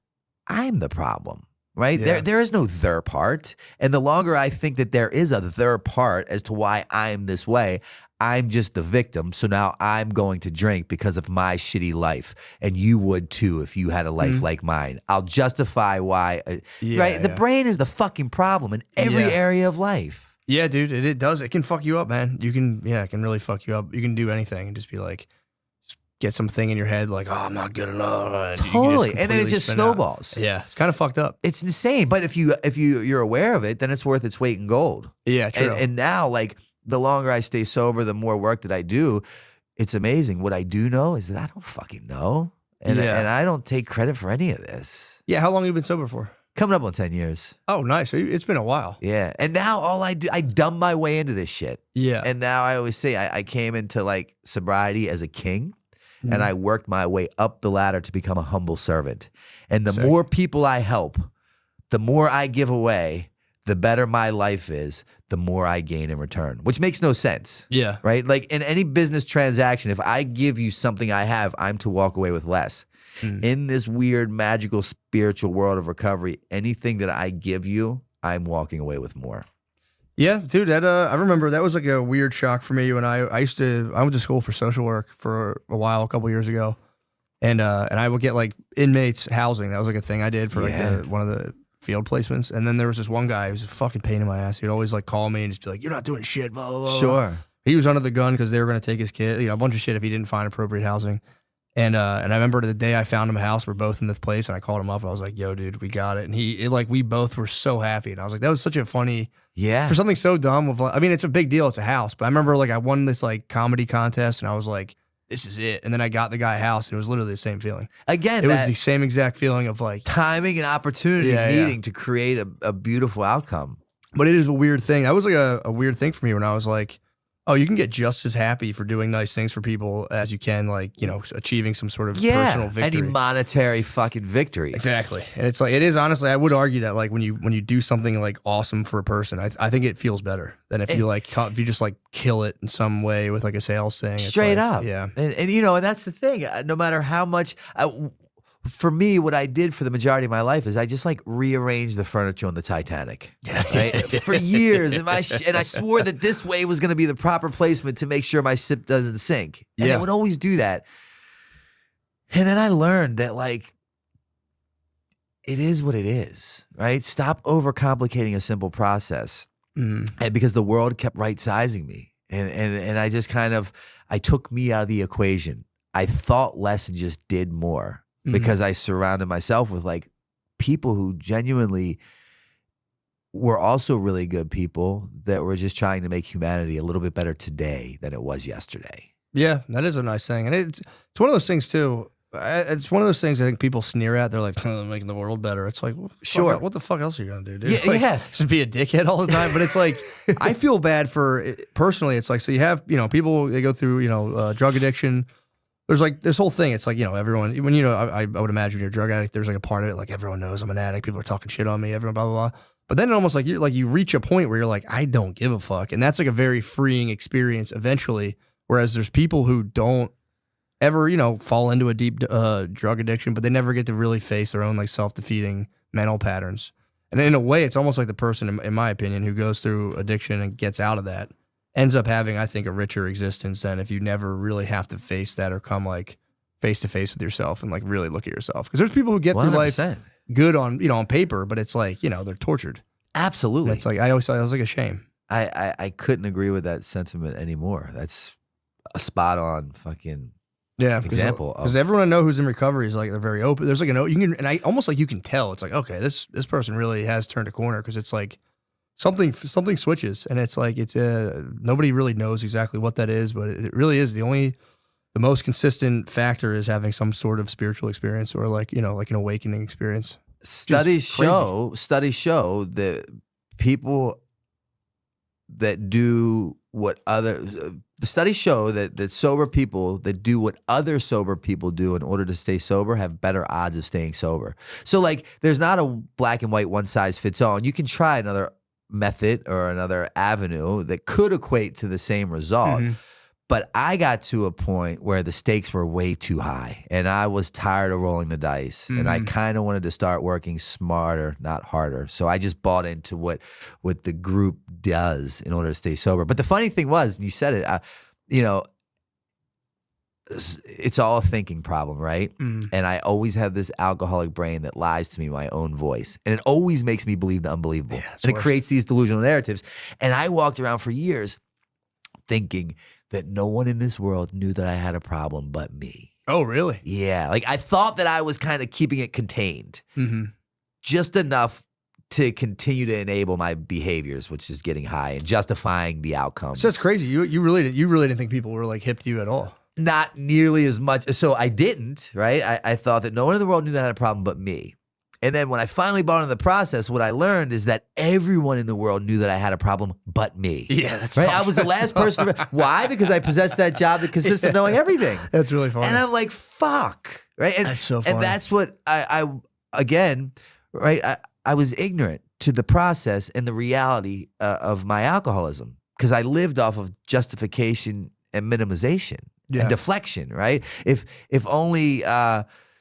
I'm the problem. Right? Yeah. There is no their part. And the longer I think that there is a their part as to why I'm this way, I'm just the victim. So now I'm going to drink because of my shitty life. And you would too if you had a life like mine. I'll justify why. Right? The brain is the fucking problem in every area of life. Yeah, dude, it does. It can fuck you up, man. It can really fuck you up. You can do anything and just be like, get something in your head like, oh, I'm not good enough. Totally. And then it just snowballs. Yeah, it's kind of fucked up. It's insane. But if you're aware of it, then it's worth its weight in gold. Yeah, true. And now, like, the longer I stay sober, the more work that I do, it's amazing. What I do know is that I don't fucking know. And I don't take credit for any of this. Yeah, how long have you been sober for? Coming up on 10 years. Oh, nice. So it's been a while. Yeah. And now all I do, I dumb my way into this shit. Yeah. And now I always say I came into like sobriety as a king. And I worked my way up the ladder to become a humble servant. And the more people I help, the more I give away, the better my life is, the more I gain in return, which makes no sense. Yeah. Right? Like in any business transaction, if I give you something I have, I'm to walk away with less. In this weird, magical, spiritual world of recovery, anything that I give you, I'm walking away with more. Yeah, dude, that I remember that was like a weird shock for me when I went to school for social work for a while, a couple years ago. And I would get like inmates housing. That was like a thing I did for like one of the field placements. And then there was this one guy who was a fucking pain in my ass. He'd always like call me and just be like, "You're not doing shit." Blah blah blah. Sure. He was under the gun because they were going to take his kid, a bunch of shit if he didn't find appropriate housing. And I remember the day I found him a house, we're both in this place, and I called him up. And I was like, "Yo, dude, we got it." And we both were so happy. And I was like, that was such a funny. Yeah. For something so dumb it's a big deal. It's a house. But I remember like I won this like comedy contest and I was like, this is it. And then I got the guy a house and it was literally the same feeling. Again, It was the same exact feeling of like timing and opportunity meeting to create a beautiful outcome. But it is a weird thing. That was like a weird thing for me when I was like, oh, you can get just as happy for doing nice things for people as you can like, achieving some sort of personal victory. Any monetary fucking victory. Exactly. And it's like, it is honestly, I would argue that like when you do something like awesome for a person, I think it feels better than if you just like kill it in some way with like a sales thing. It's Straight like, up. Yeah. And that's the thing. No matter how much, for me, what I did for the majority of my life is I just like rearranged the furniture on the Titanic, right? For years, and I swore that this way was going to be the proper placement to make sure my ship doesn't sink. And I would always do that. And then I learned that like it is what it is, right? Stop overcomplicating a simple process, and because the world kept right sizing me, and I just I took me out of the equation. I thought less and just did more. Because I surrounded myself with like people who genuinely were also really good people that were just trying to make humanity a little bit better today than it was yesterday. Yeah, that is a nice thing. And it's one of those things too. It's one of those things I think people sneer at. They're like, making the world better. It's like, sure. What the fuck else are you going to do, dude? Yeah, like, just be a dickhead all the time. But it's like, I feel bad for, personally, it's like, so you have, people, they go through, drug addiction. There's like this whole thing. It's like, everyone, when, I would imagine you're a drug addict, there's like a part of it, like everyone knows I'm an addict. People are talking shit on me, everyone, blah, blah, blah. But then it almost like you reach a point where you're like, I don't give a fuck. And that's like a very freeing experience eventually. Whereas there's people who don't ever, fall into a deep drug addiction, but they never get to really face their own like self-defeating mental patterns. And in a way, it's almost like the person, in my opinion, who goes through addiction and gets out of that ends up having, I think, a richer existence than if you never really have to face that or come like face to face with yourself and like really look at yourself. Because there's people who get through life good on, on paper, but it's like, they're tortured. Absolutely. And it's like, I always thought it was like a shame. I couldn't agree with that sentiment anymore. That's a spot on fucking example. Because everyone I know who's in recovery is like, they're very open. There's like you can tell. It's like, okay, this person really has turned a corner because it's like, something switches, and it's like nobody really knows exactly what that is, but it really is the most consistent factor is having some sort of spiritual experience or like like an awakening experience. Studies show that people that do what the studies show that sober people that do what other sober people do in order to stay sober have better odds of staying sober. So like there's not a black and white one size fits all. You can try another method or another avenue that could equate to the same result. But I got to a point where the stakes were way too high and I was tired of rolling the dice and I kind of wanted to start working smarter, not harder. So I just bought into what the group does in order to stay sober. But the funny thing was, you said it, it's all a thinking problem, right? And I always have this alcoholic brain that lies to me my own voice. And it always makes me believe the unbelievable. And it creates these delusional narratives. And I walked around for years thinking that no one in this world knew that I had a problem but me. Oh, really? Yeah. Like I thought that I was kind of keeping it contained. Just enough to continue to enable my behaviors, which is getting high and justifying the outcomes. So that's crazy. You really didn't think people were like hip to you at all. Not nearly as much. So I didn't, right? I thought that no one in the world knew that I had a problem but me. And then when I finally bought into the process, what I learned is that everyone in the world knew that I had a problem but me. Yeah, that's right. I was the last person. Why? Because I possessed that job that consists of knowing everything. That's really funny. And I'm like, fuck. Right. And that's so funny. And that's what I again, right? I was ignorant to the process and the reality of my alcoholism because I lived off of justification and minimization. And deflection, right? If only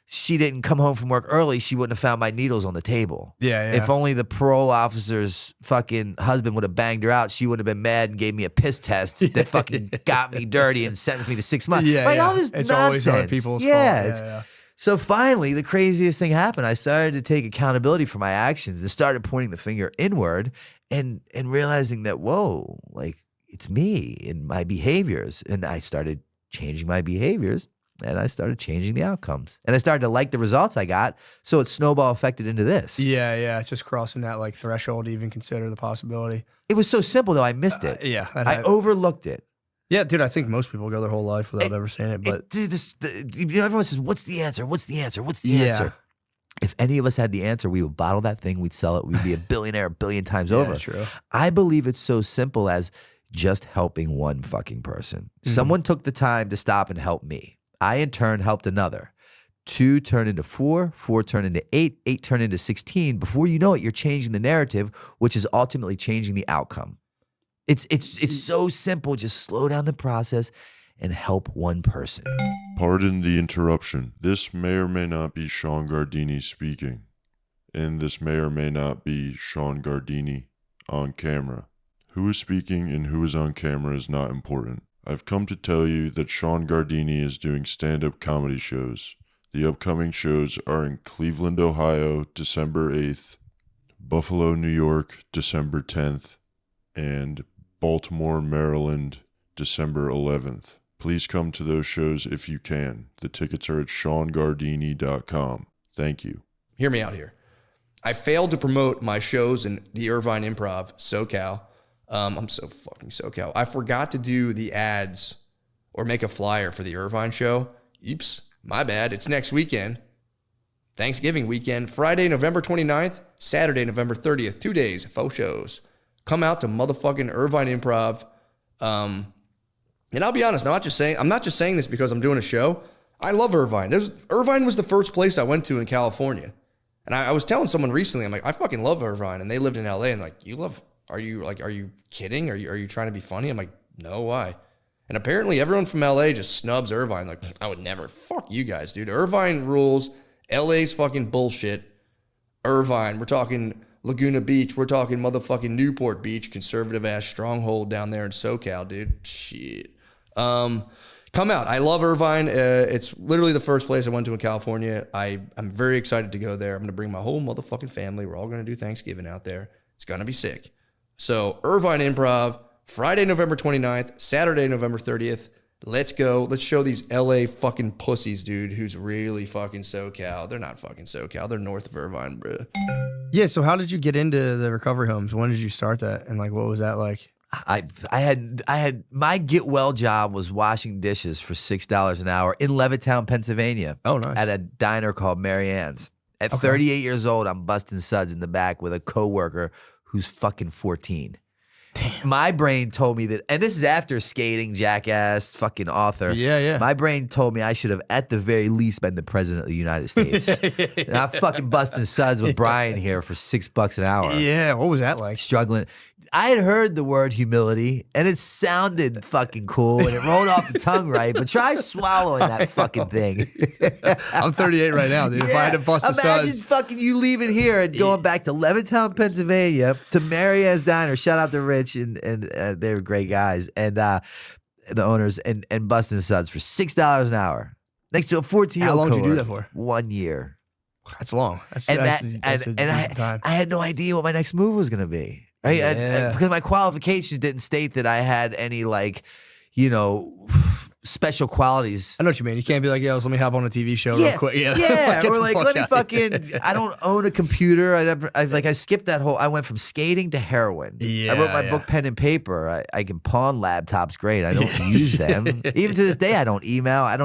she didn't come home from work early, she wouldn't have found my needles on the table. Yeah. If only the parole officer's fucking husband would have banged her out, she would have been mad and gave me a piss test that fucking got me dirty and sentenced me to 6 months. All this It's nonsense. always other people's fault. So finally, the craziest thing happened. I started to take accountability for my actions and started pointing the finger inward and realizing that, whoa, like it's me and my behaviors. And I started changing my behaviors and I started changing the outcomes. And I started to like the results I got. So it snowball affected into this. Yeah. It's just crossing that like threshold to even consider the possibility. It was so simple though, I missed it. I overlooked it. Yeah, dude, I think most people go their whole life without ever saying it. But dude, everyone says, what's the answer? What's the answer? What's the answer? If any of us had the answer, we would bottle that thing, we'd sell it, we'd be a billionaire a billion times over. True. I believe it's so simple as just helping one fucking person. Someone took the time to stop and help me. I, in turn, helped another. 2 turned into 4, 4 turned into 8, 8 turned into 16. Before you know it, you're changing the narrative, which is ultimately changing the outcome. It's so simple. Just slow down the process and help one person. Pardon the interruption. This may or may not be Sean Gardini speaking. And this may or may not be Sean Gardini on camera. Who is speaking and who is on camera is not important. I've come to tell you that Sean Gardini is doing stand-up comedy shows. The upcoming shows are in Cleveland, Ohio, December 8th, Buffalo, New York, December 10th, and Baltimore, Maryland, December 11th. Please come to those shows if you can. The tickets are at SeanGardini.com. Thank you. hear me out here. I failed to promote my shows in the Irvine Improv, SoCal. I'm so fucking SoCal. I forgot to do the ads or make a flyer for the Irvine show. Oops, my bad. It's next weekend. Thanksgiving weekend, Friday, November 29th, Saturday, November 30th. 2 days, 4 shows. Come out to motherfucking Irvine Improv. And I'll be honest, I'm not just saying this because I'm doing a show. I love Irvine. Irvine was the first place I went to in California. And I was telling someone recently, I'm like, I fucking love Irvine. And they lived in LA and like, are you kidding? Are you trying to be funny? I'm like, no, why? And apparently everyone from LA just snubs Irvine. Like, I would never. Fuck you guys, dude. Irvine rules. LA's fucking bullshit. Irvine, we're talking Laguna Beach. We're talking motherfucking Newport Beach, conservative ass stronghold down there in SoCal, dude. Shit. Come out. I love Irvine. It's literally the first place I went to in California. I'm very excited to go there. I'm going to bring my whole motherfucking family. We're all going to do Thanksgiving out there. It's going to be sick. So Irvine Improv, Friday, November 29th, Saturday, November 30th. Let's go. Let's show these LA fucking pussies, dude, who's really fucking SoCal. They're not fucking SoCal. They're north of Irvine, bro. Yeah, so how did you get into the recovery homes? When did you start that? And like, what was that like? I had my get well job was washing dishes for $6 an hour in Levittown, Pennsylvania. Oh, nice. At a diner called Mary Ann's. At 38 years old, I'm busting suds in the back with a coworker who's fucking 14. Damn. My brain told me that, and this is after skating, jackass, fucking author. Yeah. My brain told me I should have, at the very least, been the president of the United States. And I'm fucking busting suds with Brian here for $6 an hour. Yeah, what was that like? Struggling. I had heard the word humility, and it sounded fucking cool, and it rolled off the tongue right, but try swallowing that fucking thing. I'm 38 right now, dude. If I had to bust a Imagine suds. fucking you leaving here and going back to Levittown, Pennsylvania, to Mary Ann's Diner. Shout out to Rich, and they were great guys, and the owners, and busting suds for $6 an hour. Next to a 14-year-old How long did you do cohort. that for? 1 year. That's long. That's And a decent time. I had no idea what my next move was going to be. Right? Yeah. Because my qualifications didn't state that I had any, like, special qualities. I know what you mean. You can't be like, yo, let me hop on a TV show real quick. Yeah, Get or the like, fuck let me out. fucking, I don't own a computer. I skipped that whole, I went from skating to heroin. Yeah, I wrote my book pen and paper. I can pawn laptops great. I don't use them. Even to this day, I don't email. I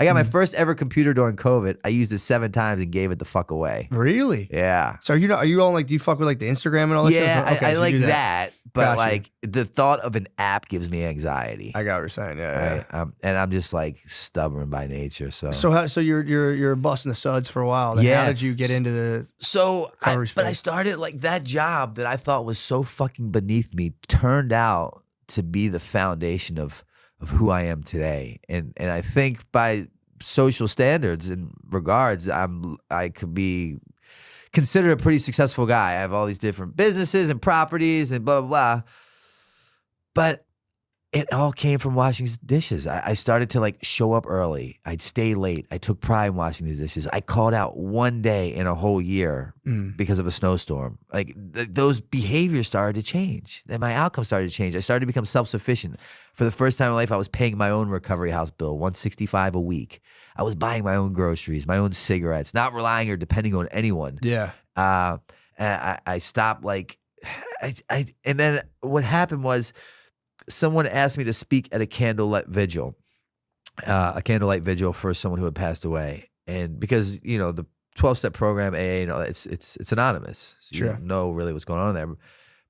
got my first ever computer during COVID. I used it 7 times and gave it the fuck away. Really? Yeah. So are you on like, do you fuck with like the Instagram and all that Yeah, stuff? I so you like do that. But Gotcha. like the thought of an app gives me anxiety. I got what you're saying. Yeah. Right? And I'm just like stubborn by nature. So So you're busting the suds for a while. Then Yeah. How did you get into the recovery but I space? started like that job that I thought was so fucking beneath me turned out to be the foundation of who I am today. And I think by social standards and regards, I could be considered a pretty successful guy. I have all these different businesses and properties and blah, blah, blah. But it all came from washing dishes. I started to like show up early. I'd stay late. I took pride in washing these dishes. I called out one day in a whole year because of a snowstorm. Like those behaviors started to change. And my outcome started to change. I started to become self-sufficient. For the first time in life, I was paying my own recovery house bill, $165 a week. I was buying my own groceries, my own cigarettes, not relying or depending on anyone. Yeah. And I stopped like, and then what happened was, someone asked me to speak at a candlelight vigil for someone who had passed away. And because, you know, the 12-step program, AA, you know, it's anonymous. So you don't know really what's going on there.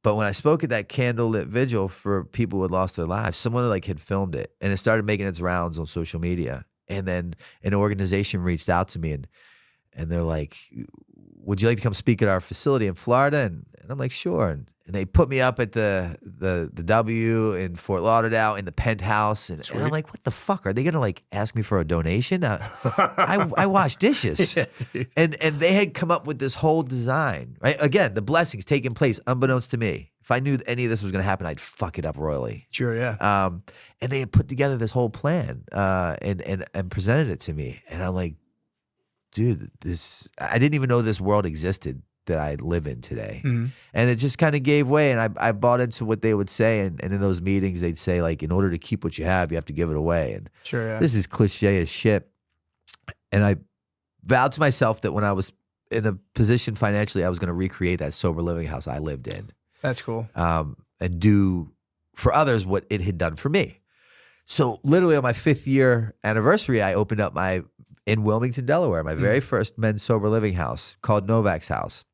But when I spoke at that candlelit vigil for people who had lost their lives, someone like had filmed it and it started making its rounds on social media. And then an organization reached out to me and they're like, would you like to come speak at our facility in Florida? And I'm like, sure. And they put me up at the W in Fort Lauderdale in the penthouse. And I'm like, what the fuck? Are they going to like ask me for a donation? I wash dishes. Yeah, dude. And they had come up with this whole design, right? Again, the blessings taking place unbeknownst to me. If I knew any of this was going to happen, I'd fuck it up royally. Sure, yeah. And they had put together this whole plan and presented it to me. And I'm like, dude, I didn't even know this world existed that I live in today. And it just kind of gave way, and I bought into what they would say, and in those meetings they'd say like, in order to keep what you have to give it away. And Sure, yeah. this is cliche as shit. And I vowed to myself that when I was in a position financially, I was going to recreate that sober living house I lived in. That's cool. And do for others what it had done for me. So literally on my 5th year anniversary, I opened up in Wilmington, Delaware, my very first men's sober living house called Novak's House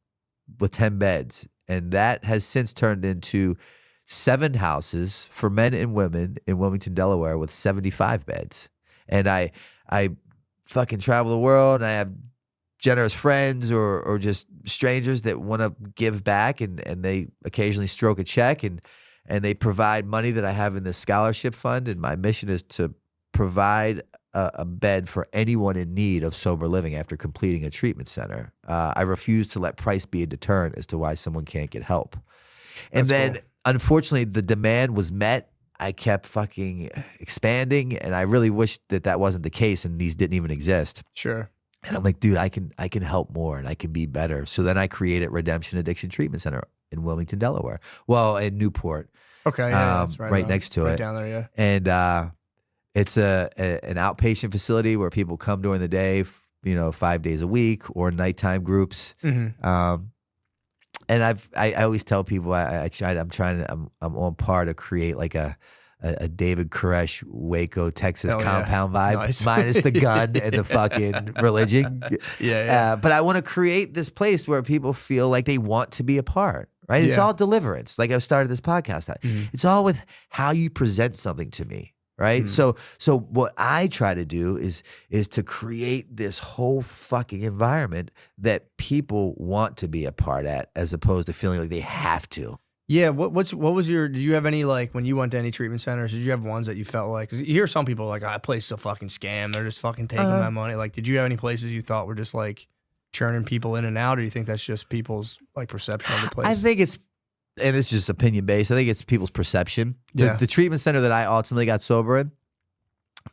with 10 beds. And that has since turned into 7 houses for men and women in Wilmington, Delaware with 75 beds. And I fucking travel the world, and I have generous friends or just strangers that want to give back, and they occasionally stroke a check and they provide money that I have in the scholarship fund. And my mission is to provide a bed for anyone in need of sober living after completing a treatment center. I refuse to let price be a deterrent as to why someone can't get help. And then, unfortunately, the demand was met. I kept fucking expanding, and I really wish that wasn't the case and these didn't even exist. Sure. And I'm like, dude, I can help more and I can be better. So then I created Redemption Addiction Treatment Center in Wilmington, Delaware. Well, in Newport. Okay, yeah, that's right next to right it. down there, yeah. And it's an outpatient facility where people come during the day, 5 days a week, or nighttime groups. And I always tell people I'm on par to create like a David Koresh Waco, Texas compound vibe, Nice. minus the gun and the fucking religion. Yeah. But I want to create this place where people feel like they want to be a part. Right? It's all deliverance. Like I started this podcast. It's all with how you present something to me. Right. So what I try to do is to create this whole fucking environment that people want to be a part at, as opposed to feeling like they have to. Yeah. What was your? Did you have any, like, when you went to any treatment centers? Did you have ones that you felt like? Cause you hear some people like, that place is a fucking scam. They're just fucking taking my money. Like, did you have any places you thought were just like churning people in and out, or do you think that's just people's like perception of the place? I think it's just opinion based. I think it's people's perception. Yeah. The treatment center that I ultimately got sober in,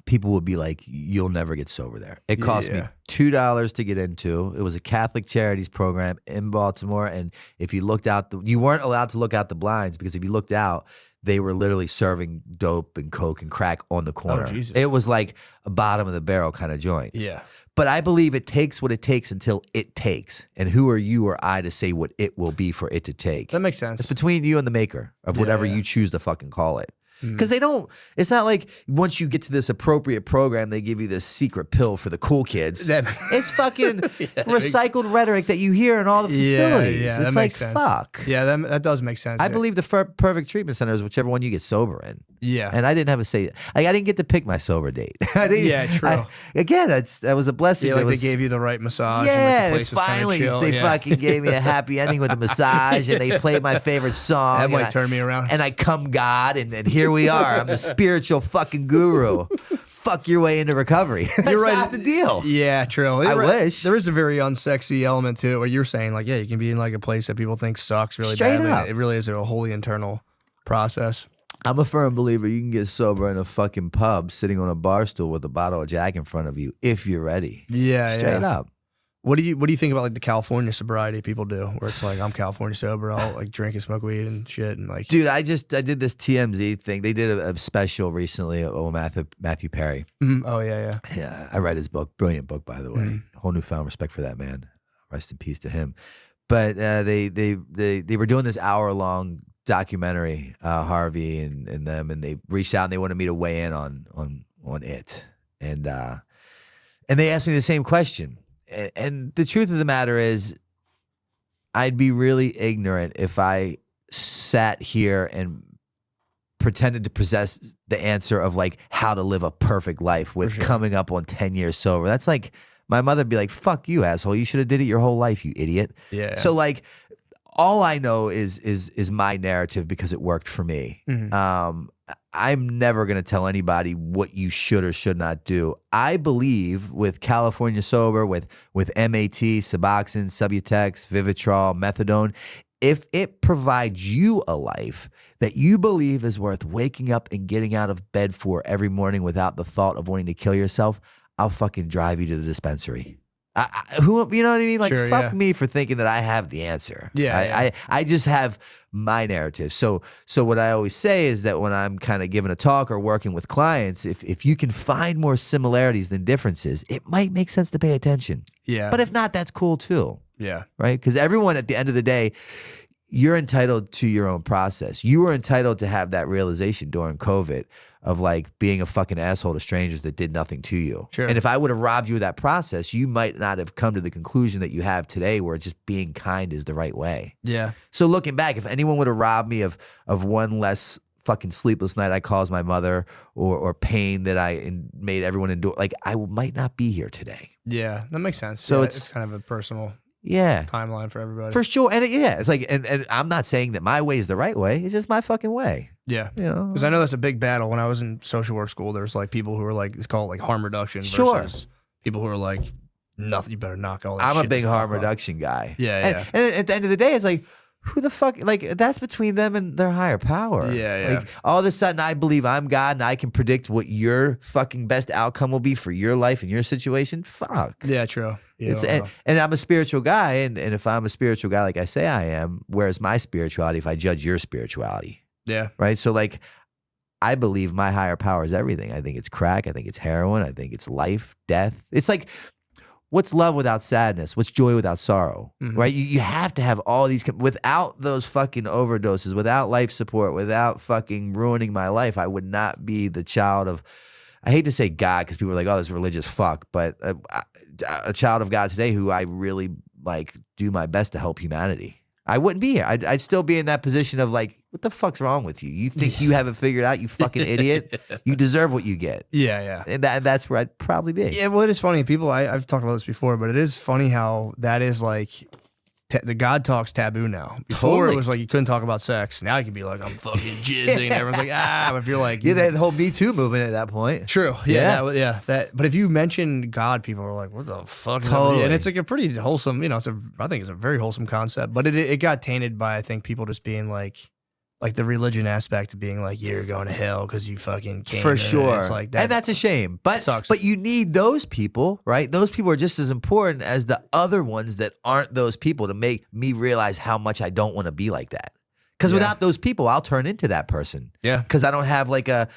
people would be like, you'll never get sober there. It cost me $2 to get into. It was a Catholic Charities program in Baltimore. And if you looked out, you weren't allowed to look out the blinds, because if you looked out, they were literally serving dope and coke and crack on the corner. Oh, Jesus. It was like a bottom of the barrel kind of joint. Yeah. But I believe it takes what it takes until it takes. And who are you or I to say what it will be for it to take? That makes sense. It's between you and the maker of whatever you choose to fucking call it. Because it's not like once you get to this appropriate program, they give you this secret pill for the cool kids. It's fucking recycled rhetoric that you hear in all the facilities. Yeah, It's like, fuck. Yeah, that does make sense. I believe the perfect treatment center is whichever one you get sober in. Yeah. And I didn't have a say. Like, I didn't get to pick my sober date. True. That was a blessing. Yeah, like they gave you the right massage. Yeah, and like the place was finally kinda chill. they fucking gave me a happy ending with a massage, and they played my favorite song. That and might turn me around. And I come God, and here we are. I'm the spiritual fucking guru. fuck your way into recovery. That's You're right. not the deal. Yeah, true. I wish. There is a very unsexy element to it where you're saying, like, yeah, you can be in like a place that people think sucks really Straight badly. up. It really is a wholly internal process. I'm a firm believer you can get sober in a fucking pub sitting on a bar stool with a bottle of Jack in front of you if you're ready. Yeah, Straight yeah. up. What do you think about like the California sobriety people do, where it's like I'm California sober, I'll like drink and smoke weed and shit, and like, Dude, I did this TMZ thing. They did a special recently of Matthew Perry. oh yeah, Yeah, I read his book. Brilliant book, by the way. Whole newfound respect for that man. Rest in peace to him. But they were doing this hour-long documentary, Harvey and them, and they reached out and they wanted me to weigh in on it. And they asked me the same question. And the truth of the matter is, I'd be really ignorant if I sat here and pretended to possess the answer of like how to live a perfect life with coming up on 10 years sober. That's like, my mother'd be like, fuck you, asshole. You should have did it your whole life, you idiot. yeah. So like, all I know is my narrative because it worked for me. I'm never going to tell anybody what you should or should not do. I believe with California Sober, with MAT, Suboxone, Subutex, Vivitrol, Methadone, if it provides you a life that you believe is worth waking up and getting out of bed for every morning without the thought of wanting to kill yourself, I'll fucking drive you to the dispensary. Who, you know what I mean? Like, Sure, fuck yeah. me for thinking that I have the answer. Yeah, I just have my narrative. So what I always say is that when I'm kind of giving a talk or working with clients, if you can find more similarities than differences, it might make sense to pay attention. Yeah. But if not, that's cool too. Yeah. Right? Because everyone at the end of the day, you're entitled to your own process. You were entitled to have that realization during COVID of like being a fucking asshole to strangers that did nothing to you. Sure. And if I would have robbed you of that process, you might not have come to the conclusion that you have today where just being kind is the right way. Yeah. So looking back, if anyone would have robbed me of one less fucking sleepless night I caused my mother or pain that I made everyone endure, like I might not be here today. Yeah. That makes sense. So Yeah, it's kind of a personal Yeah. timeline for everybody. For sure. And it's like, and I'm not saying that my way is the right way. It's just my fucking way. Yeah. You know? Because I know that's a big battle. When I was in social work school, there's like people who are like, it's called like harm reduction Sure. versus people who are like, nothing, you better knock all that I'm shit a big the fuck harm off. reduction guy. Yeah, And at the end of the day, it's like, who the fuck, like, that's between them and their higher power. Yeah. Like, all of a sudden, I believe I'm God and I can predict what your fucking best outcome will be for your life and your situation. Fuck. Yeah, true. You It's, know, and I'm a spiritual guy, and if I'm a spiritual guy like I say I am, where's my spirituality if I judge your spirituality? yeah. Right? So, like, I believe my higher power is everything. I think it's crack. I think it's heroin. I think it's life, death. It's like, what's love without sadness? What's joy without sorrow? Mhm. Right? You have to have all these. Without those fucking overdoses, without life support, without fucking ruining my life, I would not be the child of, I hate to say God because people are like, oh, this religious fuck, but a child of God today who I really like do my best to help humanity. I wouldn't be here. I'd still be in that position of like, what the fuck's wrong with you? You think you have it figured out, you fucking idiot? You deserve what you get. Yeah. And that's where I'd probably be. Yeah, well, it is funny. People, I've talked about this before, but it is funny how that is like the God talk's taboo now. Before Totally. it was like you couldn't talk about sex. Now you can be like, I'm fucking jizzing. And everyone's like, but if you're like, Yeah, the whole Me Too movement at that point. true. Yeah. That. But if you mention God, people are like, what the fuck? Totally. And it's like a pretty wholesome, I think it's a very wholesome concept. But it got tainted by, I think, people just being like the religion aspect of being like, you're going to hell because you fucking came. For in. sure. It's like that. And that's a shame. But sucks. But you need those people, right? Those people are just as important as the other ones that aren't those people to make me realize how much I don't want to be like that. Because Yeah. without those people, I'll turn into that person. Yeah. Because I don't have like a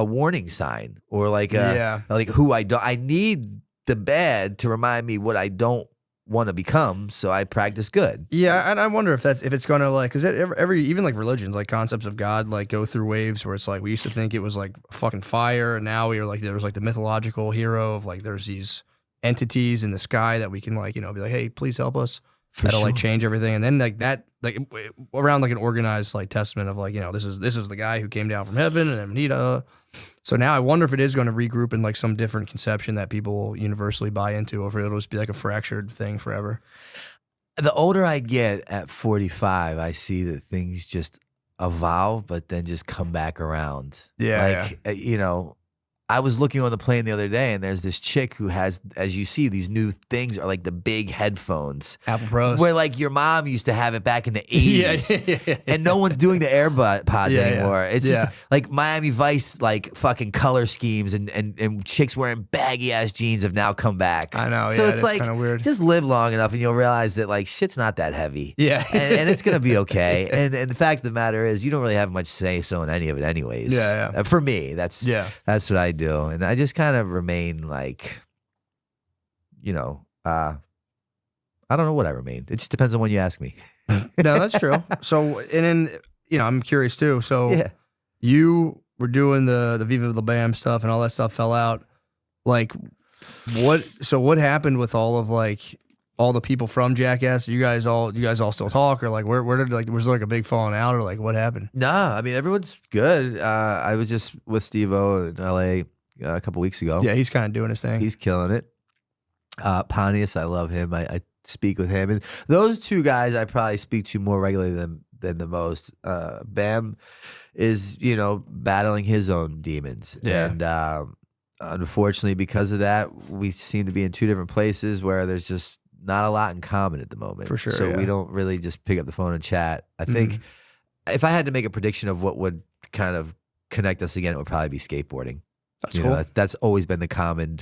warning sign or like who I don't. I need the bad to remind me what I don't want to become, so I practice good. Yeah, and I wonder if it's gonna like, because every even like religions, like concepts of God, like go through waves where it's like we used to think it was like fucking fire, and now we are like there's like the mythological hero of like there's these entities in the sky that we can like be like, hey, please help us. That'll like change everything, and then like that like around like an organized like testament of like this is the guy who came down from heaven and then So now I wonder if it is going to regroup in like some different conception that people will universally buy into, or if it'll just be like a fractured thing forever. The older I get at 45, I see that things just evolve, but then just come back around. Yeah, like I was looking on the plane the other day, and there's this chick who has, as you see, these new things are like the big headphones. Apple Pros. Where like your mom used to have it back in the 80s. Yeah. And no one's doing the AirPods Yeah, anymore. yeah. It's Yeah. just like Miami Vice, like fucking color schemes and chicks wearing baggy ass jeans have now come back. I know, So yeah, it's that's like, kinda weird. just live long enough and you'll realize that like shit's not that heavy. Yeah. And it's going to be okay. And the fact of the matter is, you don't really have much say so in any of it anyways. Yeah. For me, that's what I do. And I just kind of remain like, I don't know what I remain. It just depends on when you ask me. No, that's true. So, and then, I'm curious too. So you were doing the Viva La Bam stuff and all that stuff fell out. Like what happened with all the people from Jackass? You guys all still talk, or like where did was there like a big falling out, or like what happened? Nah, I mean, everyone's good. I was just with Steve-O in LA a couple weeks ago. Yeah, he's kind of doing his thing. He's killing it. Pontius, I love him. I speak with him. And those two guys I probably speak to more regularly than the most. Bam is, battling his own demons. Yeah. And unfortunately, because of that, we seem to be in two different places where there's just not a lot in common at the moment. For sure, So yeah. we don't really just pick up the phone and chat. I think if I had to make a prediction of what would kind of connect us again, it would probably be skateboarding. That's cool. That's always been the common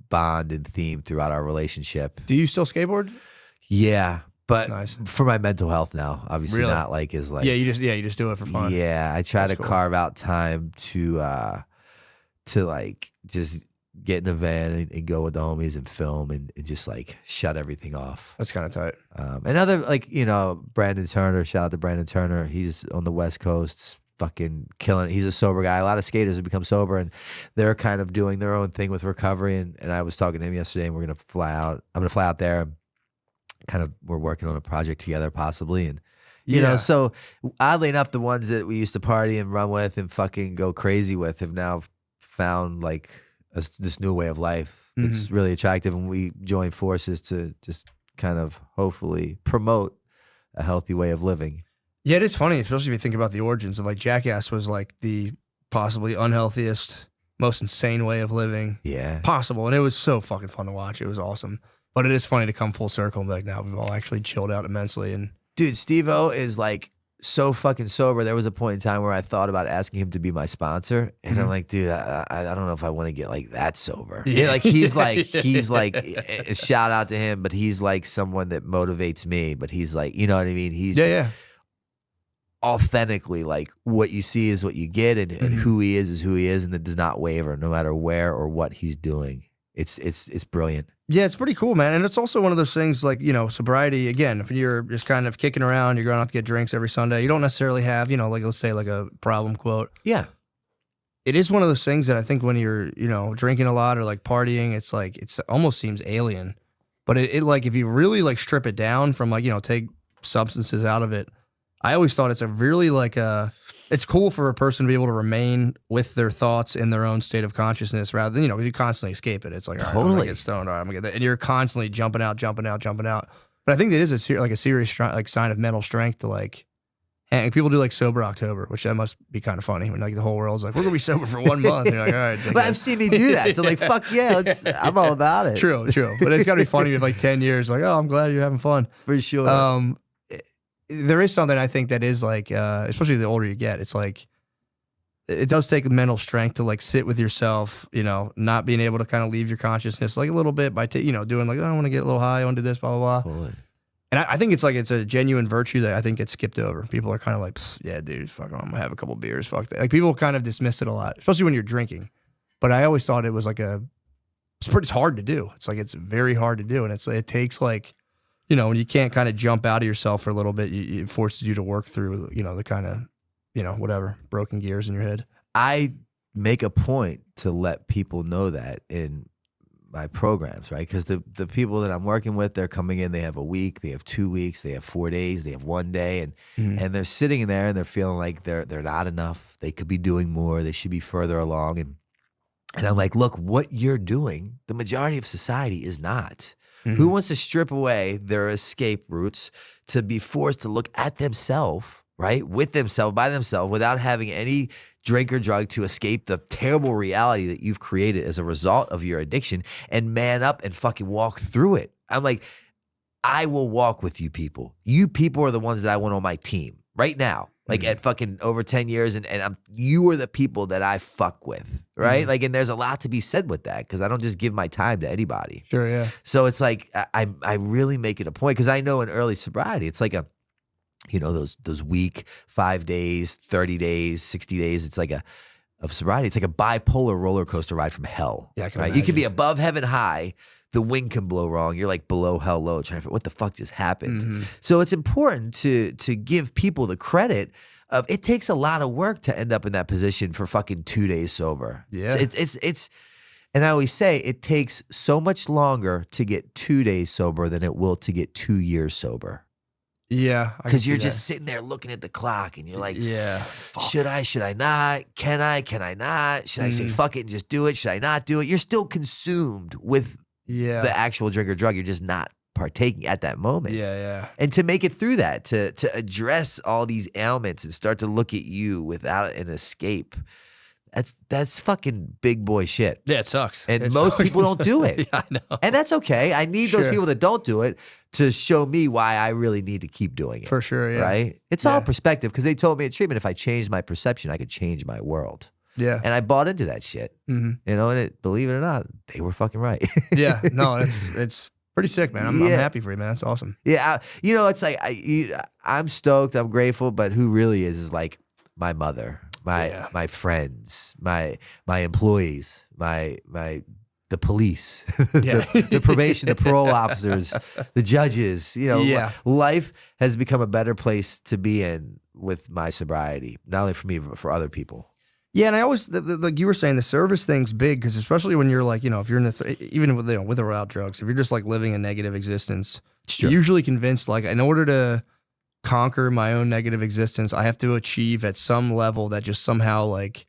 bond and theme throughout our relationship. Do you still skateboard? Yeah, but Nice. for my mental health now, obviously Really? not like is like Yeah, you just do it for fun. Yeah, I try That's to cool. carve out time to like just get in a van and go with the homies and film and just like shut everything off. That's kind of tight. And other like Brandon Turner, shout out to Brandon Turner. He's on the West Coast, fucking killing it. He's a sober guy. A lot of skaters have become sober and they're kind of doing their own thing with recovery. And I was talking to him yesterday and we're gonna fly out. I'm gonna fly out there. Kind of we're working on a project together possibly. And you know, so oddly enough, the ones that we used to party and run with and fucking go crazy with have now found like this new way of life. It's really attractive, and we join forces to just kind of hopefully promote a healthy way of living. Yeah, it is funny, especially if you think about the origins of like Jackass was like the possibly unhealthiest, most insane way of living possible. And it was so fucking fun to watch. It was awesome. But it is funny to come full circle and be like, now we've all actually chilled out immensely. And dude, Steve-O is like so fucking sober. There was a point in time where I thought about asking him to be my sponsor. And I'm like, dude, I don't know if I want to get like that sober. Yeah, like he's like a shout out to him, but he's like someone that motivates me. But he's like, you know what I mean? He's authentically like what you see is what you get, and who he is who he is, and it does not waver no matter where or what he's doing. It's brilliant. yeah, it's pretty cool, man. And it's also one of those things like, sobriety, again, if you're just kind of kicking around, you're going out to get drinks every Sunday, you don't necessarily have, like let's say like a problem quote. Yeah. It is one of those things that I think when you're, drinking a lot or like partying, it's like, it's almost seems alien. But it like, if you really like strip it down from like, take substances out of it, I always thought it's a really like it's cool for a person to be able to remain with their thoughts in their own state of consciousness rather than, because you constantly escape it. It's like, all right, I'm gonna get stoned, all right, I'm gonna get that. And you're constantly jumping out. But I think that is a serious like sign of mental strength to like, and people do like sober October, which that must be kind of funny when like the whole world's like, we're gonna be sober for 1 month. And you're like, all right. But I've seen me do that. So like, fuck yeah, I'm all about it. True. But it's gotta be funny with like 10 years, like, oh, I'm glad you're having fun. For sure. There is something I think that is like, especially the older you get, it's like, it does take mental strength to like sit with yourself, not being able to kind of leave your consciousness like a little bit by, doing like, oh, I want to get a little high, I want to do this, blah, blah, blah. Totally. And I think it's like, it's a genuine virtue that I think gets skipped over. People are kind of like, yeah, dude, fuck, I'm gonna have a couple beers, fuck that. Like people kind of dismiss it a lot, especially when you're drinking. But I always thought it was like it's hard to do. It's like, it's very hard to do. And it takes like, when you can't kind of jump out of yourself for a little bit, it forces you to work through, the kind of, whatever, broken gears in your head. I make a point to let people know that in my programs, right? Because the people that I'm working with, they're coming in, they have a week, they have 2 weeks, they have 4 days, they have 1 day, and they're sitting in there and they're feeling like they're not enough. They could be doing more. They should be further along. And I'm like, look, what you're doing, the majority of society is not. Who wants to strip away their escape routes to be forced to look at themselves, right? With themselves, by themselves, without having any drink or drug to escape the terrible reality that you've created as a result of your addiction and man up and fucking walk through it. I'm like, I will walk with you people. You people are the ones that I want on my team right now. Like at fucking over 10 years and you are the people that I fuck with, right? Like, and there's a lot to be said with that because I don't just give my time to anybody. Sure, yeah. So it's like, I really make it a point because I know in early sobriety, it's like those week, 5 days, 30 days, 60 days. It's like of sobriety. It's like a bipolar roller coaster ride from hell. Yeah, I can right? You imagine. can be above heaven high. The wind can blow wrong. You're like below hell low, trying to figure what the fuck just happened. So it's important to give people the credit of it takes a lot of work to end up in that position for fucking 2 days sober. Yeah. So it's and I always say it takes so much longer to get 2 days sober than it will to get 2 years sober. Yeah. I can Because see you're that. just sitting there looking at the clock and you're like, yeah. should I not? Can I not? Should I say fuck it and just do it? Should I not do it? You're still consumed with Yeah. the actual drink or drug. You're just not partaking at that moment. Yeah. And to make it through that, to address all these ailments and start to look at you without an escape, that's fucking big boy shit. Yeah, it sucks. And It's most fucking- people don't do it. Yeah, I know. And that's okay. I need those Sure. people that don't do it to show me why I really need to keep doing it. For sure, yeah. Right? It's all Yeah. perspective because they told me in treatment if I changed my perception, I could change my world. Yeah. And I bought into that shit. hmm And believe it or not, they were fucking right. Yeah. No, it's pretty sick, man. I'm Yeah. happy for you, man. That's awesome. Yeah, it's like I'm stoked, I'm grateful, but who really is like my mother, Yeah. my friends, my employees, the police, Yeah. the probation, the parole officers, the judges. Yeah. Life has become a better place to be in with my sobriety, not only for me but for other people. Yeah, and I always like you were saying, the service thing's big because especially when you're like, if you're in even with with or without drugs, if you're just like living a negative existence, Sure. you're usually convinced like in order to conquer my own negative existence, I have to achieve at some level that just somehow like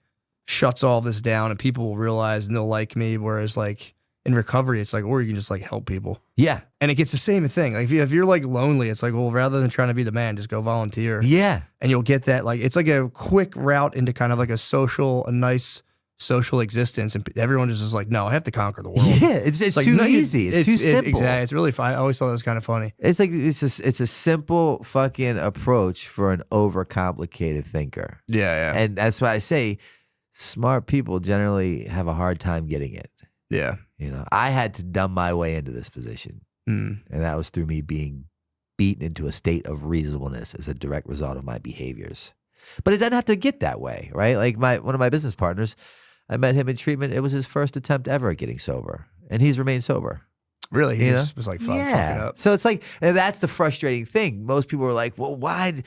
shuts all this down and people will realize and they'll like me. Whereas like in recovery, it's like, or you can just like help people. Yeah, And it gets the same thing. Like if you're like lonely, it's like, well, rather than trying to be the man, just go volunteer. yeah. And you'll get that. Like it's like a quick route into kind of like a nice social existence. And everyone is just like, no, I have to conquer the world. Yeah, it's like, too no, easy. It's too simple. Exactly. It's really fun. I always thought that was kind of funny. It's like it's a simple fucking approach for an overcomplicated thinker. Yeah, And that's why I say smart people generally have a hard time getting it. yeah. I had to dumb my way into this position. Mm. And that was through me being beaten into a state of reasonableness as a direct result of my behaviors. But it doesn't have to get that way, right? Like one of my business partners, I met him in treatment. It was his first attempt ever at getting sober. And he's remained sober. Really? He You just was like, fucking up. So it's like, and that's the frustrating thing. Most people are like, well, why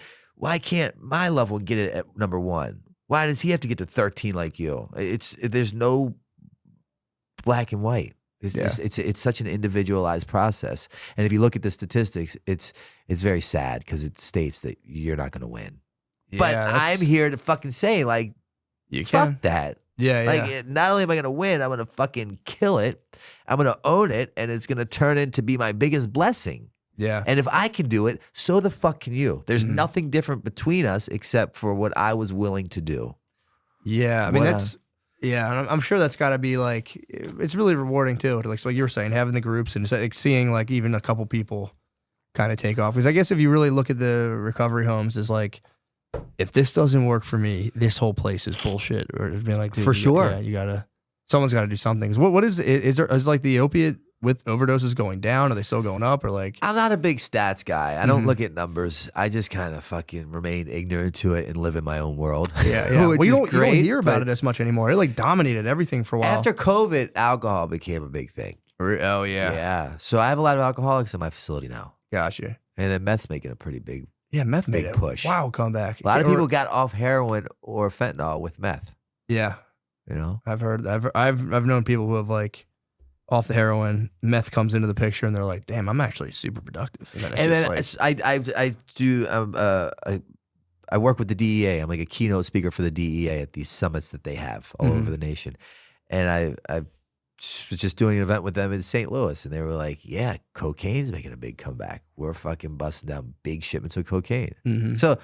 can't my loved one get it at number 1? Why does he have to get to 13 like you? There's no black and white. It's such an individualized process. And if you look at the statistics, it's very sad because it states that you're not going to win. But Yeah, I'm here to fucking say, like, You fuck can. that. Yeah, Like, yeah. not only am I going to win, I'm going to fucking kill it. I'm going to own it, and it's going to turn into be my biggest blessing. Yeah. And if I can do it, so the fuck can you. There's Mhm. nothing different between us except for what I was willing to do. Yeah. I mean, What, and I'm sure that's got to be like, it's really rewarding too. Like so you were saying, having the groups and like seeing like even a couple people kind of take off. Because I guess if you really look at the recovery homes as like, if this doesn't work for me, this whole place is bullshit. Or it'd be like, dude, For sure. Yeah, someone's got to do something. 'Cause what is like the opiate with overdoses going down? Are they still going up or like? I'm not a big stats guy. I don't Mhm. look at numbers. I just kind of fucking remain ignorant to it and live in my own world. Yeah. Which Well, you is don't great, hear about but it as much anymore. It like dominated everything for a while. After COVID, alcohol became a big thing. Oh Yeah. So I have a lot of alcoholics in my facility now. Gotcha. And then meth's making a pretty big. Yeah, meth made Big a push. wow comeback. A lot of Or- people got off heroin or fentanyl with meth. Yeah, You know. I've known people who have like off the heroin, meth comes into the picture, and they're like, "Damn, I'm actually super productive." And then, it's just like, I work with the DEA. I'm like a keynote speaker for the DEA at these summits that they have all Mhm. over the nation. And I was just doing an event with them in St. Louis, and they were like, "Yeah, cocaine's making a big comeback. We're fucking busting down big shipments of cocaine." Mhm. So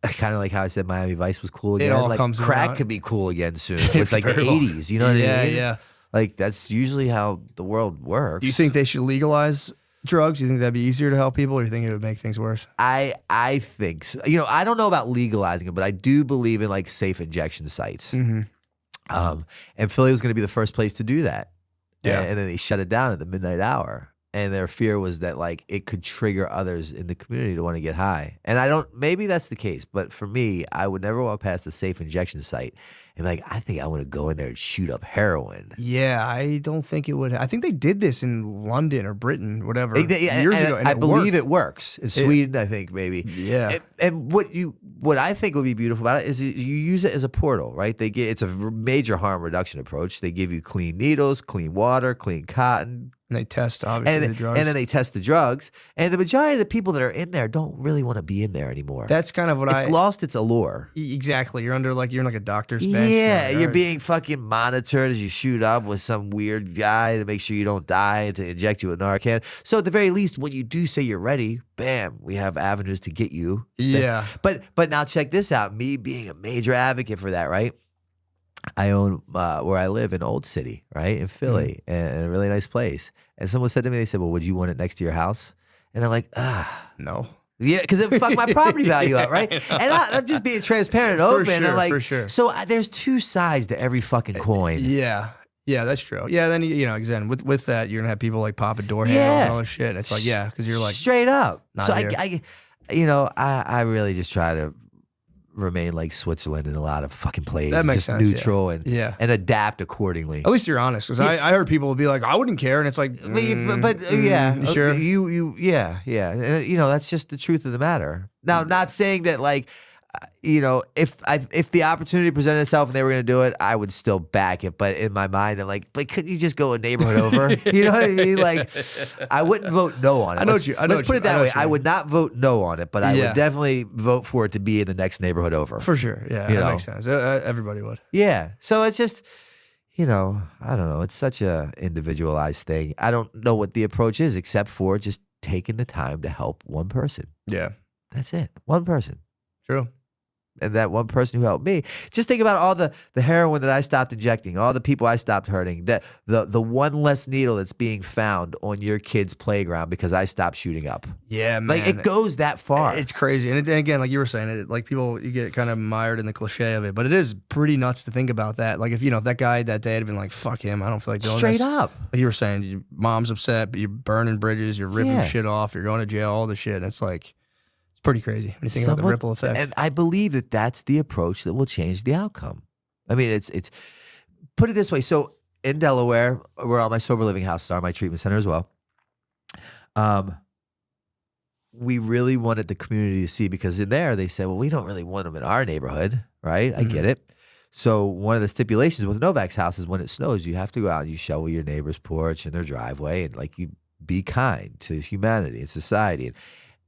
kind of like how I said Miami Vice was cool again. all Like comes crack around. could be cool again soon with like the Very well. 80s. You know what I mean? Yeah. Like that's usually how the world works. Do you think they should legalize drugs? Do you think that'd be easier to help people, or do you think it would make things worse? I think so. You know, I don't know about legalizing it, but I do believe in like safe injection sites. Mm-hmm. And Philly was going to be the first place to do that. Yeah. And then they shut it down at the midnight hour. And their fear was that like it could trigger others in the community to want to get high. And maybe that's the case, but for me, I would never walk past a safe injection site and be like, I think I want to go in there and shoot up heroin. Yeah, I don't think it would. I think they did this in London or Britain, whatever, And years ago. And I it believe worked. it works. In Sweden, I think maybe. Yeah. And what I think would be beautiful about it is you use it as a portal, right? It's a major harm reduction approach. They give you clean needles, clean water, clean cotton. And they test, obviously, the drugs. And then they test the drugs. And the majority of the people that are in there don't really want to be in there anymore. That's kind of what it's lost its allure. Exactly. You're under you're in like a doctor's bench. Yeah, now, you're right? being fucking monitored as you shoot up with some weird guy to make sure you don't die and to inject you with Narcan. So at the very least, when you do say you're ready, bam, we have avenues to get you. Yeah. But now check this out. Me being a major advocate for that, right? I own where I live in Old City, right, in Philly, and a really nice place. And someone said to me, they said, well, would you want it next to your house? And I'm like, No. yeah, because it fucked my property value up, right? And I'm just being transparent and open. For sure, I'm like, for sure. So there's two sides to every fucking coin. Yeah. Yeah, that's true. Yeah, then, again, with that, you're going to have people like popping door handles and all this shit. And it's like, yeah, because you're like, straight up. not So here. I really just try to remain like Switzerland in a lot of fucking plays. That makes just sense, neutral yeah. and adapt accordingly. at least you're honest. Because I heard people be like, I wouldn't care. And it's like, Yeah, you sure? yeah. And, that's just the truth of the matter. Now, not saying that like, if the opportunity presented itself and they were going to do it, I would still back it. But in my mind, I'm like, couldn't you just go a neighborhood over? You know what I mean? Like, I wouldn't vote no on it. Let's put it that way. I would not vote no on it, but I would definitely vote for it to be in the next neighborhood over. For sure. Yeah, that makes sense. Everybody would. Yeah. So it's just, I don't know. It's such a individualized thing. I don't know what the approach is except for just taking the time to help one person. Yeah. That's it. One person. True. And that one person who helped me. Just think about all the heroin that I stopped injecting, all the people I stopped hurting, the one less needle that's being found on your kid's playground because I stopped shooting up. Yeah, man. Like it goes that far. It's crazy. And again, like you were saying, like people, you get kind of mired in the cliche of it, but it is pretty nuts to think about that. Like if that guy that day had been like, fuck him, I don't feel like doing Straight this. up. Like you were saying, your mom's upset, but you're burning bridges, you're ripping Yeah. shit off, you're going to jail, all the shit. And it's like, it's pretty crazy when you think about the ripple effect. And I believe that that's the approach that will change the outcome. I mean, it's put it this way. So in Delaware, where all my sober living houses are, my treatment center as well, we really wanted the community to see, because in there they said, well, we don't really want them in our neighborhood, right? I get it. So one of the stipulations with Novak's house is when it snows, you have to go out and you shovel your neighbor's porch and their driveway, and like you be kind to humanity and society.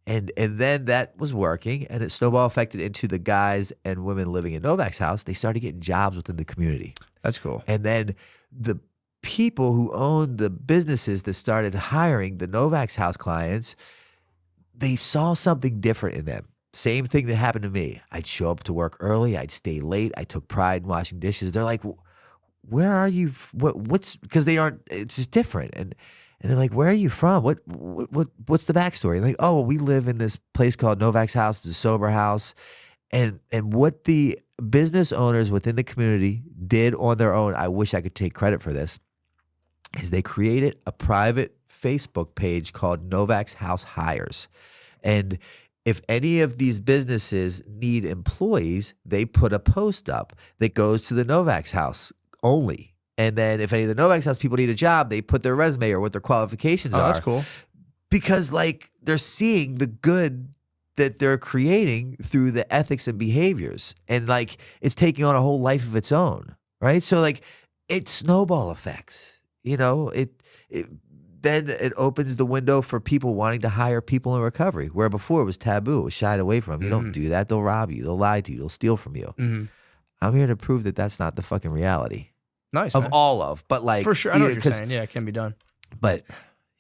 And then that was working, and it snowball affected into the guys and women living in Novak's house. They started getting jobs within the community. That's cool. And then the people who owned the businesses that started hiring the Novak's house clients, they saw something different in them. Same thing that happened to me. I'd show up to work early. I'd stay late. I took pride in washing dishes. They're like, where are you? What's, because they aren't, it's just different. And they're like, where are you from? What's the backstory? Like, oh, we live in this place called Novak's House. It's a sober house. And what the business owners within the community did on their own, I wish I could take credit for this, is they created a private Facebook page called Novak's House Hires. And if any of these businesses need employees, they put a post up that goes to the Novak's House only. And then if any of the Novak's House people need a job, they put their resume or what their qualifications are. That's cool. Because like they're seeing the good that they're creating through the ethics and behaviors. And like it's taking on a whole life of its own, right? So like it snowball effects, then it opens the window for people wanting to hire people in recovery, where before it was taboo, it was shied away from. You don't do that. They'll rob you. They'll lie to you. They'll steal from you. Mm-hmm. I'm here to prove that that's not the fucking reality. Nice, Of man. all of, but like For sure. I know what you're saying. Yeah, it can be done. But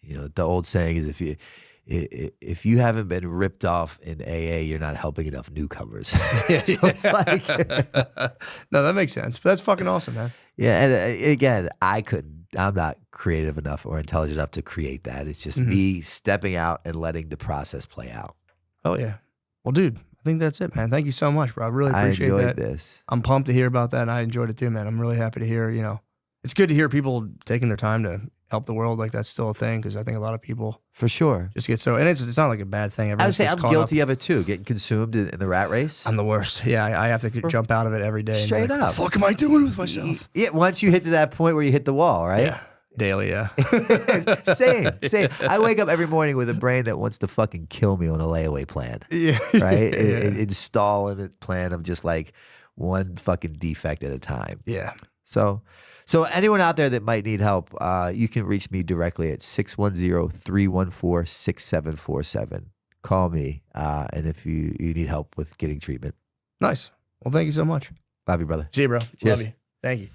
the old saying is if if you haven't been ripped off in AA, you're not helping enough newcomers. So it's like, No, that makes sense. But that's fucking awesome, man. yeah. And again, I'm not creative enough or intelligent enough to create that. It's just me stepping out and letting the process play out. Oh yeah. Well, dude, I think that's it, man. Thank you so much, bro. I really appreciate I enjoyed that. this. I'm pumped to hear about that, and I enjoyed it too, man. I'm really happy to hear. It's good to hear people taking their time to help the world. Like that's still a thing because I think a lot of people For sure. just get so, and it's not like a bad thing. I Everyone would say gets I'm caught guilty up. of it too, getting consumed in the rat race. I'm the worst. Yeah, I have to jump out of it every day. Straight and be like, up. What the fuck am I doing with myself? Yeah, once you hit to that point where you hit the wall, right? Yeah, daily. Yeah. Same. I wake up every morning with a brain that wants to fucking kill me on a layaway plan, Yeah. right? Yeah. Installing a plan of just like one fucking defect at a time. Yeah. So anyone out there that might need help, you can reach me directly at 610-314-6747. Call me, and if you need help with getting treatment. Nice. Well, thank you so much. Love you, brother. See you, bro. Cheers. Love you. Thank you.